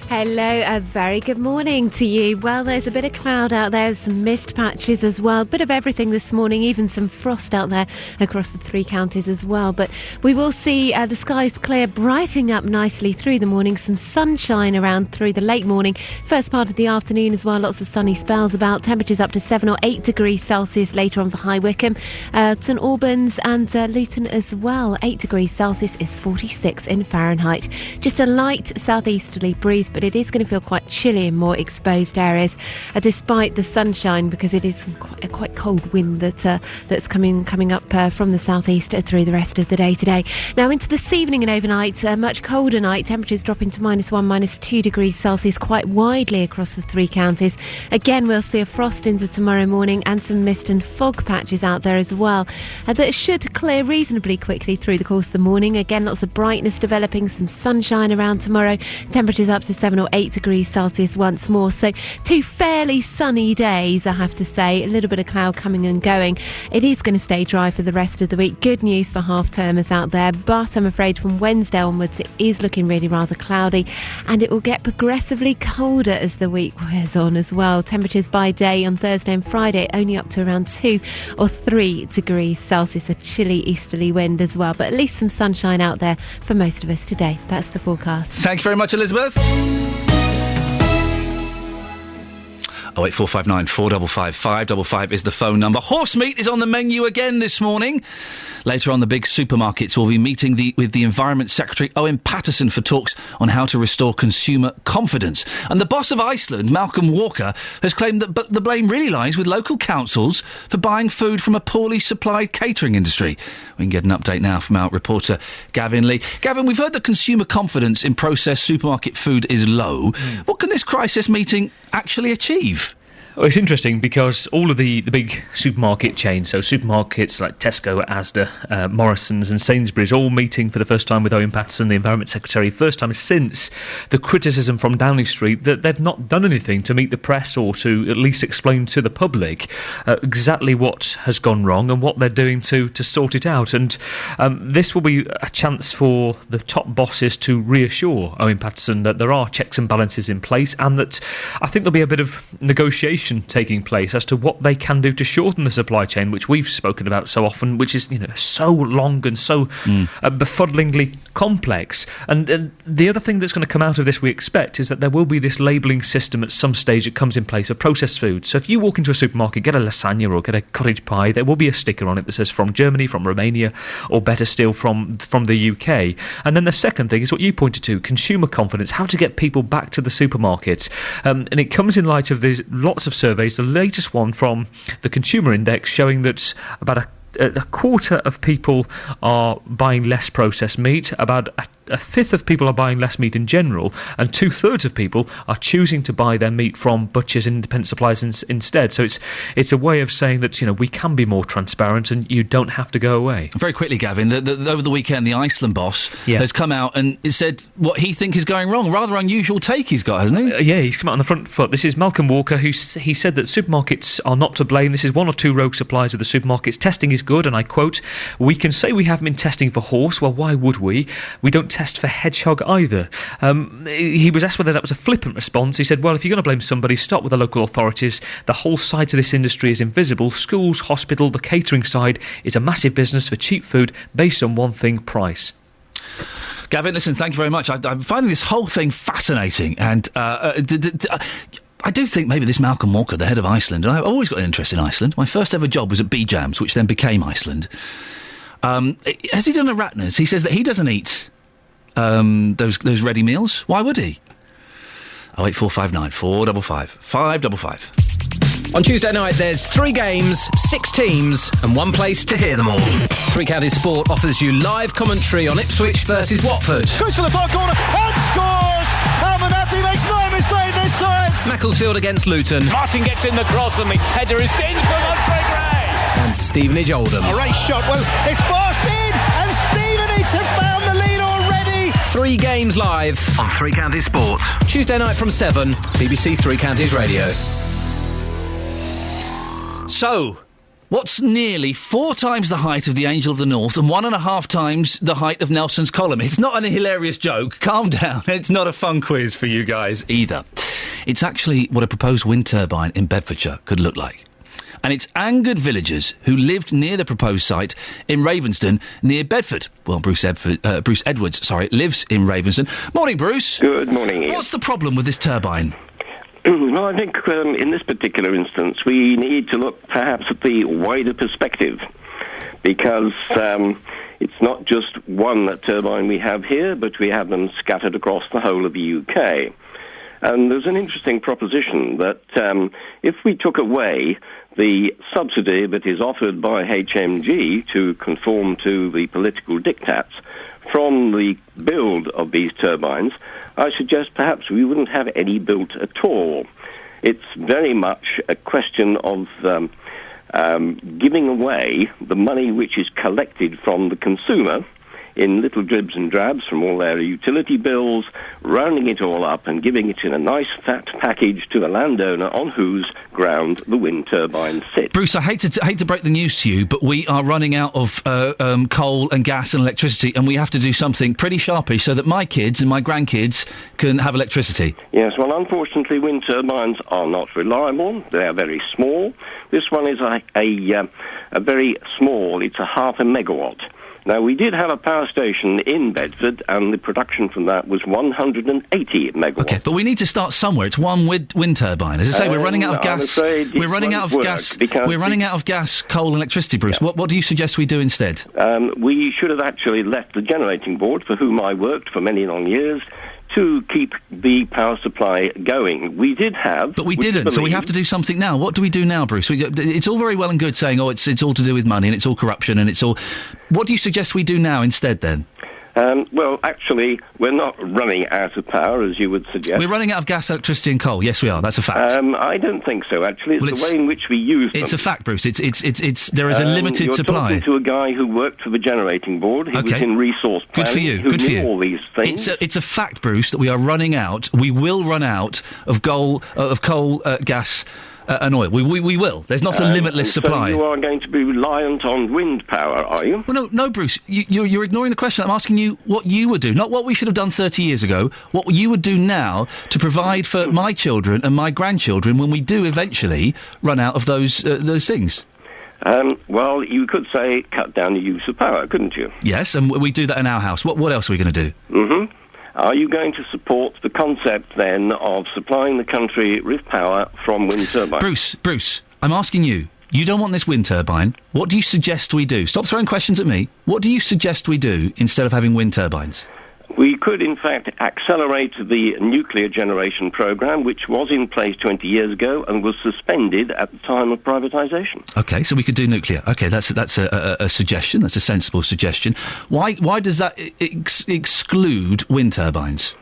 Hello, a very good morning to you. Well, there's a bit of cloud out there, some mist patches as well, a bit of everything this morning, even some frost out there across the 3 counties as well. But we will see the skies clear, brightening up nicely through the morning, some sunshine around through the late morning, first part of the afternoon as well, lots of sunny spells about, temperatures up to 7 or 8 degrees Celsius later on for High Wycombe, St Albans and Luton as well. 8 degrees Celsius is 46 in Fahrenheit. Just a light southeasterly breeze but it is going to feel quite chilly in more exposed areas, despite the sunshine, because it is a quite cold wind that's coming up from the southeast through the rest of the day today. Now into this evening and overnight, a much colder night, temperatures dropping to -1, -2 degrees Celsius quite widely across the three counties. Again, we'll see a frost into tomorrow morning and some mist and fog patches out there as well. That should clear reasonably quickly through the course of the morning. Again, lots of brightness developing, some sunshine around tomorrow. Temperatures up to 7 or 8 degrees Celsius once more. So 2 fairly sunny days, I have to say. A little bit of cloud coming and going. It is going to stay dry for the rest of the week. Good news for half-termers out there, but I'm afraid from Wednesday onwards it is looking really rather cloudy, and it will get progressively colder as the week wears on as well. Temperatures by day on Thursday and Friday only up to around 2 or 3 degrees Celsius. A chilly easterly wind as well, but at least some sunshine out there for most of us today. That's the forecast. Thank you very much, Elizabeth. 08459 455 555 is the phone number. Horse meat is on the menu again this morning. Later on, the big supermarkets will be meeting with the Environment Secretary Owen Paterson for talks on how to restore consumer confidence. And the boss of Iceland, Malcolm Walker, has claimed that the blame really lies with local councils for buying food from a poorly supplied catering industry. We can get an update now from our reporter, Gavin Lee. Gavin, we've heard that consumer confidence in processed supermarket food is low. What can this crisis meeting actually achieve? Well, it's interesting because all of the big supermarket chains, so supermarkets like Tesco, Asda, Morrison's and Sainsbury's, all meeting for the first time with Owen Paterson, the Environment Secretary, first time since the criticism from Downing Street that they've not done anything to meet the press or to at least explain to the public exactly what has gone wrong and what they're doing to sort it out. And this will be a chance for the top bosses to reassure Owen Paterson that there are checks and balances in place, and that I think there'll be a bit of negotiation taking place as to what they can do to shorten the supply chain, which we've spoken about so often, which is so long and so befuddlingly complex. And the other thing that's going to come out of this, we expect, is that there will be this labelling system at some stage that comes in place of processed food. So if you walk into a supermarket, get a lasagna or get a cottage pie, there will be a sticker on it that says from Germany, from Romania, or better still from the UK. And then the second thing is what you pointed to, consumer confidence, how to get people back to the supermarkets. And it comes in light of these lots of surveys, the latest one from the Consumer Index showing that about a quarter of people are buying less processed meat, about a fifth of people are buying less meat in general, and 2/3 of people are choosing to buy their meat from butchers and independent suppliers instead. So it's a way of saying that we can be more transparent and you don't have to go away. Very quickly, Gavin, over the weekend the Iceland boss has come out and said what he thinks is going wrong. Rather unusual take he's got, hasn't he? Yeah, he's come out on the front foot. This is Malcolm Walker, he said that supermarkets are not to blame. This is one or two rogue suppliers of the supermarkets. Testing is good, and I quote, "We can say we haven't been testing for horse. Well, why would we? We don't test for hedgehog either." He was asked whether that was a flippant response. He said, well, if you're going to blame somebody, start with the local authorities. The whole side to this industry is invisible. Schools, hospital, the catering side is a massive business for cheap food based on one thing, price. Gavin, listen, thank you very much. I'm finding this whole thing fascinating, and I do think maybe this Malcolm Walker, the head of Iceland, and I've always got an interest in Iceland. My first ever job was at B-Jams, which then became Iceland. Has he done a Ratner's? He says that he doesn't eat those ready meals. Why would he? 08459 455 555. On Tuesday night, there's 3 games, 6 teams, and 1 place to hear them all. Three Counties Sport offers you live commentary on Ipswich versus Watford. Goes for the far corner and scores! Abernathy makes no mistake this time! Macclesfield against Luton. Martin gets in the cross and the header is in from Andre Gray! And Stevenage Oldham. A race shot, well, it's fast in, and Stevenage have found the lead already! 3 games live on Three Counties Sport. Tuesday night from 7, BBC Three Counties Radio. So, what's nearly 4 times the height of the Angel of the North and 1.5 times the height of Nelson's Column? It's not a hilarious joke. Calm down. It's not a fun quiz for you guys either. It's actually what a proposed wind turbine in Bedfordshire could look like. And it's angered villagers who lived near the proposed site in Ravenston, near Bedford. Well, Bruce Edwards lives in Ravenston. Morning, Bruce. Good morning, Ian. What's the problem with this turbine? Well, I think in this particular instance, we need to look perhaps at the wider perspective, because it's not just one turbine we have here, but we have them scattered across the whole of the UK. And there's an interesting proposition that if we took away the subsidy that is offered by HMG to conform to the political diktats from the build of these turbines, I suggest perhaps we wouldn't have any built at all. It's very much a question of giving away the money which is collected from the consumer in little dribs and drabs from all their utility bills, rounding it all up and giving it in a nice fat package to the landowner on whose ground the wind turbines sit. Bruce, I hate to break the news to you, but we are running out of coal and gas and electricity, and we have to do something pretty sharpish so that my kids and my grandkids can have electricity. Yes, well, unfortunately, wind turbines are not reliable. They are very small. This one is a very small, it's a half a megawatt. Now, we did have a power station in Bedford, and the production from that was 180 megawatts. Okay, but we need to start somewhere. It's one wind turbine. As I say, we're running out of gas. We're running out of gas. We're running out of gas, coal, and electricity, Bruce. Yeah. What do you suggest we do instead? We should have actually left the generating board, for whom I worked for many long years, to keep the power supply going. We did have... But we didn't, so we have to do something now. What do we do now, Bruce? It's all very well and good saying, it's all to do with money and it's all corruption and it's all... What do you suggest we do now instead, then? Well, actually, we're not running out of power, as you would suggest. We're running out of gas, electricity and coal. Yes, we are. That's a fact. I don't think so, actually. It's the way in which we use them. It's a fact, Bruce. There is a limited supply. You're talking to a guy who worked for the generating board. He was in resource planning. Good for you. Who knew all these things. It's a fact, Bruce, that we are running out. We will run out of coal, gas... and oil. We will. There's not a limitless supply. So you are going to be reliant on wind power, are you? Well, no, Bruce. You're ignoring the question. I'm asking you what you would do, not what we should have done 30 years ago. What you would do now to provide for my children and my grandchildren when we do eventually run out of those things. Well, you could say cut down the use of power, couldn't you? Yes, and we do that in our house. What else are we going to do? Mm-hmm. Are you going to support the concept, then, of supplying the country with power from wind turbines? Bruce, I'm asking you. You don't want this wind turbine. What do you suggest we do? Stop throwing questions at me. What do you suggest we do instead of having wind turbines? We could, in fact, accelerate the nuclear generation programme, which was in place 20 years ago and was suspended at the time of privatisation. OK, so we could do nuclear. OK, that's a suggestion. That's a sensible suggestion. Why does that exclude wind turbines?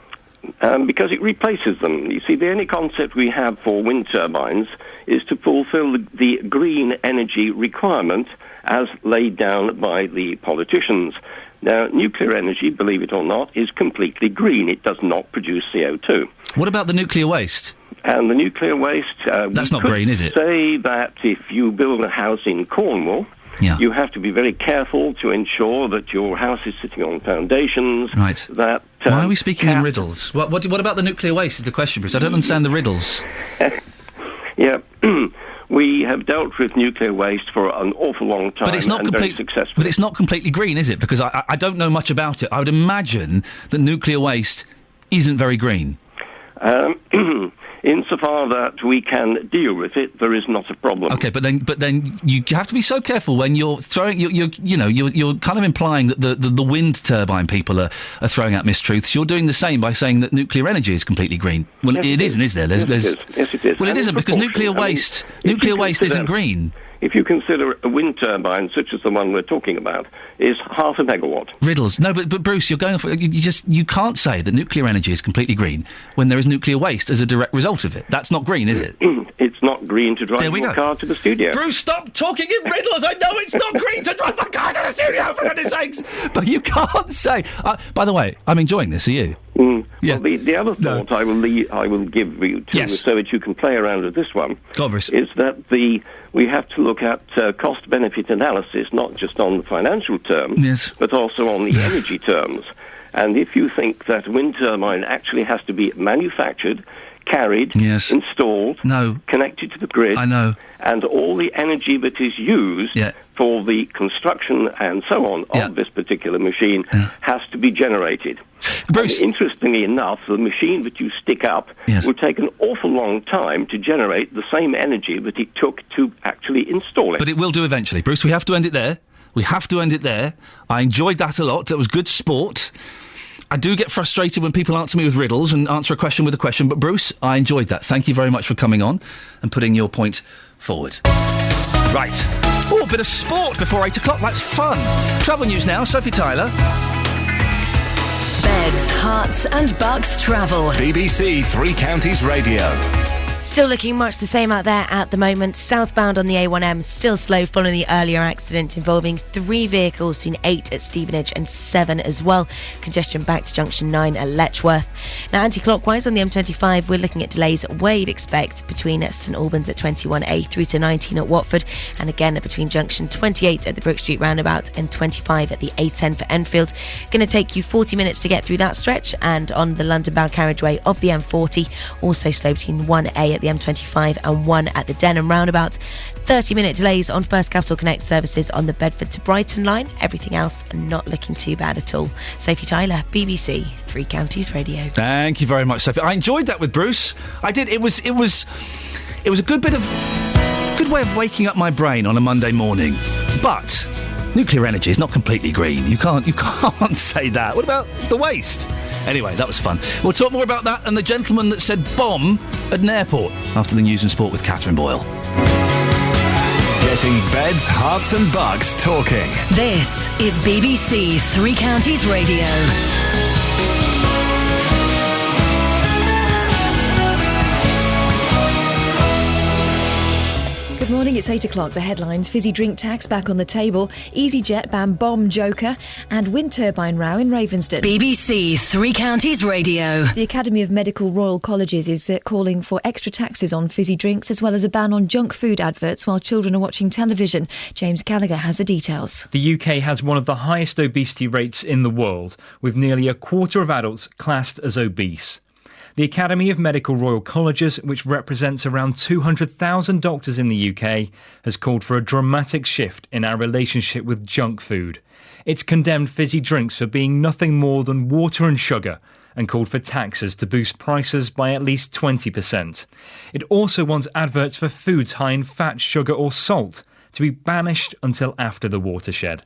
Because it replaces them. You see, the only concept we have for wind turbines is to fulfil the green energy requirement as laid down by the politicians. Now, nuclear energy, believe it or not, is completely green. It does not produce CO2. What about the nuclear waste? And the nuclear waste... That's not green, is it? Say that if you build a house in Cornwall, you have to be very careful to ensure that your house is sitting on foundations. Right. That, why are we speaking in riddles? What about the nuclear waste is the question, Bruce. I don't understand the riddles. Yeah. We have dealt with nuclear waste for an awful long time very successfully. But it's not completely green, is it? Because I don't know much about it. I would imagine that nuclear waste isn't very green. Insofar that we can deal with it, there is not a problem. Okay, but then you have to be so careful when you're throwing. You're kind of implying that the wind turbine people are throwing out mistruths. You're doing the same by saying that nuclear energy is completely green. Well, yes, it isn't, is there? Yes, it is. Well, it isn't, because nuclear waste isn't green. If you consider a wind turbine, such as the one we're talking about, is half a megawatt. Riddles. No, but Bruce, you're going off... You can't say that nuclear energy is completely green when there is nuclear waste as a direct result of it. That's not green, is it? It's not green to drive your car to the studio. Bruce, stop talking in riddles! I know it's not green to drive my car to the studio, for goodness sakes! But you can't say... by the way, I'm enjoying this, are you? Yeah. Well, the other thought I will give you to, so that you can play around with this one, is that we have to look at cost-benefit analysis, not just on the financial terms, but also on the energy terms. And if you think that a wind turbine actually has to be manufactured, carried, installed, connected to the grid, and all the energy that is used for the construction and so on of this particular machine has to be generated. Bruce. And interestingly enough, the machine that you stick up will take an awful long time to generate the same energy that it took to actually install it. But it will do eventually. Bruce, we have to end it there. I enjoyed that a lot. That was good sport. I do get frustrated when people answer me with riddles and answer a question with a question, but Bruce, I enjoyed that. Thank you very much for coming on and putting your point forward. Right. Oh, a bit of sport before 8 o'clock. That's fun. Travel news now. Sophie Tyler. Beds, Hearts and Bucks travel. BBC Three Counties Radio. Still looking much the same out there at the moment. Southbound on the A1M, still slow following the earlier accident involving 3 vehicles, between 8 at Stevenage and 7 as well. Congestion back to junction 9 at Letchworth. Now, anti-clockwise on the M25, we're looking at delays where you'd expect between St Albans at 21A through to 19 at Watford, and again between junction 28 at the Brook Street roundabout and 25 at the A10 for Enfield. Going to take you 40 minutes to get through that stretch, and on the London-bound carriageway of the M40, also slow between 1A at the M25 and 1 at the Denham roundabout. 30-minute delays on First Capital Connect services on the Bedford to Brighton line. Everything else not looking too bad at all. Sophie Tyler, BBC Three Counties Radio. Thank you very much, Sophie. I enjoyed that with Bruce. I did. It was a good way of waking up my brain on a Monday morning. But nuclear energy is not completely green. You can't say that. What about the waste? Anyway, that was fun. We'll talk more about that and the gentleman that said bomb at an airport after the news and sport with Catherine Boyle. Getting beds, hearts and bugs talking. This is BBC Three Counties Radio. Good morning, it's 8 o'clock. The headlines: fizzy drink tax back on the table, EasyJet ban bomb joker, and wind turbine row in Ravensden. BBC Three Counties Radio. The Academy of Medical Royal Colleges is calling for extra taxes on fizzy drinks as well as a ban on junk food adverts while children are watching television. James Gallagher has the details. The UK has one of the highest obesity rates in the world, with nearly a quarter of adults classed as obese. The Academy of Medical Royal Colleges, which represents around 200,000 doctors in the UK, has called for a dramatic shift in our relationship with junk food. It's condemned fizzy drinks for being nothing more than water and sugar and called for taxes to boost prices by at least 20%. It also wants adverts for foods high in fat, sugar or salt to be banished until after the watershed.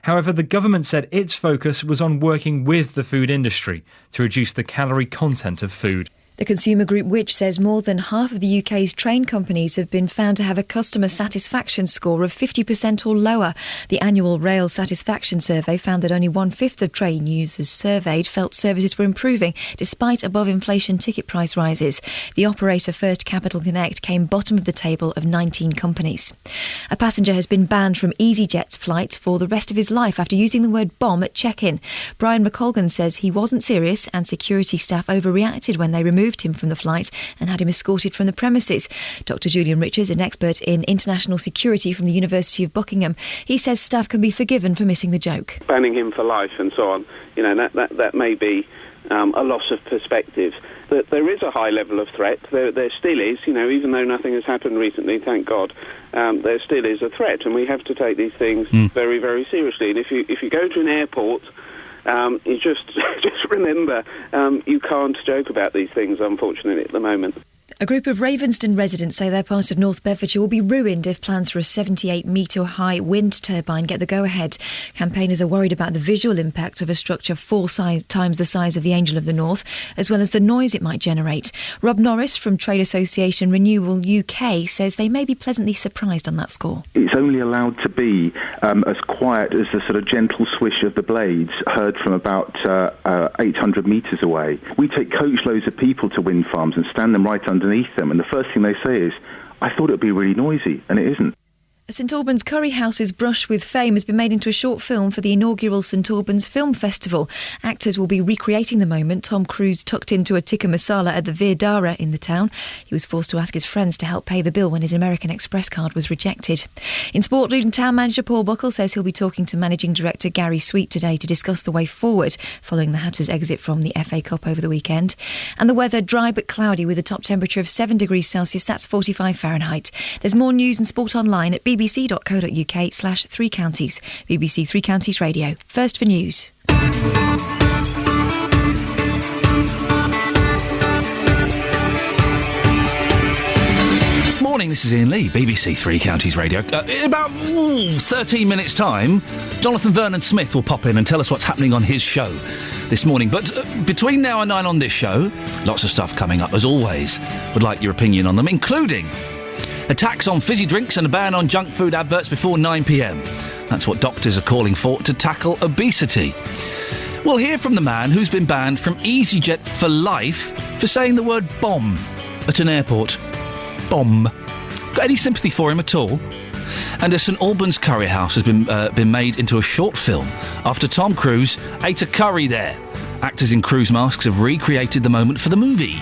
However, the government said its focus was on working with the food industry to reduce the calorie content of food. The consumer group Which says more than half of the UK's train companies have been found to have a customer satisfaction score of 50% or lower. The annual rail satisfaction survey found that only 1/5 of train users surveyed felt services were improving despite above-inflation ticket price rises. The operator First Capital Connect came bottom of the table of 19 companies. A passenger has been banned from EasyJet's flight for the rest of his life after using the word bomb at check-in. Brian McColgan says he wasn't serious and security staff overreacted when they removed him from the flight and had him escorted from the premises. Dr. Julian Richards, an expert in international security from the University of Buckingham, he says staff can be forgiven for missing the joke. Banning him for life and so on, that may be a loss of perspective. That there is a high level of threat. There still is, even though nothing has happened recently, thank God, there still is a threat, and we have to take these things very, very seriously. And if you go to an airport, you just remember you can't joke about these things, unfortunately, at the moment. A group of Ravensden residents say their part of North Bedfordshire will be ruined if plans for a 78-metre-high wind turbine get the go-ahead. Campaigners are worried about the visual impact of a structure 4 times the size of the Angel of the North, as well as the noise it might generate. Rob Norris from trade association Renewal UK says they may be pleasantly surprised on that score. It's only allowed to be as quiet as the sort of gentle swish of the blades heard from about 800 metres away. We take coachloads of people to wind farms and stand them right underneath them, and the first thing they say is, I thought it would be really noisy, and it isn't. St Albans Curry House's brush with fame has been made into a short film for the inaugural St Albans Film Festival. Actors will be recreating the moment Tom Cruise tucked into a tikka masala at the Veer Dara in the town. He was forced to ask his friends to help pay the bill when his American Express card was rejected. In sport, Luton Town manager Paul Buckle says he'll be talking to managing director Gary Sweet today to discuss the way forward following the Hatters' exit from the FA Cup over the weekend. And the weather, dry but cloudy with a top temperature of 7 degrees Celsius, that's 45 Fahrenheit. There's more news and sport online at bbc.co.uk/3 counties. BBC Three Counties Radio. First for news. Morning, this is Iain Lee, BBC Three Counties Radio. In about 13 minutes' time, Jonathan Vernon Smith will pop in and tell us what's happening on his show. this morning. But between now and 9 on this show, lots of stuff coming up, as always. Would like your opinion on them, including a tax on fizzy drinks and a ban on junk food adverts before 9pm. That's what doctors are calling for to tackle obesity. We'll hear from the man who's been banned from EasyJet for life for saying the word bomb at an airport. Bomb. Got any sympathy for him at all? And a St Albans curry house has been made into a short film after Tom Cruise ate a curry there. Actors in cruise masks have recreated the moment for the movie.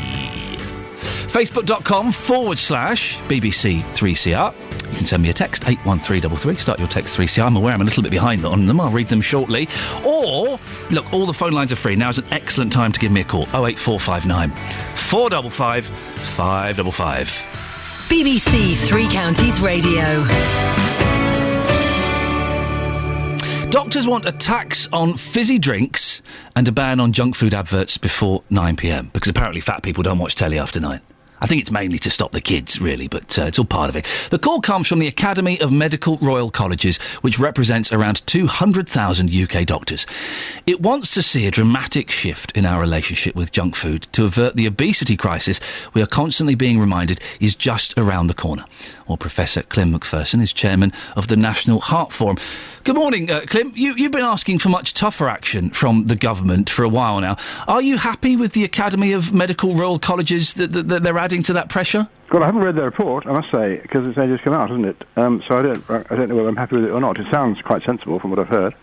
Facebook.com/BBC3CR. You can send me a text, 81333. Start your text 3CR. I'm aware I'm a little bit behind on them. I'll read them shortly. Or, look, all the phone lines are free. Now's an excellent time to give me a call. 08459 455 555. BBC Three Counties Radio. Doctors want a tax on fizzy drinks and a ban on junk food adverts before 9pm, because apparently fat people don't watch telly after 9. I think it's mainly to stop the kids, really, but it's all part of it. The call comes from the Academy of Medical Royal Colleges, which represents around 200,000 UK doctors. It wants to see a dramatic shift in our relationship with junk food to avert the obesity crisis we are constantly being reminded is just around the corner. Well, Professor Clem Macpherson is chairman of the National Heart Forum. Good morning, Clem. You've been asking for much tougher action from the government for a while now. Are you happy with the Academy of Medical Royal Colleges that they're adding to that pressure? Well, I haven't read their report, I must say, because it's only just come out, hasn't it? So I don't know whether I'm happy with it or not. It sounds quite sensible from what I've heard.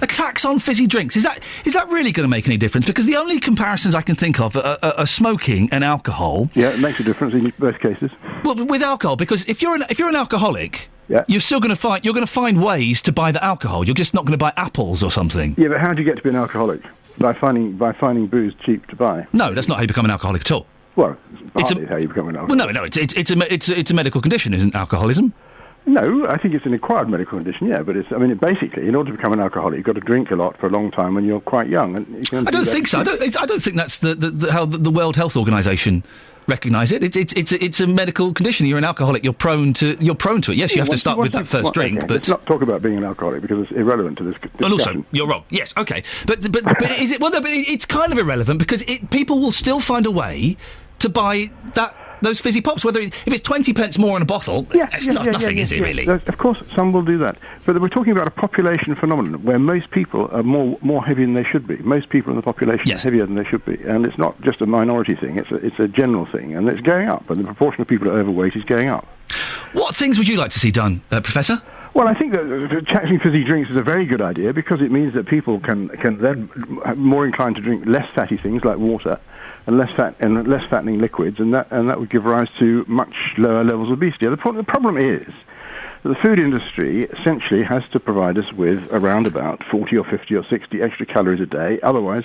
A tax on fizzy drinks, is that really going to make any difference? Because the only comparisons I can think of are smoking and alcohol. Yeah, it makes a difference in both cases. Well, with alcohol, because if you're an alcoholic, you're still going to find ways to buy the alcohol. You're just not going to buy apples or something. Yeah, but how do you get to be an alcoholic? By finding booze cheap to buy? No, that's not how you become an alcoholic at all. Well, it's how you become an alcoholic. Well, no, it's a medical condition, isn't alcoholism? No, I think it's an acquired medical condition, yeah, but basically, in order to become an alcoholic, you've got to drink a lot for a long time when you're quite young. And you can I don't think so. I don't think that's how the World Health Organisation recognise it. It's a medical condition. You're an alcoholic. You're prone to it. Yes, you have to start with that first drink. Okay. But let's not talk about being an alcoholic because it's irrelevant to this discussion. Well, also, you're wrong. Yes, okay, but is it? Well, no, but it's kind of irrelevant because people will still find a way to buy those fizzy pops, if it's 20 pence more in a bottle, it's nothing, is it, really? Of course, some will do that. But we're talking about a population phenomenon where most people are more heavy than they should be. Most people in the population are heavier than they should be. And it's not just a minority thing, it's a general thing. And it's going up, and the proportion of people that are overweight is going up. What things would you like to see done, Professor? Well, I think that taxing fizzy drinks is a very good idea because it means that people can then more inclined to drink less fatty things like water and less fattening liquids, and that would give rise to much lower levels of obesity. The problem is that the food industry essentially has to provide us with around about 40 or 50 or 60 extra calories a day. Otherwise,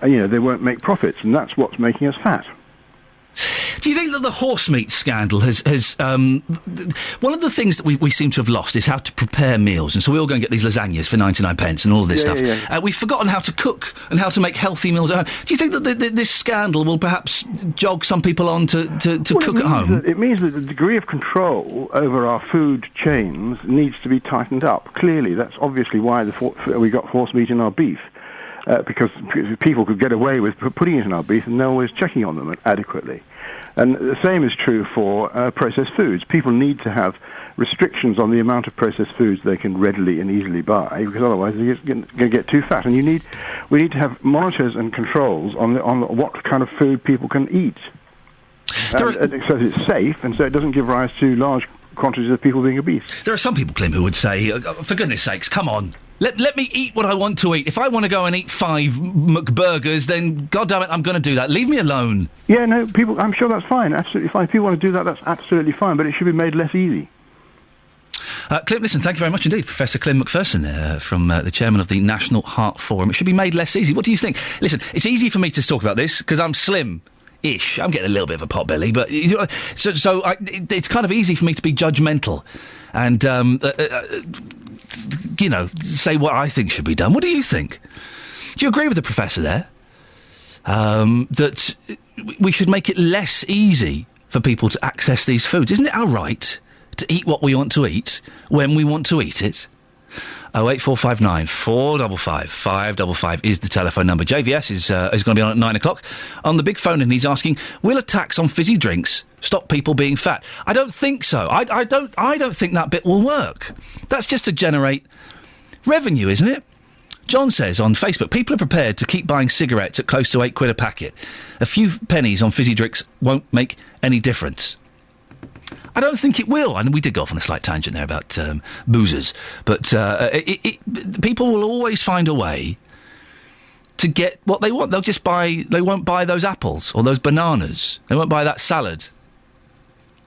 they won't make profits, and that's what's making us fat. Do you think that the horse meat scandal has one of the things that we seem to have lost is how to prepare meals, and so we all go and get these lasagnas for 99 pence and all of this stuff. Yeah. We've forgotten how to cook and how to make healthy meals at home. Do you think that this scandal will perhaps jog some people on to cook at home? It means that the degree of control over our food chains needs to be tightened up. Clearly, that's obviously why we got horse meat in our beef. Because people could get away with putting it in our beef and no one was checking on them adequately. And the same is true for processed foods. People need to have restrictions on the amount of processed foods they can readily and easily buy, because otherwise they're going to get too fat. And we need to have monitors and controls on what kind of food people can eat, so it's safe and so it doesn't give rise to large quantities of people being obese. There are some people, Clem, who would say, for goodness sakes, come on. Let me eat what I want to eat. If I want to go and eat 5 McBurgers, then goddammit, I'm going to do that. Leave me alone. Yeah, no, I'm sure that's fine, absolutely fine. If people want to do that, that's absolutely fine, but it should be made less easy. Clem, listen, thank you very much indeed. Professor Clem Macpherson there, from the chairman of the National Heart Forum. It should be made less easy. What do you think? Listen, it's easy for me to talk about this because I'm slim-ish. I'm getting a little bit of a pot belly, but it's kind of easy for me to be judgmental and say what I think should be done. What do you think? Do you agree with the professor there? That we should make it less easy for people to access these foods. Isn't it our right to eat what we want to eat when we want to eat it? 08459 455 555 is the telephone number. JVS is going to be on at 9 o'clock on the big phone, and he's asking, will a tax on fizzy drinks stop people being fat? I don't think so. I don't think that bit will work. That's just to generate revenue, isn't it? John says on Facebook, people are prepared to keep buying cigarettes at close to £8 a packet. A few pennies on fizzy drinks won't make any difference. I don't think it will. And we did go off on a slight tangent there about boozers. But people will always find a way to get what they want. They won't buy those apples or those bananas. They won't buy that salad.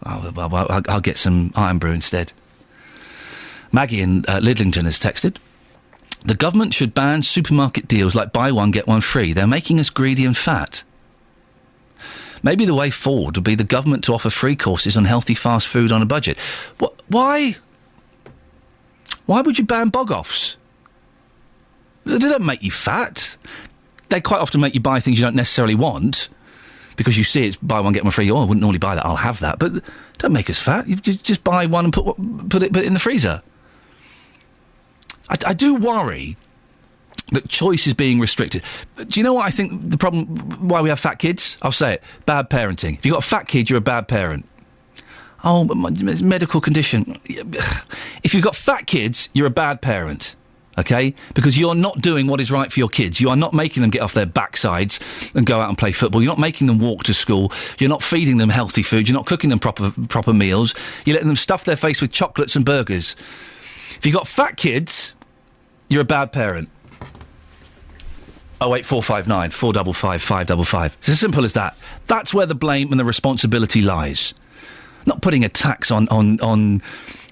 I'll get some iron brew instead. Maggie in Lidlington has texted, the government should ban supermarket deals like buy one, get one free. They're making us greedy and fat. Maybe the way forward would be the government to offer free courses on healthy fast food on a budget. Why? Why would you ban bog-offs? They don't make you fat. They quite often make you buy things you don't necessarily want because you see it's buy one, get one free. Oh, I wouldn't normally buy that. I'll have that. But don't make us fat. You just buy one and put it in the freezer. I do worry that choice is being restricted. Do you know what I think the problem, why we have fat kids? I'll say it. Bad parenting. If you've got a fat kid, you're a bad parent. Oh, but it's a medical condition. If you've got fat kids, you're a bad parent. Okay? Because you're not doing what is right for your kids. You are not making them get off their backsides and go out and play football. You're not making them walk to school. You're not feeding them healthy food. You're not cooking them proper meals. You're letting them stuff their face with chocolates and burgers. If you've got fat kids, you're a bad parent. 08459 455 555. It's as simple as that. That's where the blame and the responsibility lies. Not putting a tax on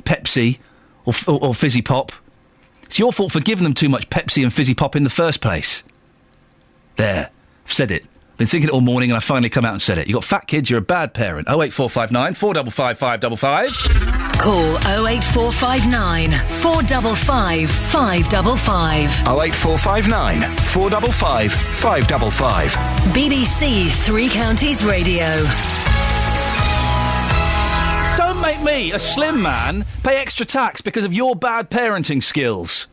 Pepsi or Fizzy Pop. It's your fault for giving them too much Pepsi and Fizzy Pop in the first place. There. I've said it. Been thinking it all morning and I finally come out and said it. You got fat kids, you're a bad parent. 08459 455 555. Call 08459 455 555. 08459 455 555. BBC Three Counties Radio. Don't make me, a slim man, pay extra tax because of your bad parenting skills.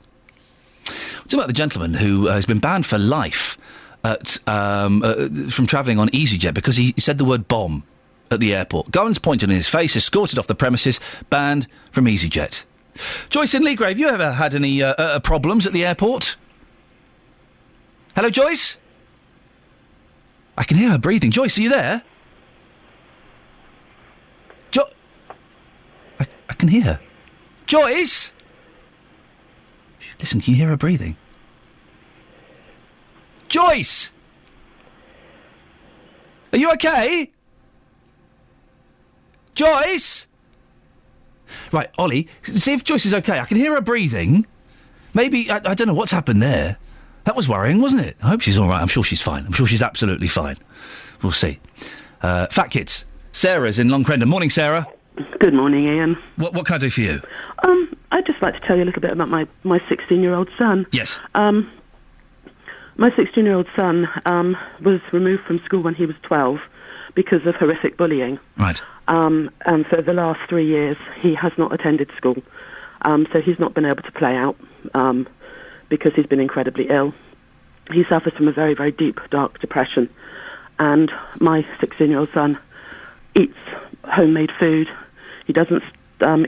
What about the gentleman who has been banned for life from travelling on EasyJet because he said the word bomb at the airport? Guns pointed in his face, escorted off the premises, banned from EasyJet. Joyce in Leagrave, you ever had any problems at the airport? Hello, Joyce? I can hear her breathing. Joyce, are you there? I can hear her. Joyce! Listen, can you hear her breathing? Joyce! Are you okay? Joyce! Right, Ollie, see if Joyce is okay. I can hear her breathing. Maybe, I don't know what's happened there. That was worrying, wasn't it? I hope she's all right. I'm sure she's fine. I'm sure she's absolutely fine. We'll see. Fat kids. Sarah's in Long Crendon. Morning, Sarah. Good morning, Ian. What can I do for you? I'd just like to tell you a little bit about my 16-year-old son. Yes. My 16-year-old son was removed from school when he was 12 because of horrific bullying. Right. And for the last 3 years, he has not attended school. So he's not been able to play out because he's been incredibly ill. He suffers from a very, very deep, dark depression. And my 16-year-old son eats homemade food. He doesn't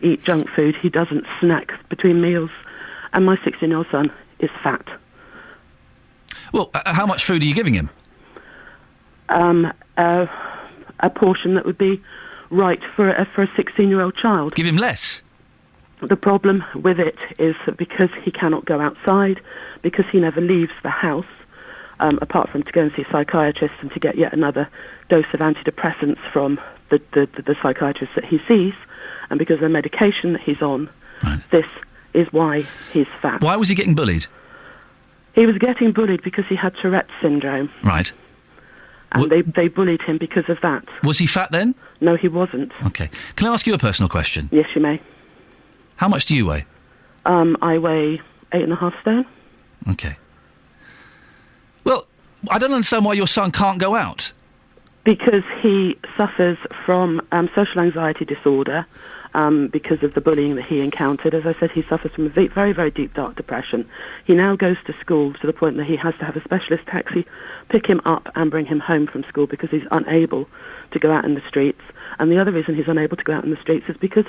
eat junk food. He doesn't snack between meals. And my 16-year-old son is fat. Well, how much food are you giving him? A portion that would be right for a 16-year-old child. Give him less? The problem with it is that because he cannot go outside, because he never leaves the house, apart from to go and see a psychiatrist and to get yet another dose of antidepressants from the psychiatrist that he sees, and because of the medication that he's on, this is why he's fat. Why was he getting bullied? He was getting bullied because he had Tourette's syndrome. Right. And they bullied him because of that. Was he fat then? No, he wasn't. Okay. Can I ask you a personal question? Yes, you may. How much do you weigh? I weigh 8.5 stone. Okay. Well, I don't understand why your son can't go out. Because he suffers from social anxiety disorder because of the bullying that he encountered. As I said, he suffers from a very, very deep, dark depression. He now goes to school to the point that he has to have a specialist taxi pick him up and bring him home from school because he's unable to go out in the streets. And the other reason he's unable to go out in the streets is because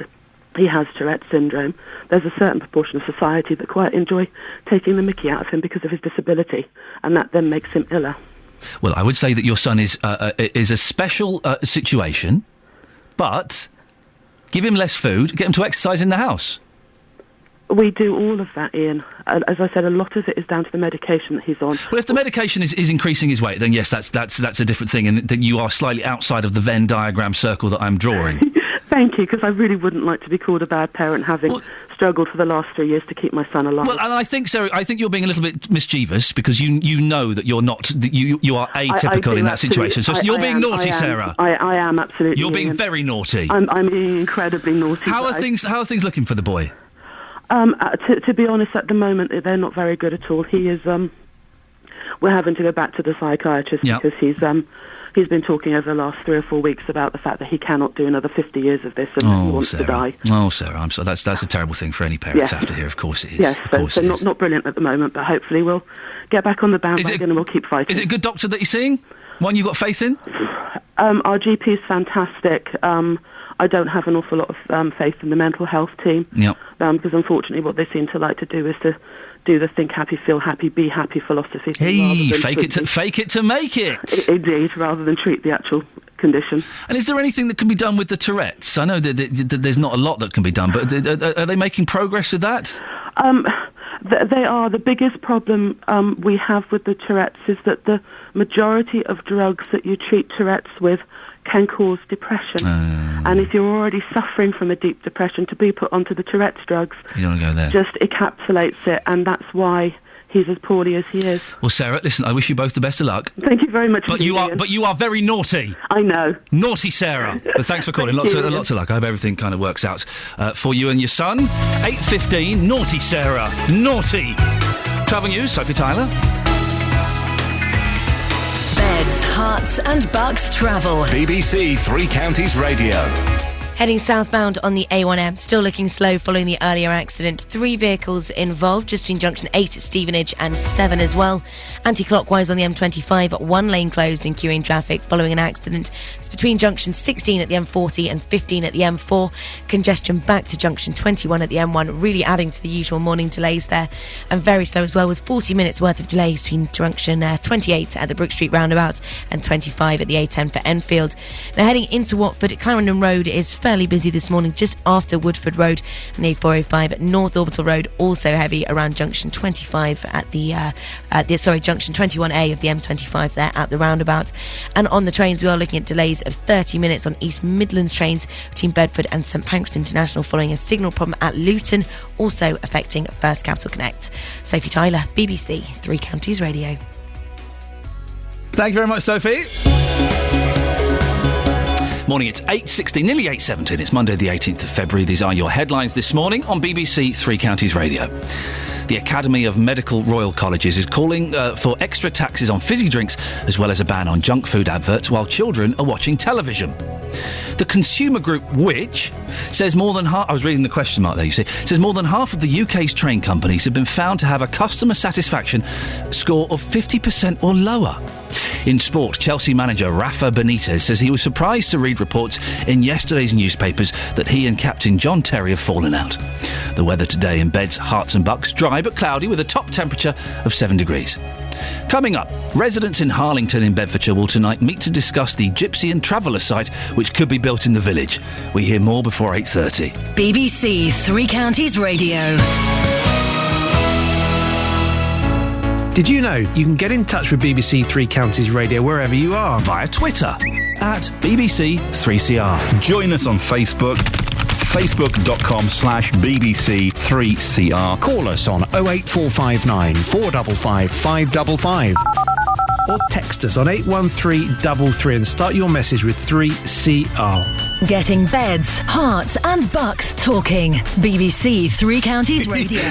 he has Tourette's syndrome. There's a certain proportion of society that quite enjoy taking the mickey out of him because of his disability, and that then makes him iller. Well, I would say that your son is a special situation, but give him less food, get him to exercise in the house. We do all of that, Ian. As I said, a lot of it is down to the medication that he's on. Well, if the medication is increasing his weight, then yes, that's a different thing, and that you are slightly outside of the Venn diagram circle that I'm drawing. Thank you, because I really wouldn't like to be called a bad parent having struggled for the last 3 years to keep my son alive. Well, and I think, Sarah, you're being a little bit mischievous because you know that you're not, that you are atypical in that situation. So you're being naughty, Sarah. I am, absolutely. You're being very naughty. I'm being incredibly naughty. How are things looking for the boy? To be honest, at the moment, they're not very good at all. He is, we're having to go back to the psychiatrist because he's been talking over the last 3 or 4 weeks about the fact that he cannot do another 50 years of this and he wants to die. Oh, Sarah, I'm sorry. That's a terrible thing for any parents to have to hear. Of course it is. Yes, so not brilliant at the moment, but hopefully we'll get back on the bandwagon and we'll keep fighting. Is it a good doctor that you're seeing? One you've got faith in? Our GP is fantastic. I don't have an awful lot of faith in the mental health team. Yep. Because unfortunately what they seem to like to do is to do the think happy, feel happy, be happy philosophy. Hey, fake it to make it. Indeed, rather than treat the actual condition. And is there anything that can be done with the Tourette's? I know that there's not a lot that can be done, but are they making progress with that? They are. The biggest problem we have with the Tourette's is that the majority of drugs that you treat Tourette's with can cause depression. And if you're already suffering from a deep depression, to be put onto the Tourette's drugs you don't want to go there. Just encapsulates it, and that's why he's as poorly as he is. Well, Sarah, listen, I wish you both the best of luck. Thank you very much. But you are very naughty. I know. Naughty Sarah. But thanks for calling. Lots of luck. I hope everything kind of works out for you and your son. 8:15. Naughty Sarah. Naughty. Travel news. Sophie Tyler. Beds, hearts and bucks travel. BBC Three Counties Radio. Heading southbound on the A1M, still looking slow following the earlier accident. 3 vehicles involved, just between junction 8 at Stevenage and 7 as well. Anti-clockwise on the M25, 1 lane closed in queuing traffic following an accident. It's between junction 16 at the M40 and 15 at the M4. Congestion back to junction 21 at the M1, really adding to the usual morning delays there. And very slow as well, with 40 minutes worth of delays between junction 28 at the Brook Street roundabout and 25 at the A10 for Enfield. Now heading into Watford, Clarendon Road is fairly busy this morning just after Woodford Road, and the A405 at North Orbital Road also heavy around junction 25 at junction 21A of the M25 there at the roundabout. And on the trains we are looking at delays of 30 minutes on East Midlands trains between Bedford and St Pancras International following a signal problem at Luton, also affecting First Capital Connect. Sophie Tyler, BBC Three Counties Radio. Thank you very much, Sophie. Morning, it's 8:16, nearly 8:17. It's Monday the 18th of February. These are your headlines this morning on BBC Three Counties Radio. The Academy of Medical Royal Colleges is calling for extra taxes on fizzy drinks as well as a ban on junk food adverts while children are watching television. The consumer group Which says more than half... I was reading the question mark there, you see. Says more than half of the UK's train companies have been found to have a customer satisfaction score of 50% or lower. In sport, Chelsea manager Rafa Benitez says he was surprised to read reports in yesterday's newspapers that he and captain John Terry have fallen out. The weather today in Beds, Herts and Bucks, dry but cloudy with a top temperature of 7 degrees. Coming up, residents in Harlington in Bedfordshire will tonight meet to discuss the Gypsy and Traveller site which could be built in the village. We hear more before 8:30. BBC Three Counties Radio. Did you know you can get in touch with BBC Three Counties Radio wherever you are? Via Twitter, at BBC3CR. Join us on Facebook, facebook.com/BBC3CR. Call us on 08459 455 555. Or text us on 81333 and start your message with 3CR. Getting beds, hearts and bucks talking. BBC Three Counties Radio.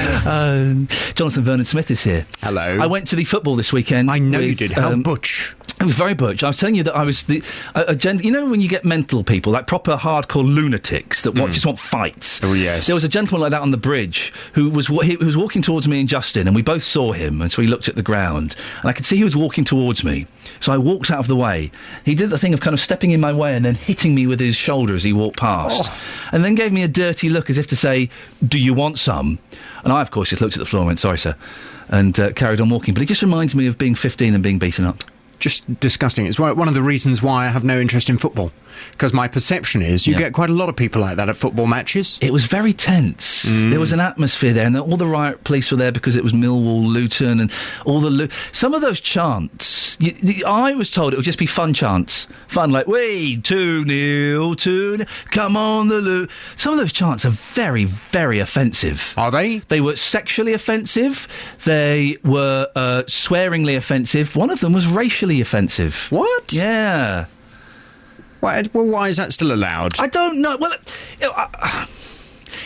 Jonathan Vernon-Smith is here. Hello. I went to the football this weekend. I know you did. How butch. It was very butch. I was telling you that I was you know when you get mental people, like proper hardcore lunatics that just want fights? Oh, yes. There was a gentleman like that on the bridge who was walking towards me and Justin, and we both saw him, and so we looked at the ground, and I could see he was walking towards me. So I walked out of the way. He did the thing of kind of stepping in my way and then hitting me with his shoulder as he walked past, and then gave me a dirty look as if to say, "Do you want some?" And I, of course, just looked at the floor and went, "Sorry, sir," and carried on walking. But it just reminds me of being 15 and being beaten up. Just disgusting. It's one of the reasons why I have no interest in football. Because my perception is you get quite a lot of people like that at football matches. It was very tense. There was an atmosphere there, and all the riot police were there because it was Millwall, Luton, and all the... Some of those chants, I was told it would just be fun chants. Fun, like, "Wait, 2-0, 2-0, come on the Luton." Some of those chants are very, very offensive. Are they? They were sexually offensive. They were swearingly offensive. One of them was racially offensive. What? Yeah. Well, why is that still allowed? I don't know. Well,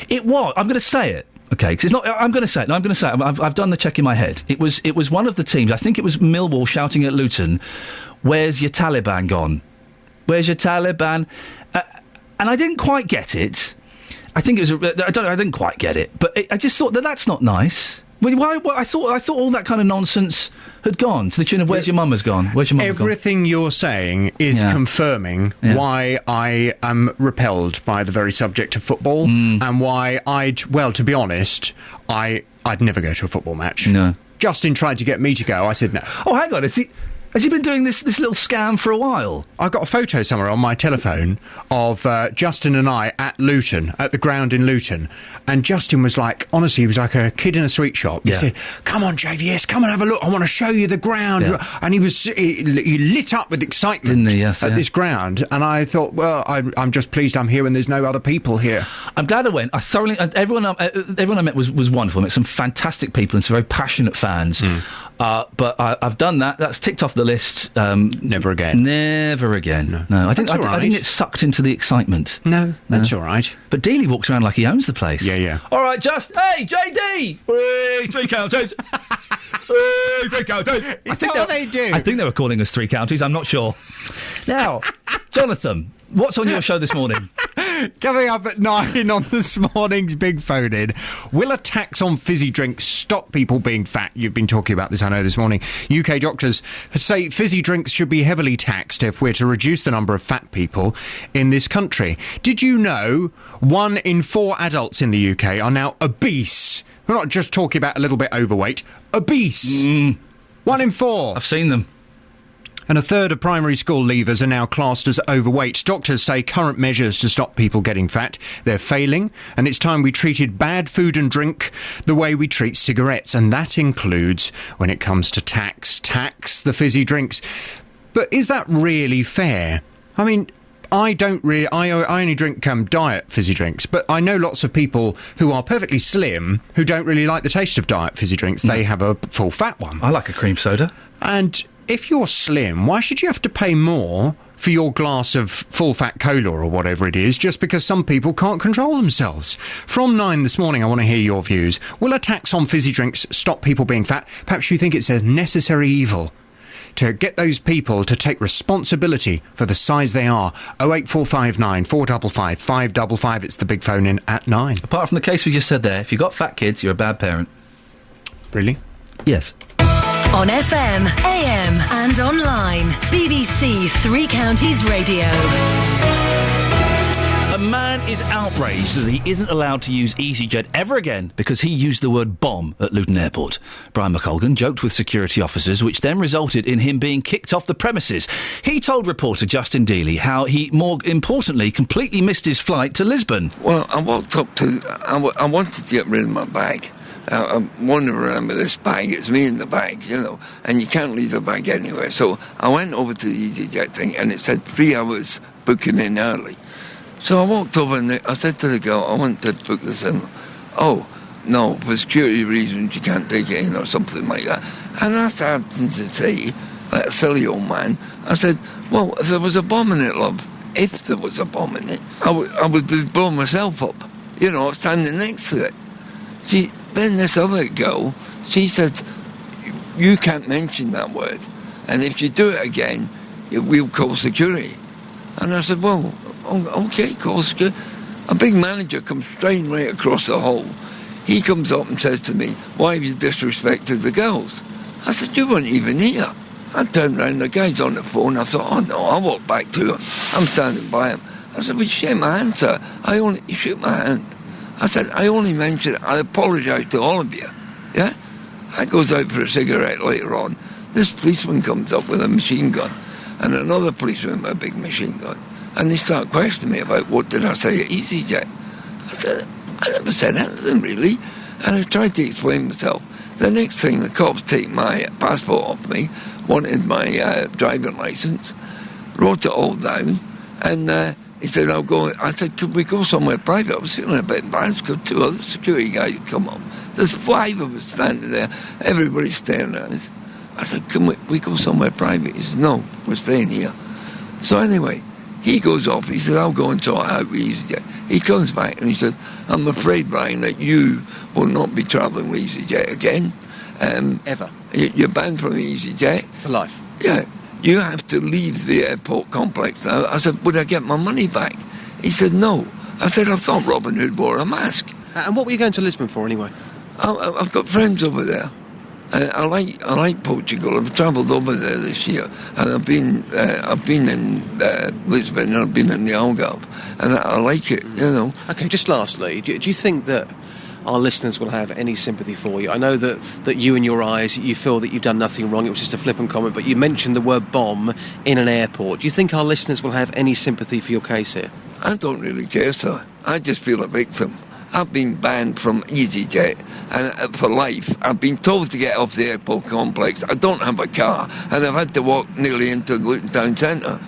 it was. I'm going to say it. Okay, because it's not. I'm going to say it. No, I'm going to say it. I've done the check in my head. It was one of the teams. I think it was Millwall shouting at Luton, "Where's your Taliban gone? Where's your Taliban?" And I didn't quite get it. I think it was. I didn't quite get it, but I just thought that's not nice. Why? I thought all that kind of nonsense had gone to the tune of "Where's your mum has gone? Where's your mum has gone?" Everything you're saying is confirming why I am repelled by the very subject of football, and why to be honest, I'd never go to a football match. No. Justin tried to get me to go. I said no. Oh, hang on. Has he been doing this little scam for a while? I've got a photo somewhere on my telephone of Justin and I at Luton, at the ground in Luton. And Justin was like, honestly, he was like a kid in a sweet shop. He said, "Come on, JVS, come and have a look. I want to show you the ground." Yeah. And he lit up with excitement. Didn't he? Yes, at this ground. And I thought, well, I'm just pleased I'm here and there's no other people here. I'm glad I went. Everyone I met was wonderful. I met some fantastic people and some very passionate fans. But I've done that. That's ticked off the list. Never again. Never again. No, I didn't get sucked into the excitement. No, that's all right. But Dealey walks around like he owns the place. Yeah. All right, hey, JD! Hey, 3 counties! Hey, 3 counties! Is that what they do? I think they were calling us 3 counties, I'm not sure. Now, Jonathan, what's on your show this morning? Coming up at 9 on this morning's Big Phone In. Will a tax on fizzy drinks stop people being fat? You've been talking about this, I know, this morning. UK doctors say fizzy drinks should be heavily taxed if we're to reduce the number of fat people in this country. Did you know 1 in 4 adults in the UK are now obese? We're not just talking about a little bit overweight. Obese! 1 in 4. I've seen them. And a third of primary school leavers are now classed as overweight. Doctors say current measures to stop people getting fat, they're failing, and it's time we treated bad food and drink the way we treat cigarettes. And that includes when it comes to tax the fizzy drinks. But is that really fair? I mean, I only drink diet fizzy drinks, but I know lots of people who are perfectly slim who don't really like the taste of diet fizzy drinks. They have a full fat one. I like a cream soda. And if you're slim, why should you have to pay more for your glass of full-fat cola or whatever it is, just because some people can't control themselves? From 9 this morning, I want to hear your views. Will a tax on fizzy drinks stop people being fat? Perhaps you think it's a necessary evil to get those people to take responsibility for the size they are. 08459 455 555. It's the Big Phone In at 9. Apart from the case we just said there, if you've got fat kids, you're a bad parent. Really? Yes. On FM, AM and online. BBC 3 Counties Radio. A man is outraged that he isn't allowed to use EasyJet ever again because he used the word bomb at Luton Airport. Brian McColgan joked with security officers, which then resulted in him being kicked off the premises. He told reporter Justin Dealey how he, more importantly, completely missed his flight to Lisbon. Well, I walked up to... I wanted to get rid of my bag. I'm wandering around with this bag. It's me in the bag, you know, and you can't leave the bag anywhere. So I went over to the EasyJet thing, and it said 3 hours booking in early. So I walked over and I said to the girl, I want to book this in. Oh, no, for security reasons you can't take it in or something like that. And I started to say, like a silly old man, I said, well, if there was a bomb in it, love, if there was a bomb in it, I would be blowing myself up, you know, standing next to it. Then this other girl, she said, you can't mention that word. and if you do it again, we'll call security. And I said, well, okay, call security. A big manager comes straight right across the hall. He comes up and says to me, why have you disrespected the girls? I said, you weren't even here. I turned around, the guy's on the phone. I thought, oh no, I walked back to him. I'm standing by him. I said, well, you shake my hand, sir. You shook my hand. I said, I only mentioned, I apologise to all of you. Yeah? I goes out for a cigarette later on. This policeman comes up with a machine gun, and another policeman with a big machine gun. And they start questioning me about what did I say at EasyJet. I said, I never said anything really. And I tried to explain myself. The next thing, the cops take my passport off me, wanted my driving licence, wrote it all down, and he said, I'll go. I said, could we go somewhere private? I was feeling a bit embarrassed because 2 other security guys had come up. There's 5 of us standing there, everybody's staring at us. I said, can we go somewhere private? He said, no, we're staying here. So anyway, he goes off. He said, I'll go and sort out with EasyJet. He comes back and he said, I'm afraid, Brian, that you will not be travelling with EasyJet again. Ever? You're banned from EasyJet. For life? Yeah. You have to leave the airport complex now. I said, would I get my money back? He said, no. I said, I thought Robin Hood wore a mask. And what were you going to Lisbon for anyway? I've got friends over there. I like Portugal. I've travelled over there this year, and I've been in Lisbon, and I've been in the Algarve, and I like it. You know. Okay, just lastly, do you think that our listeners will have any sympathy for you? I know that you, in your eyes, you feel that you've done nothing wrong. It was just a flippant comment, but you mentioned the word bomb in an airport. Do you think our listeners will have any sympathy for your case here? I don't really care, sir. I just feel a victim. I've been banned from EasyJet and for life. I've been told to get off the airport complex. I don't have a car, and I've had to walk nearly into Luton Town Centre.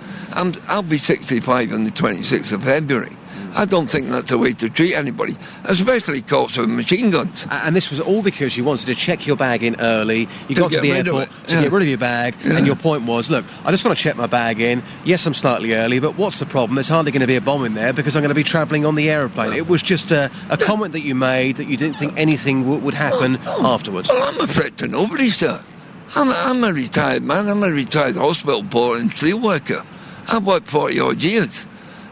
I'll be 65 on the 26th of February. I don't think that's a way to treat anybody, especially cops with machine guns. And this was all because you wanted to check your bag in early. You got to the airport to get rid of your bag, and your point was, look, I just want to check my bag in. Yes, I'm slightly early, but what's the problem? There's hardly going to be a bomb in there because I'm going to be travelling on the aeroplane. It was just a comment that you made that you didn't think anything would happen afterwards. Well, I'm a threat to nobody, sir. I'm a retired man. I'm a retired hospital porter and steel worker. I've worked 40-odd years.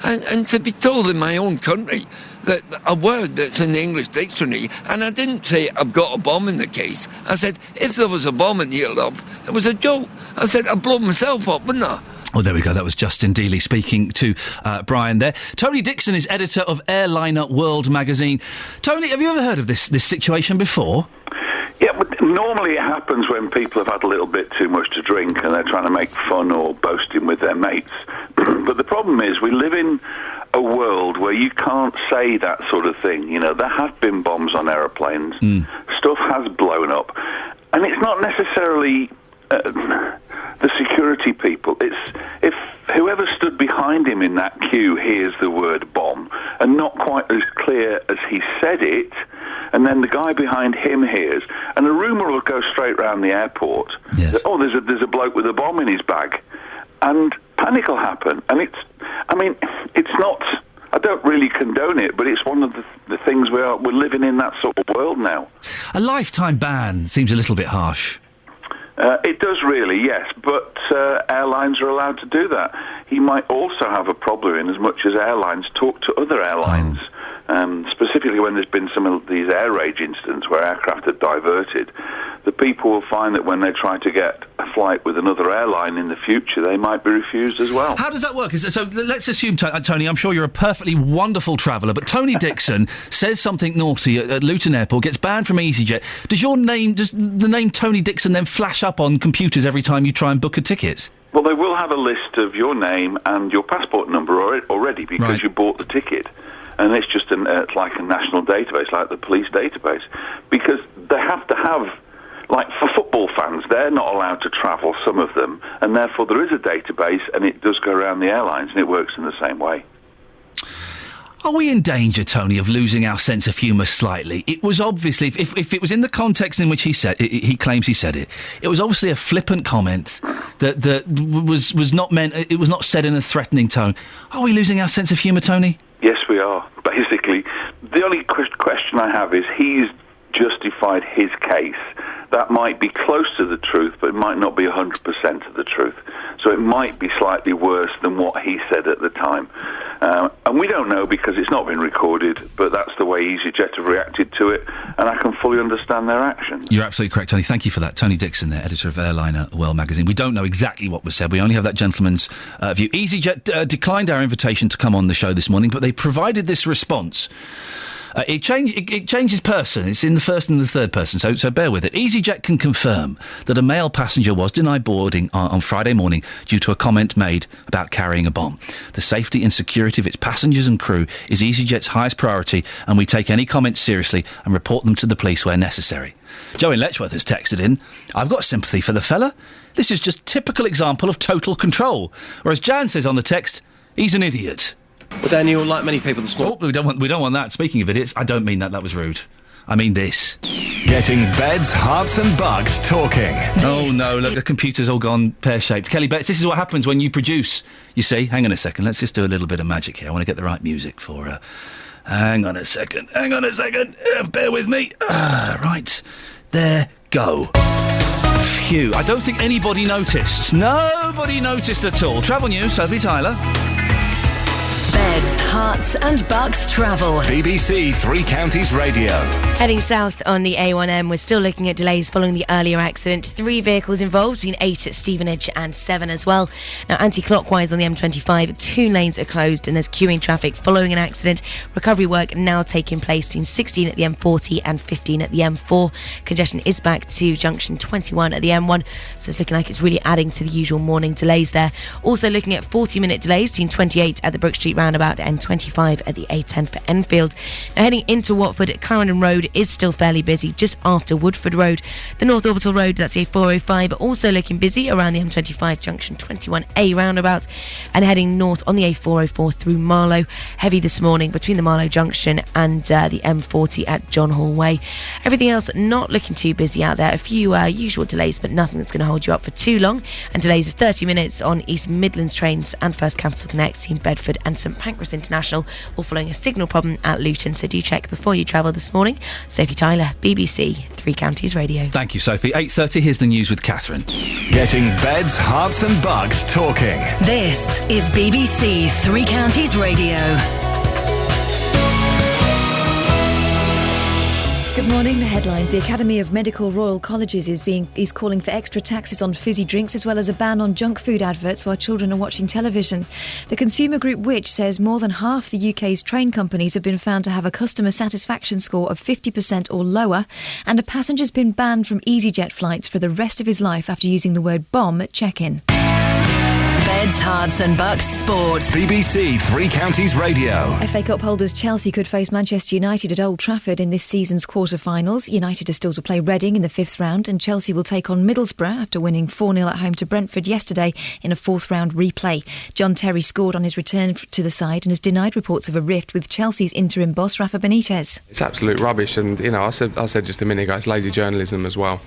And to be told in my own country that a word that's in the English dictionary, and I didn't say I've got a bomb in the case. I said, if there was a bomb in the airlock, it was a joke. I said, I'd blow myself up, wouldn't I? Oh, there we go. That was Justin Dealey speaking to Brian there. Tony Dixon is editor of Airliner World magazine. Tony, have you ever heard of this situation before? Yeah, but normally it happens when people have had a little bit too much to drink and they're trying to make fun or boasting with their mates. But the problem is we live in a world where you can't say that sort of thing. You know, there have been bombs on aeroplanes. Stuff has blown up. And it's not necessarily the security people. It's if whoever stood behind him in that queue hears the word bomb and not quite as clear as he said it, and then the guy behind him hears, and a rumour will go straight round the airport. Yes. That, oh, there's a bloke with a bomb in his bag, and panic will happen. And it's not. I don't really condone it, but it's one of the things we're living in that sort of world now. A lifetime ban seems a little bit harsh. It does really, yes, but airlines are allowed to do that. He might also have a problem in as much as airlines talk to other airlines. Specifically when there's been some of these air rage incidents where aircraft are diverted, the people will find that when they try to get a flight with another airline in the future, they might be refused as well. How does that work? So let's assume, Tony, I'm sure you're a perfectly wonderful traveller, but Tony Dixon says something naughty at Luton Airport, gets banned from EasyJet. Does the name Tony Dixon then flash up on computers every time you try and book a ticket? Well, they will have a list of your name and your passport number already because you bought the ticket. And it's just like a national database, like the police database, because they have to have, like for football fans, they're not allowed to travel, some of them, and therefore there is a database, and it does go around the airlines, and it works in the same way. Are we in danger, Tony, of losing our sense of humour slightly? It was obviously, if it was in the context in which he claims he said it, it was obviously a flippant comment that was not meant, it was not said in a threatening tone. Are we losing our sense of humour, Tony? Yes, we are, basically. The only question I have is he's justified his case. That might be close to the truth, but it might not be 100% of the truth. So it might be slightly worse than what he said at the time. And we don't know because it's not been recorded, but that's the way EasyJet have reacted to it, and I can fully understand their actions. You're absolutely correct, Tony. Thank you for that. Tony Dixon there, editor of Airliner World magazine. We don't know exactly what was said. We only have that gentleman's view. EasyJet declined our invitation to come on the show this morning, but they provided this response. It changes person. It's in the first and the third person, so bear with it. EasyJet can confirm that a male passenger was denied boarding on Friday morning due to a comment made about carrying a bomb. The safety and security of its passengers and crew is EasyJet's highest priority, and we take any comments seriously and report them to the police where necessary. Joe in Letchworth has texted in, I've got sympathy for the fella. This is just typical example of total control. Or as Jan says on the text, he's an idiot. Well, Daniel, like many people this morning... Oh, we don't want that. Speaking of idiots, I don't mean that was rude. I mean this. Getting beds, hearts and bugs talking. Oh no, look, the computer's all gone pear-shaped. Kelly Betts, this is what happens when you produce. You see, hang on a second, let's just do a little bit of magic here. I want to get the right music for... Hang on a second. Bear with me. Right, there, go. Phew, I don't think anybody noticed. Nobody noticed at all. Travel News, Sophie Tyler. Beds, hearts and bucks travel. BBC Three Counties Radio. Heading south on the A1M, we're still looking at delays following the earlier accident. 3 vehicles involved, between 8 at Stevenage and 7 as well. Now, anti-clockwise on the M25, 2 lanes are closed and there's queuing traffic following an accident. Recovery work now taking place between 16 at the M40 and 15 at the M4. Congestion is back to junction 21 at the M1, so it's looking like it's really adding to the usual morning delays there. Also looking at 40-minute delays between 28 at the Brook Street roundabout and 25 at the A10 for Enfield. Now, heading into Watford, Clarendon Road is still fairly busy just after Woodford Road. The North Orbital Road, that's the A405, also looking busy around the M25 junction 21A roundabout, and heading north on the A404 through Marlow. Heavy this morning between the Marlow junction and the M40 at John Hall Way. Everything else not looking too busy out there. A few usual delays, but nothing that's going to hold you up for too long, and delays of 30 minutes on East Midlands trains and First Capital Connect in Bedford and St Pancras International, all following a signal problem at Luton, so do check before you travel this morning. Sophie Tyler, BBC Three Counties Radio. Thank you, Sophie. 8:30, here's the news with Catherine. Getting beds, hearts and bugs talking. This is BBC Three Counties Radio. Good morning. The headlines. The Academy of Medical Royal Colleges is calling for extra taxes on fizzy drinks as well as a ban on junk food adverts while children are watching television. The consumer group Which says more than half the UK's train companies have been found to have a customer satisfaction score of 50% or lower, and a passenger's been banned from EasyJet flights for the rest of his life after using the word bomb at check-in. Beds, hearts and bucks sport. BBC Three Counties Radio. FA Cup holders Chelsea could face Manchester United at Old Trafford in this season's quarter-finals. United are still to play Reading in the 5th round, and Chelsea will take on Middlesbrough after winning 4-0 at home to Brentford yesterday in a 4th-round replay. John Terry scored on his return to the side and has denied reports of a rift with Chelsea's interim boss Rafa Benitez. It's absolute rubbish, and I said just a minute ago, it's lazy journalism as well.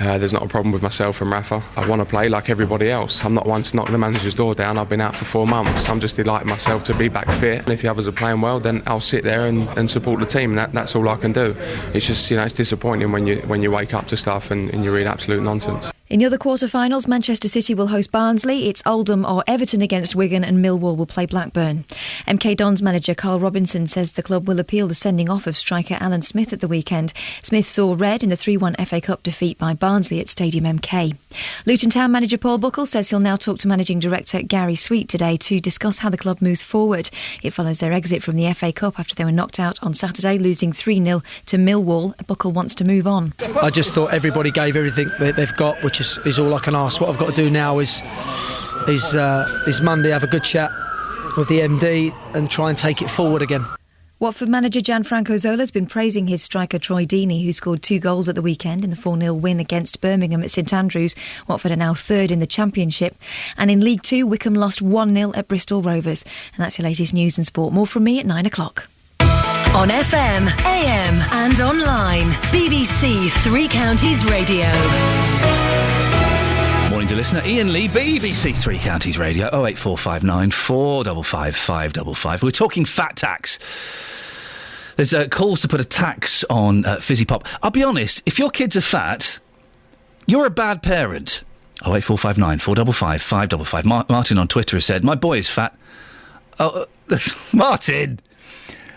There's not a problem with myself and Rafa. I want to play like everybody else. I'm not one to knock the manager's door down. I've been out for 4 months. I'm just delighting myself to be back fit. And if the others are playing well, then I'll sit there and support the team. That's all I can do. It's just, it's disappointing when you wake up to stuff and you read absolute nonsense. In the other quarter-finals, Manchester City will host Barnsley. It's Oldham or Everton against Wigan, and Millwall will play Blackburn. MK Dons manager Carl Robinson says the club will appeal the sending off of striker Alan Smith at the weekend. Smith saw red in the 3-1 FA Cup defeat by Barnsley at Stadium MK. Luton Town manager Paul Buckle says he'll now talk to managing director Gary Sweet today to discuss how the club moves forward. It follows their exit from the FA Cup after they were knocked out on Saturday, losing 3-0 to Millwall. Buckle wants to move on. I just thought everybody gave everything that they've got, which is all I can ask. What I've got to do now is Monday have a good chat with the MD and try and take it forward again. Watford manager Gianfranco Zola has been praising his striker Troy Deeney, who scored 2 goals at the weekend in the 4-0 win against Birmingham at St Andrews. Watford are now 3rd in the Championship. And in League 2, Wickham lost 1-0 at Bristol Rovers. And that's your latest news and sport. More from me at 9 o'clock. On FM, AM and online. BBC Three Counties Radio. Morning to listener Iain Lee, BBC Three Counties Radio, 08459 455 555. We're talking fat tax. There's calls to put a tax on fizzy pop. I'll be honest, if your kids are fat, you're a bad parent. 08459 455 555. Martin on Twitter has said, my boy is fat. Oh, Martin!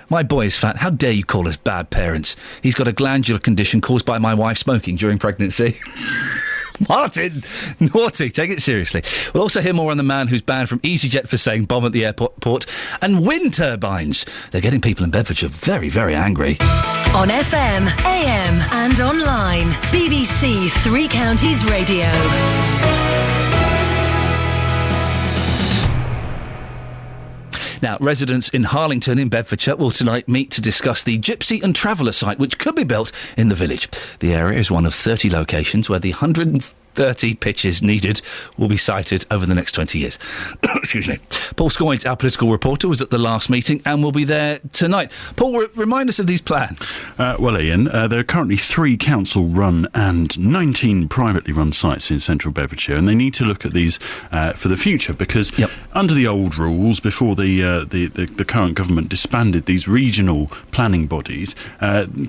My boy is fat. How dare you call us bad parents? He's got a glandular condition caused by my wife smoking during pregnancy. Martin! Naughty. Take it seriously. We'll also hear more on the man who's banned from EasyJet for saying bomb at the airport. And wind turbines. They're getting people in Bedfordshire very, very angry. On FM, AM and online. BBC Three Counties Radio. Now, residents in Harlington in Bedfordshire will tonight meet to discuss the Gypsy and Traveller site, which could be built in the village. The area is one of 30 locations where the 130 pitches needed will be sited over the next 20 years. Excuse me. Paul Scoynes, our political reporter, was at the last meeting and will be there tonight. Paul, remind us of these plans. Well, Ian, there are currently 3 council-run and 19 privately run sites in central Bedfordshire, and they need to look at these for the future because under the old rules, before the current government disbanded these regional planning bodies,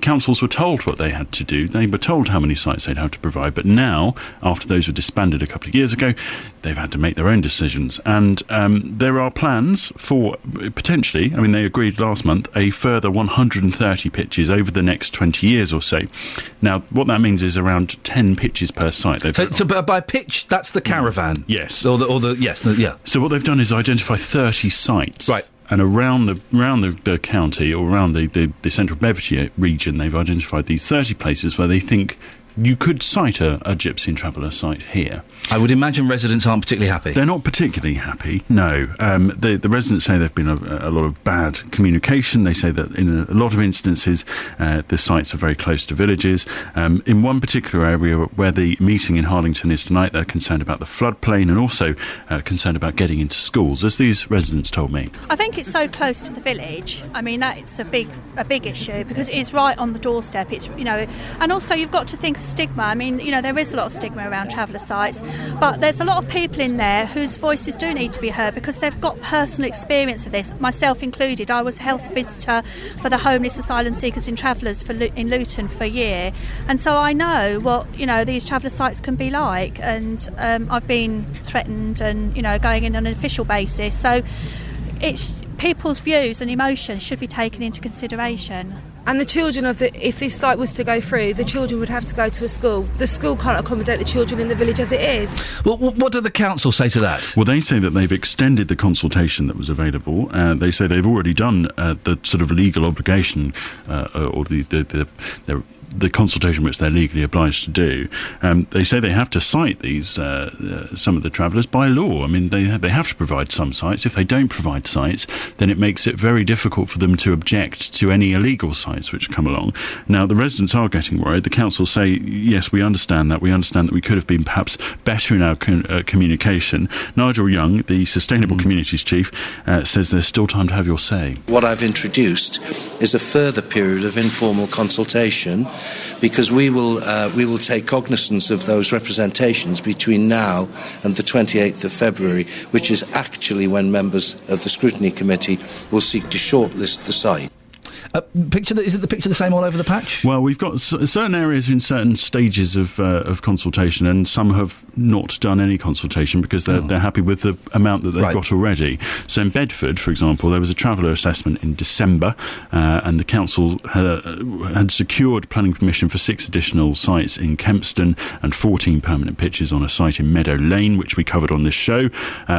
councils were told what they had to do. They were told how many sites they'd have to provide, but now, after those were disbanded a couple of years ago, they've had to make their own decisions. And there are plans for potentially, I mean, they agreed last month, a further 130 pitches over the next 20 years or so. Now, what that means is around 10 pitches per site. So by pitch, that's the caravan? Yes. Yeah. So what they've done is identify 30 sites. Right. And around the county, or around the central Bedfordshire region, they've identified these 30 places where they think you could cite a Gypsy and Traveller site here. I would imagine residents aren't particularly happy. They're not particularly happy, no. The residents say there have been a lot of bad communication. They say that in a lot of instances the sites are very close to villages. In one particular area where the meeting in Harlington is tonight, they're concerned about the floodplain and also concerned about getting into schools, as these residents told me. I think it's so close to the village. I mean, that's a big issue because it is right on the doorstep. It's, and also you've got to think of stigma. I mean, there is a lot of stigma around traveller sites, but there's a lot of people in there whose voices do need to be heard because they've got personal experience of this, myself included. I was a health visitor for the homeless asylum seekers and travellers in Luton for a year, and so I know what these traveller sites can be like, and I've been threatened and going in on an official basis, so it's people's views and emotions should be taken into consideration. And the children if this site was to go through, the children would have to go to a school. The school can't accommodate the children in the village as it is. Well, what do the council say to that? Well, they say that they've extended the consultation that was available. They say they've already done the sort of legal obligation or the consultation which they're legally obliged to do. They say they have to cite these some of the travellers by law. I mean, they have to provide some sites. If they don't provide sites, then it makes it very difficult for them to object to any illegal sites which come along. Now, the residents are getting worried. The council say, yes, we understand that. We understand that we could have been perhaps better in our communication. Nigel Young, the Sustainable Communities Chief, says there's still time to have your say. What I've introduced is a further period of informal consultation, because we will take cognizance of those representations between now and the 28th of February, which is actually when members of the Scrutiny Committee will seek to shortlist the site. Is it the picture the same all over the patch? Well, we've got certain areas in certain stages of consultation, and some have not done any consultation because they're happy with the amount that they've got already. So in Bedford, for example, there was a traveller assessment in December, and the council had secured planning permission for 6 additional sites in Kempston and 14 permanent pitches on a site in Meadow Lane, which we covered on this show.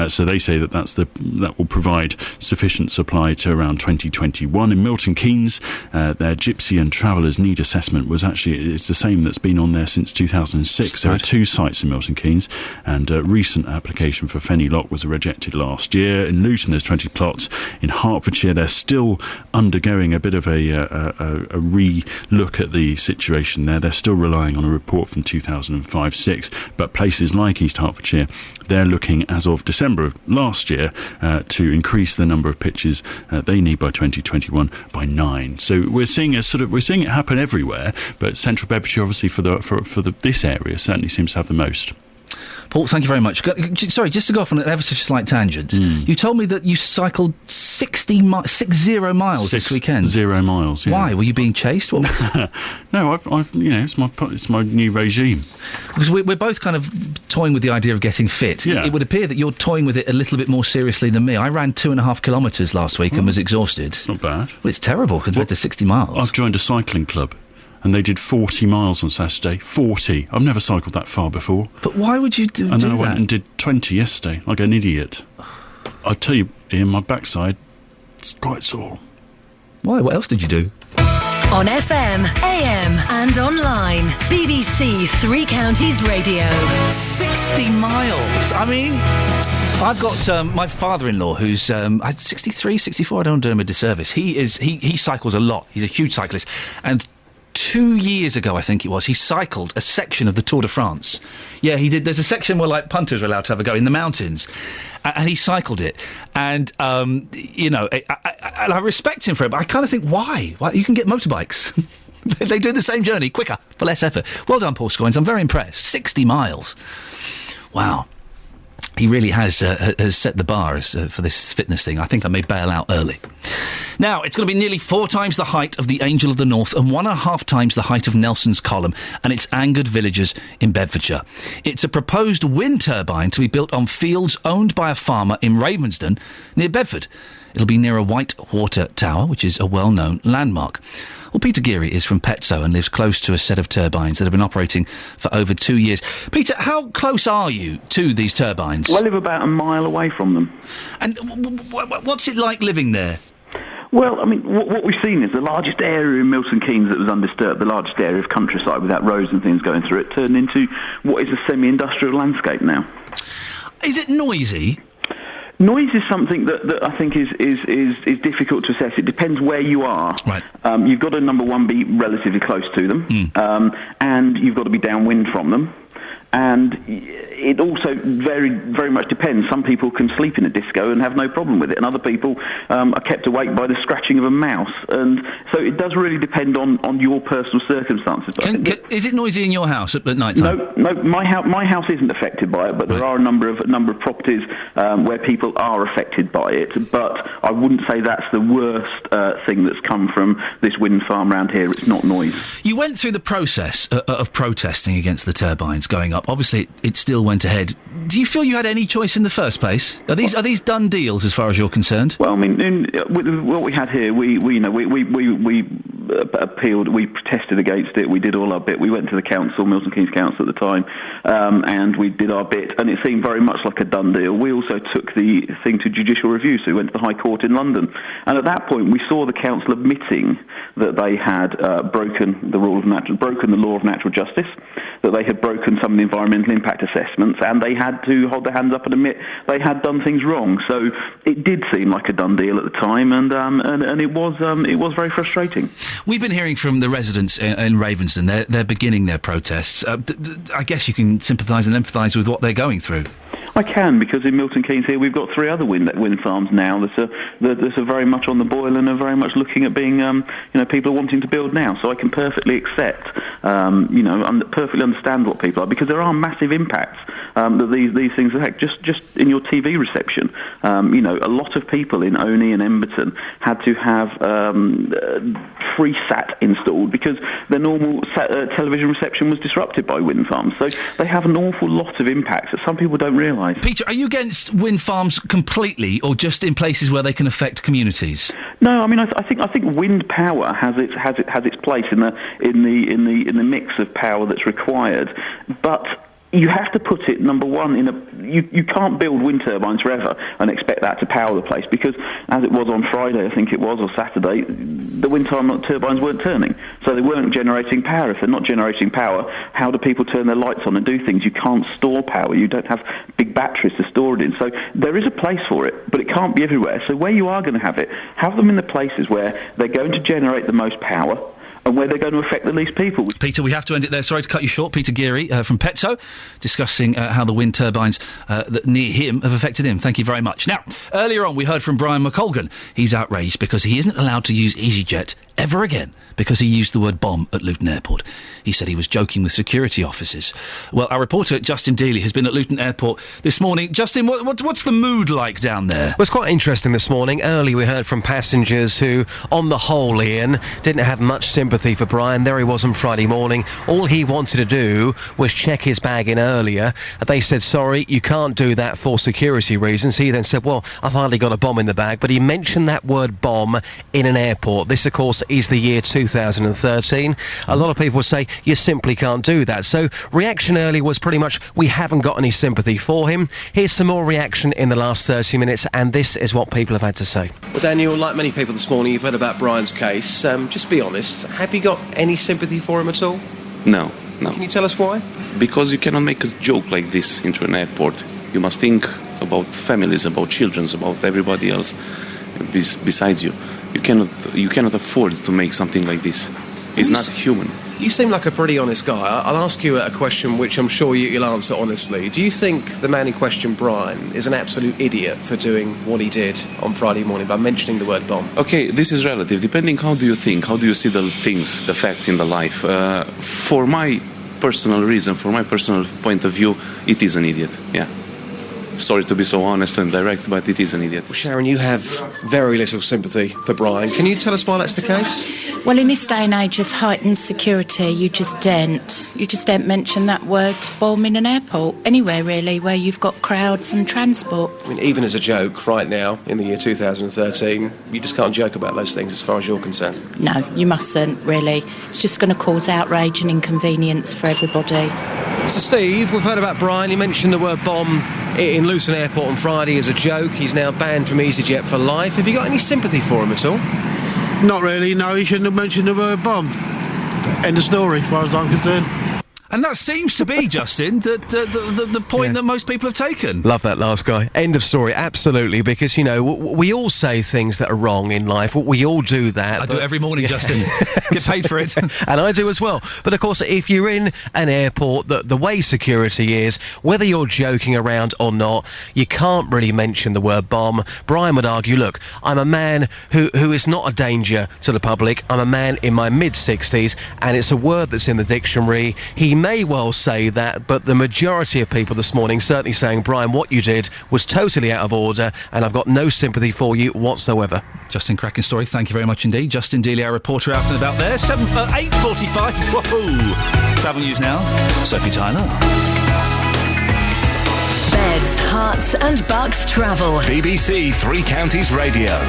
So they say that will provide sufficient supply to around 2021. In Milton Keynes, their Gypsy and Travellers need assessment it's the same that's been on there since 2006. There are 2 sites in Milton Keynes, and a recent application for Fenny Lock was rejected last year. In Luton there's 20 plots. In Hertfordshire they're still undergoing a bit of a re-look at the situation there. They're still relying on a report from 2005-06, but places like East Hertfordshire, they're looking as of December of last year to increase the number of pitches they need by 2021 by 9. So we're seeing it happen everywhere, but Central Bedfordshire, obviously, for this area certainly seems to have the most. Paul, thank you very much. Sorry, just to go off on an ever such a slight tangent. You told me that you cycled 60 miles this weekend. 0 miles, yeah. Why? Were you being chased? What? No, it's my new regime. Because we're both kind of toying with the idea of getting fit. Yeah. It would appear that you're toying with it a little bit more seriously than me. I ran 2.5 kilometres last week and was exhausted. It's not bad. Well, it's terrible compared to 60 miles. I've joined a cycling club, and they did 40 miles on Saturday. 40. I've never cycled that far before. But why would you do that? And then I went and did 20 yesterday, like an idiot. I tell you, Ian, my backside, it's quite sore. Why? What else did you do? On FM, AM and online. BBC Three Counties Radio. 60 miles. I mean, I've got my father-in-law who's 63, 64. I don't do him a disservice. He cycles a lot. He's a huge cyclist. And 2 years ago, I think it was, he cycled a section of the Tour de France. Yeah, he did. There's a section where, like, punters are allowed to have a go in the mountains. And he cycled it. And, I respect him for it, but I kind of think, why? You can get motorbikes. They do the same journey, quicker, for less effort. Well done, Paul Scoins. I'm very impressed. 60 miles. Wow. He really has set the bar for this fitness thing. I think I may bail out early. Now, it's going to be nearly 4 times the height of the Angel of the North and 1.5 times the height of Nelson's Column, and it's angered villagers in Bedfordshire. It's a proposed wind turbine to be built on fields owned by a farmer in Ravensden, near Bedford. It'll be near a white water tower, which is a well-known landmark. Well, Peter Geary is from Petso and lives close to a set of turbines that have been operating for over 2 years. Peter, how close are you to these turbines? Well, I live about a mile away from them. And what's it like living there? Well, I mean, what we've seen is the largest area in Milton Keynes that was undisturbed, the largest area of countryside without roads and things going through it, turned into what is a semi-industrial landscape now. Is it noisy? Noise is something that I think is difficult to assess. It depends where you are. Right. You've got to, number one, be relatively close to them, and you've got to be downwind from them. And it also very, very much depends. Some people can sleep in a disco and have no problem with it, and other people are kept awake by the scratching of a mouse. And so it does really depend on your personal circumstances. Is it noisy in your house at night time? No, my house isn't affected by it, but there are a number of properties where people are affected by it. But I wouldn't say that's the worst thing that's come from this wind farm around here. It's not noise. You went through the process of protesting against the turbines going up. Obviously, it still went ahead. Do you feel you had any choice in the first place? Are these done deals as far as you're concerned? Well, I mean, with what we had here, we appealed, we protested against it, we did all our bit. We went to the council, Milton Keynes Council at the time, and we did our bit, and it seemed very much like a done deal. We also took the thing to judicial review, so we went to the High Court in London, and at that point we saw the council admitting that they had broken the law of natural justice, that they had broken some of the environmental impact assessments, and they had to hold their hands up and admit they had done things wrong. So it did seem like a done deal at the time, and it was very frustrating. We've been hearing from the residents in Ravensden. They're beginning their protests. I guess you can sympathise and empathise with what they're going through. I can, because in Milton Keynes here we've got 3 other wind farms now that are very much on the boil and are very much looking at being, people are wanting to build now. So I can perfectly accept, perfectly understand what people are, because there are massive impacts that these things affect. Just in your TV reception, a lot of people in Oney and Emberton had to have FreeSat installed because their normal television reception was disrupted by wind farms. So they have an awful lot of impacts that some people don't realise. Peter, are you against wind farms completely, or just in places where they can affect communities? No, I mean I think wind power has its place in the mix of power that's required, but you have to put it, number one, you can't build wind turbines forever and expect that to power the place, because as it was on Friday, I think it was, or Saturday, the wind turbines weren't turning. So they weren't generating power. If they're not generating power, how do people turn their lights on and do things? You can't store power. You don't have big batteries to store it in. So there is a place for it, but it can't be everywhere. So where you are going to have it, have them in the places where they're going to generate the most power, and where they're going to affect the least people. Peter, we have to end it there. Sorry to cut you short. Peter Geary from Petso, discussing how the wind turbines that near him have affected him. Thank you very much. Now, earlier on we heard from Brian McColgan. He's outraged because he isn't allowed to use EasyJet ever again because he used the word bomb at Luton Airport. He said he was joking with security officers. Well, our reporter, Justin Dealey, has been at Luton Airport this morning. Justin, what's the mood like down there? Well, it's quite interesting this morning. Early we heard from passengers who, on the whole, Ian, didn't have much sympathy for Brian. There he was on Friday morning. All he wanted to do was check his bag in earlier. They said, sorry, you can't do that for security reasons. He then said, well, I've hardly got a bomb in the bag. But he mentioned that word bomb in an airport. This, of course, is the year 2013. A lot of people would say, you simply can't do that. So reaction early was pretty much, we haven't got any sympathy for him. Here's some more reaction in the last 30 minutes, and this is what people have had to say. Well, Daniel, like many people this morning, you've heard about Brian's case. Just be honest, have you got any sympathy for him at all? No. Can you tell us why? Because you cannot make a joke like this into an airport. You must think about families, about children, about everybody else besides you. You cannot afford to make something like this. It's not human. You seem like a pretty honest guy. I'll ask you a question which I'm sure you'll answer honestly. Do you think the man in question, Brian, is an absolute idiot for doing what he did on Friday morning by mentioning the word bomb? Okay, this is relative. Depending how do you think, how do you see the things, the facts in the life. For my personal reason, for my personal point of view, it is an idiot, yeah. Sorry to be so honest and direct, but it is an idiot. Well, Sharon, you have very little sympathy for Brian. Can you tell us why that's the case? Well, in this day and age of heightened security, you just don't mention that word bomb in an airport, anywhere really, where you've got crowds and transport. I mean, even as a joke, right now, in the year 2013, you just can't joke about those things as far as you're concerned. No, you mustn't, really. It's just going to cause outrage and inconvenience for everybody. So, Steve, we've heard about Brian. You mentioned the word bomb in Luton Airport on Friday as a joke. He's now banned from EasyJet for life. Have you got any sympathy for him at all? Not really, no. He shouldn't have mentioned the word bomb. End of story, as far as I'm concerned. And that seems to be, Justin, the point that most people have taken. Love that last guy. End of story, absolutely, because, you know, we all say things that are wrong in life. We all do that. I do it every morning, Justin. Get paid for it. And I do as well. But, of course, if you're in an airport, the way security is, whether you're joking around or not, you can't really mention the word bomb. Brian would argue, look, I'm a man who is not a danger to the public. I'm a man in my mid-60s, and it's a word that's in the dictionary. He may well say that, but the majority of people this morning certainly saying, Brian, what you did was totally out of order, and I've got no sympathy for you whatsoever. Justin, cracking story. Thank you very much indeed. Justin Dealey, our reporter, out and about there. 8:45. Whoa! Travel news now. Sophie Tyler. Beds, Hearts and Bucks travel. BBC Three Counties Radio.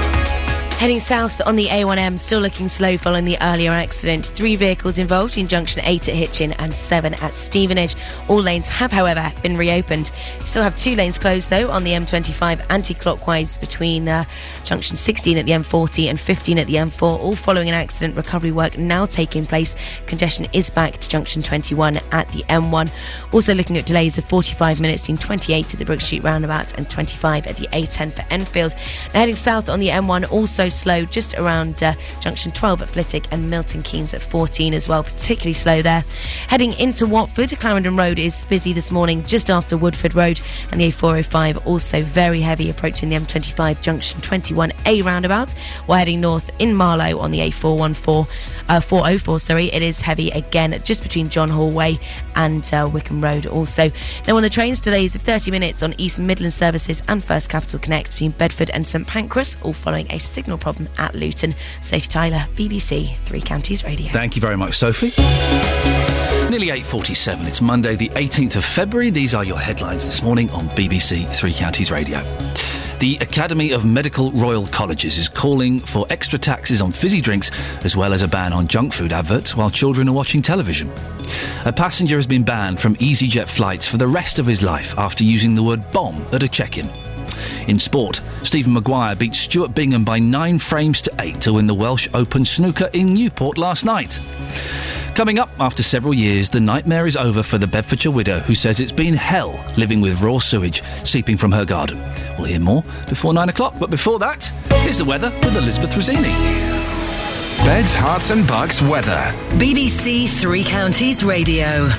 Heading south on the A1M, still looking slow following the earlier accident. 3 vehicles involved in junction 8 at Hitchin and 7 at Stevenage. All lanes have, however, been reopened. Still have 2 lanes closed, though, on the M25 anti-clockwise between junction 16 at the M40 and 15 at the M4, all following an accident. Recovery work now taking place. Congestion is back to junction 21 at the M1. Also looking at delays of 45 minutes in 28 at the Brook Street roundabout and 25 at the A10 for Enfield. Now heading south on the M1, also slow just around junction 12 at Flitwick and Milton Keynes at 14 as well, particularly slow there. Heading into Watford, Clarendon Road is busy this morning just after Woodford Road, and the A405 also very heavy approaching the M25 junction 21A roundabout. While heading north in Marlow on the A404, it is heavy again just between John Hall Way and Wickham Road also. Now on the trains, delays of 30 minutes on East Midland services and First Capital Connect between Bedford and St Pancras, all following a signal problem at Luton. Sophie Tyler, BBC Three Counties Radio. Thank you very much, Sophie. Nearly 8:47. It's Monday, the 18th of February. These are your headlines this morning on BBC Three Counties Radio. The Academy of Medical Royal Colleges is calling for extra taxes on fizzy drinks as well as a ban on junk food adverts while children are watching television. A passenger has been banned from EasyJet flights for the rest of his life after using the word bomb at a check-in. In sport, Stephen Maguire beat Stuart Bingham by 9 frames to 8 to win the Welsh Open snooker in Newport last night. Coming up, after several years, the nightmare is over for the Bedfordshire widow who says it's been hell living with raw sewage seeping from her garden. We'll hear more before 9 o'clock, but before that, here's the weather with Elizabeth Rossini. Beds, Hearts and Bucks weather. BBC Three Counties Radio.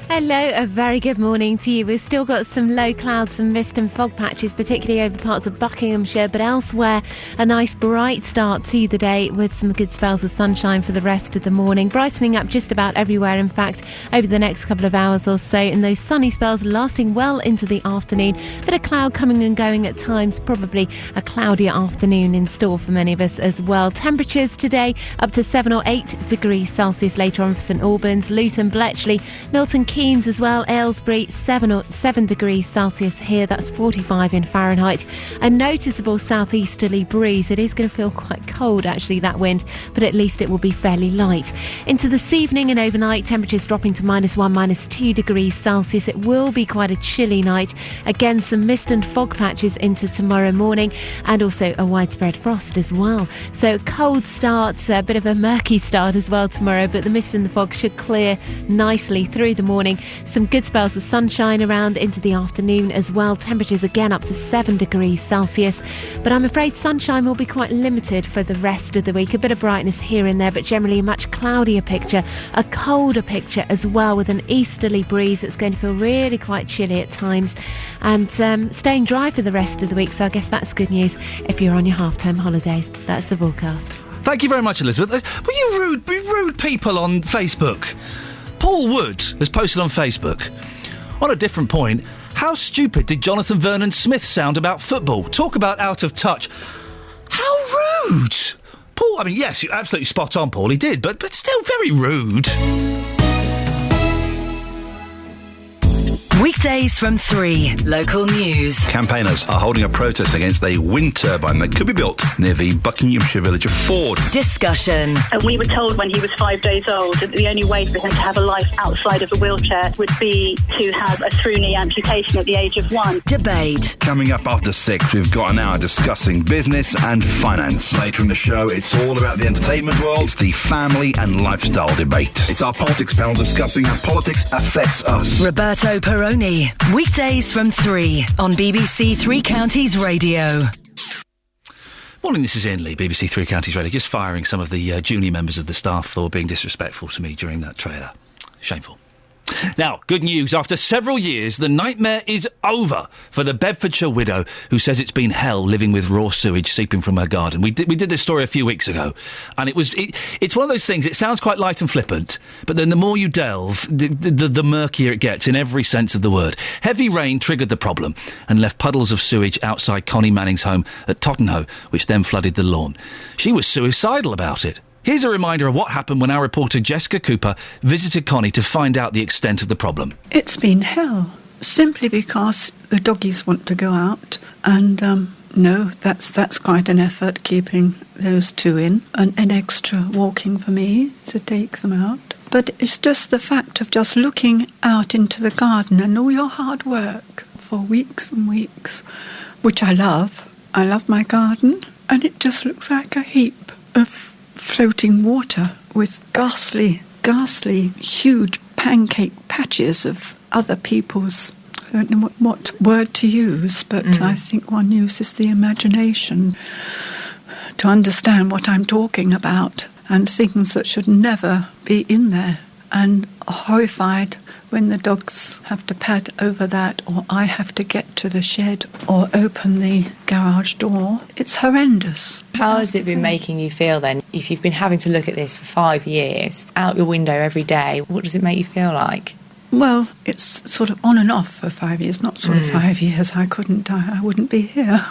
Hello, a very good morning to you. We've still got some low clouds and mist and fog patches, particularly over parts of Buckinghamshire, but elsewhere a nice bright start to the day with some good spells of sunshine for the rest of the morning, brightening up just about everywhere, in fact, over the next couple of hours or so, and those sunny spells lasting well into the afternoon. Bit of cloud coming and going at times, probably a cloudier afternoon in store for many of us as well. Temperatures today up to 7 or 8 degrees Celsius later on for St Albans, Luton, Bletchley, Milton Keynes as well, Aylesbury 7 degrees Celsius here, that's 45 in Fahrenheit. A noticeable southeasterly breeze. It is going to feel quite cold actually, that wind, but at least it will be fairly light. Into this evening and overnight, temperatures dropping to -1, -2 degrees Celsius. It will be quite a chilly night. Again, some mist and fog patches into tomorrow morning, and also a widespread frost as well. So cold start, a bit of a murky start as well tomorrow, but the mist and the fog should clear nicely through the morning. Some good spells of sunshine around into the afternoon as well. Temperatures again up to 7 degrees Celsius. But I'm afraid sunshine will be quite limited for the rest of the week. A bit of brightness here and there, but generally a much cloudier picture, a colder picture as well, with an easterly breeze that's going to feel really quite chilly at times, and staying dry for the rest of the week. So I guess that's good news if you're on your half-term holidays. That's the forecast. Thank you very much, Elizabeth. Were you rude people on Facebook? Paul Wood has posted on Facebook. On a different point, how stupid did Jonathan Vernon Smith sound about football? Talk about out of touch. How rude! Paul, I mean, yes, you're absolutely spot on, Paul, he did, but still very rude. Weekdays from 3. Local news. Campaigners are holding a protest against a wind turbine that could be built near the Buckinghamshire village of Ford. Discussion. We were told when he was 5 days old that the only way for him to have a life outside of a wheelchair would be to have a through-knee amputation at the age of 1. Debate. Coming up after 6, we've got an hour discussing business and finance. Later in the show, it's all about the entertainment world. It's the family and lifestyle debate. It's our politics panel discussing how politics affects us. Roberto Peroni. Weekdays from 3 on BBC Three Counties Radio. Morning, this is Iain Lee, BBC Three Counties Radio. Just firing some of the junior members of the staff for being disrespectful to me during that trailer. Shameful. Now, good news. After several years, the nightmare is over for the Bedfordshire widow who says it's been hell living with raw sewage seeping from her garden. We did this story a few weeks ago, and it's one of those things. It sounds quite light and flippant, but then the more you delve, the murkier it gets in every sense of the word. Heavy rain triggered the problem and left puddles of sewage outside Connie Manning's home at Tottenham, which then flooded the lawn. She was suicidal about it. Here's a reminder of what happened when our reporter Jessica Cooper visited Connie to find out the extent of the problem. It's been hell, simply because the doggies want to go out, and no, that's quite an effort keeping those two in, and an extra walking for me to take them out. But it's just the fact of just looking out into the garden and all your hard work for weeks and weeks, which I love. I love my garden, and it just looks like a heap of floating water with ghastly, huge pancake patches of other people's, I don't know what word to use, but I think one uses the imagination to understand what I'm talking about, and things that should never be in there, and horrified when the dogs have to pad over that, or I have to get to the shed or open the garage door. It's horrendous. How has it been making you feel then? If you've been having to look at this for 5 years, out your window every day, what does it make you feel like? Well, it's sort of on and off for 5 years, not sort of 5 years. I wouldn't be here.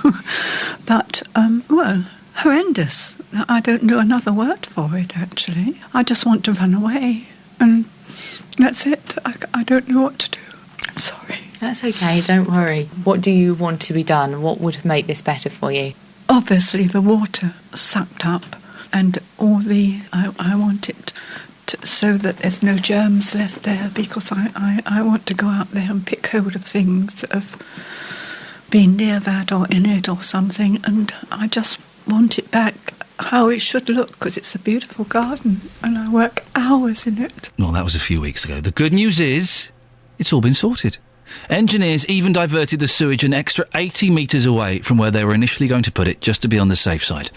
But, well, horrendous. I don't know another word for it, actually. I just want to run away. And that's it. I don't know what to do. I'm sorry. That's okay, don't worry. What do you want to be done? What would make this better for you? Obviously the water sucked up, and all I want it to, so that there's no germs left there, because I want to go out there and pick hold of things that have been near that or in it or something, and I just want it back how it should look, because it's a beautiful garden and I work hours in it. Well, that was a few weeks ago. The good news is it's all been sorted. Engineers even diverted the sewage an extra 80 metres away from where they were initially going to put it, just to be on the safe side.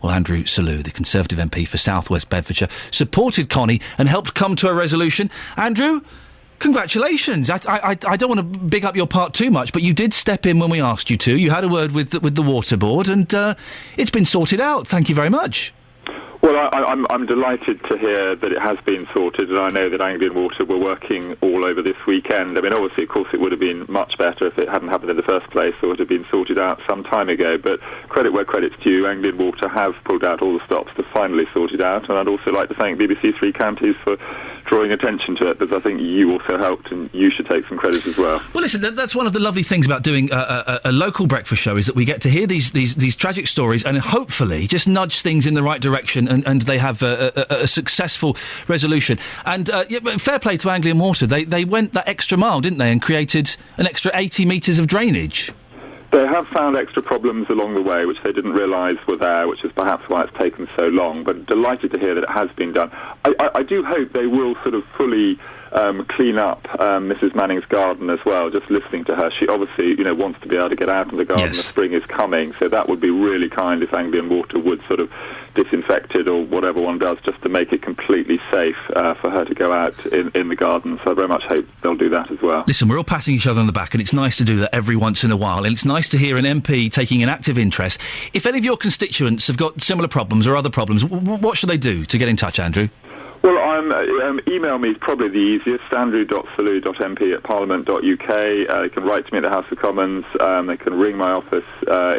Well, Andrew Selous, the Conservative MP for South West Bedfordshire, supported Connie and helped come to a resolution. Andrew, Congratulations. I don't want to big up your part too much, but you did step in when we asked you to. You had a word with the water board, and it's been sorted out. Thank you very much. Well, I'm delighted to hear that it has been sorted, and I know that Anglian Water were working all over this weekend. I mean, obviously, of course, it would have been much better if it hadn't happened in the first place, or it would have been sorted out some time ago. But credit where credit's due, Anglian Water have pulled out all the stops to finally sort it out, and I'd also like to thank BBC Three Counties for drawing attention to it, because I think you also helped, and you should take some credit as well. Well, listen, that's one of the lovely things about doing a local breakfast show, is that we get to hear these tragic stories and hopefully just nudge things in the right direction, and they have a successful resolution. And fair play to Anglian Water. They went that extra mile, didn't they, and created an extra 80 metres of drainage. They have found extra problems along the way, which they didn't realise were there, which is perhaps why it's taken so long. But delighted to hear that it has been done. I do hope they will sort of fully clean up Mrs. Manning's garden as well. Just listening to her, she obviously, wants to be able to get out in the garden. Yes. The spring is coming, so that would be really kind if Anglian Water would sort of disinfect it, or whatever one does, just to make it completely safe for her to go out in the garden. So I very much hope they'll do that as well. Listen, we're all patting each other on the back, and it's nice to do that every once in a while, and it's nice to hear an MP taking an active interest. If any of your constituents have got similar problems or other problems, what should they do to get in touch, Andrew? Well, email me is probably the easiest, andrew.salou.mp@parliament.uk. They can write to me at the House of Commons. They can ring my office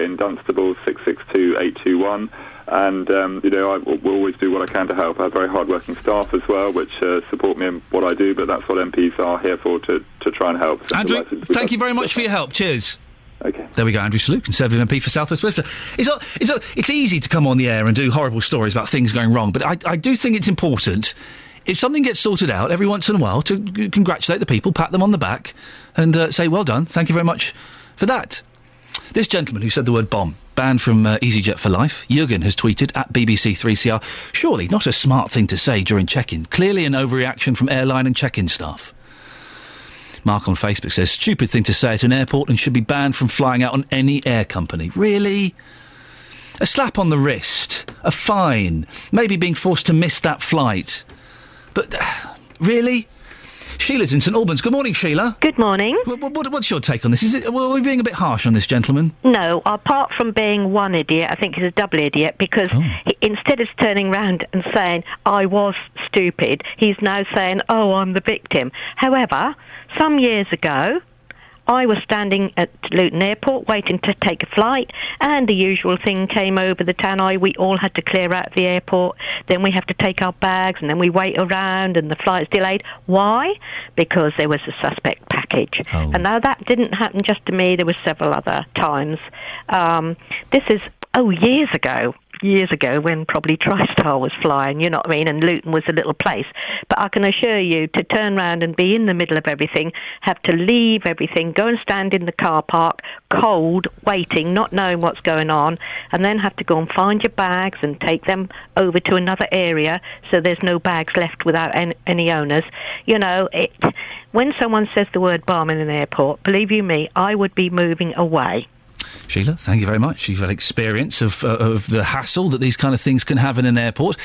in Dunstable, 662-821. And, I will always do what I can to help. I have very hard-working staff as well, which support me in what I do, but that's what MPs are here for, to try and help. So Andrew, thank you very much for your help. Cheers. Okay. There we go, Andrew Salou, Conservative MP for South West Westminster. It's easy to come on the air and do horrible stories about things going wrong, but I do think it's important, if something gets sorted out every once in a while, to congratulate the people, pat them on the back, and say, well done, thank you very much for that. This gentleman who said the word bomb, banned from EasyJet for life. Jürgen has tweeted at BBC3CR, surely not a smart thing to say during check-in. Clearly an overreaction from airline and check-in staff. Mark on Facebook says, stupid thing to say at an airport and should be banned from flying out on any air company. Really? A slap on the wrist, a fine, maybe being forced to miss that flight. But, really? Sheila's in St Albans. Good morning, Sheila. Good morning. What's your take on this? Are we being a bit harsh on this gentleman? No, apart from being one idiot, I think he's a double idiot, because instead of turning round and saying, I was stupid, he's now saying, oh, I'm the victim. However, some years ago, I was standing at Luton Airport waiting to take a flight, and the usual thing came over the tannoy. We all had to clear out of the airport, then we have to take our bags, and then we wait around, and the flight's delayed. Why? Because there was a suspect package. Oh. And now that didn't happen just to me, there were several other times. This is, years ago when probably TriStar was flying, you know what I mean, and Luton was a little place. But I can assure you, to turn around and be in the middle of everything, have to leave everything, go and stand in the car park, cold, waiting, not knowing what's going on, and then have to go and find your bags and take them over to another area so there's no bags left without any owners. When someone says the word bomb in an airport, believe you me, I would be moving away. Sheila, thank you very much. You've had experience of the hassle that these kind of things can have in an airport.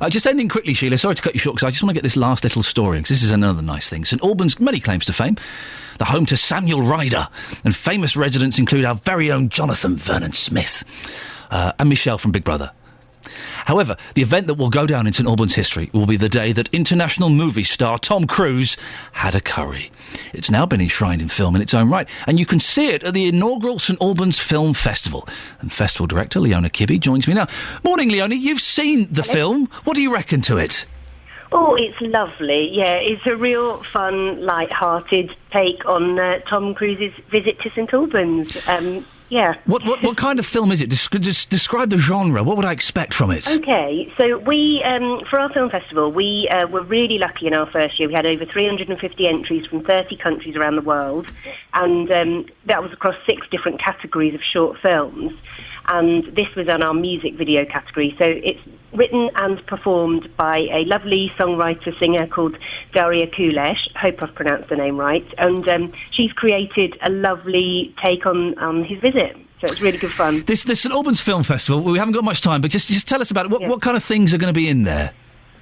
Just ending quickly, Sheila, sorry to cut you short, because I just want to get this last little story, because this is another nice thing. St Albans, many claims to fame, the home to Samuel Ryder, and famous residents include our very own Jonathan Vernon Smith and Michelle from Big Brother. However, the event that will go down in St Albans history will be the day that international movie star Tom Cruise had a curry. It's now been enshrined in film in its own right, and you can see it at the inaugural St Albans Film Festival. And festival director Leona Kibbe joins me now. Morning, Leona. You've seen the film. What do you reckon to it? Oh, it's lovely. Yeah, it's a real fun, light-hearted take on Tom Cruise's visit to St Albans. Yeah. What kind of film is it? Describe the genre. What would I expect from it? Okay, so we, for our film festival, we were really lucky in our first year. We had over 350 entries from 30 countries around the world, and that was across 6 different categories of short films. And this was on our music video category. So it's written and performed by a lovely songwriter-singer called Daria Kulesh. Hope I've pronounced the name right. And she's created a lovely take on his visit. So it's really good fun. This St Albans Film Festival, we haven't got much time, but just tell us about it. What kind of things are going to be in there?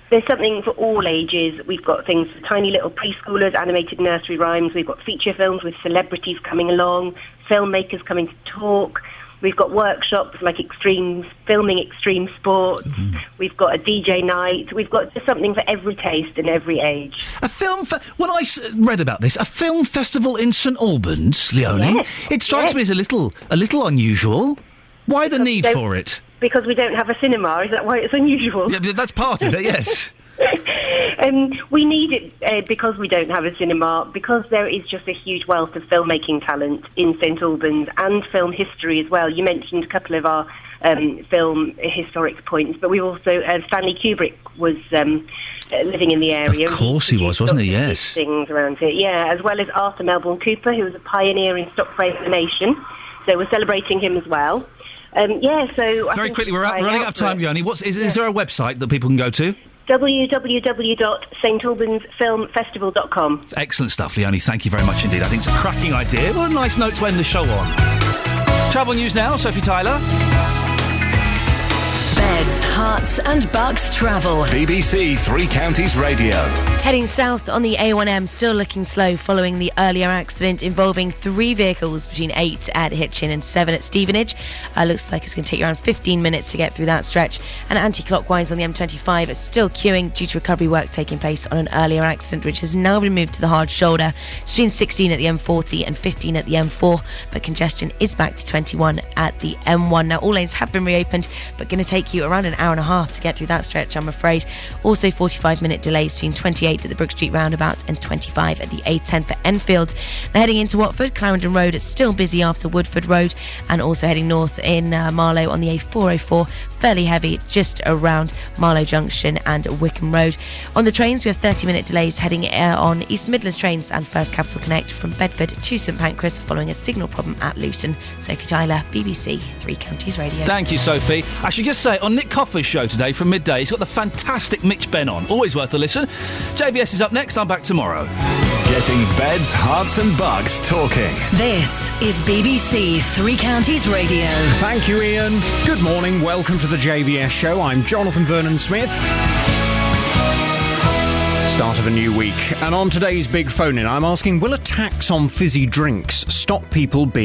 There's something for all ages. We've got things for tiny little preschoolers, animated nursery rhymes. We've got feature films with celebrities coming along, filmmakers coming to talk. We've got workshops like filming extreme sports. We've got a DJ night. We've got just something for every taste and every age. When I read about this, a film festival in St Albans, Leonie, it strikes me as a little unusual. Why the need for it? Because we don't have a cinema. Is that why it's unusual? Yeah, that's part of it, yes. We need it because we don't have a cinema, because there is just a huge wealth of filmmaking talent in St Albans and film history as well. You mentioned a couple of our film historic points, but we also, Stanley Kubrick was living in the area. Of course he was, wasn't he? Yes. Things around it, yeah, as well as Arthur Melbourne Cooper, who was a pioneer in stop frame animation. So we're celebrating him as well. So very quickly, we're running out of time, Leonie. Is there a website that people can go to? www.stalbanfilmfestival.com. Excellent stuff, Leonie. Thank you very much indeed. I think it's a cracking idea. What a nice note to end the show on. Travel news now, Sophie Tyler. Beds, Herts and Bucks travel. BBC Three Counties Radio. Heading south on the A1M, still looking slow following the earlier accident involving 3 vehicles between 8 at Hitchin and 7 at Stevenage. Looks like it's going to take you around 15 minutes to get through that stretch. And anti-clockwise on the M25 is still queuing due to recovery work taking place on an earlier accident, which has now been moved to the hard shoulder. It's between 16 at the M40 and 15 at the M4, but congestion is back to 21 at the M1. Now, all lanes have been reopened, but going to take you around an hour and a half to get through that stretch, I'm afraid. Also 45-minute delays between 28 at the Brook Street roundabout and 25 at the A10 for Enfield. Now heading into Watford, Clarendon Road is still busy after Woodford Road, and also heading north in Marlow on the A404, fairly heavy just around Marlow Junction and Wickham Road. On the trains, we have 30-minute delays heading on East Midlands trains and First Capital Connect from Bedford to St Pancras following a signal problem at Luton. Sophie Tyler, BBC Three Counties Radio. Thank you, Sophie. I should just say, on Nick Coffer's show today from midday, he's got the fantastic Mitch Ben on. Always worth a listen. JVS is up next. I'm back tomorrow. Getting beds, hearts and bugs talking. This is BBC Three Counties Radio. Thank you, Iain. Good morning. Welcome to the JVS show. I'm Jonathan Vernon-Smith. Start of a new week. And on today's Big Phone-In, I'm asking, will a tax on fizzy drinks stop people being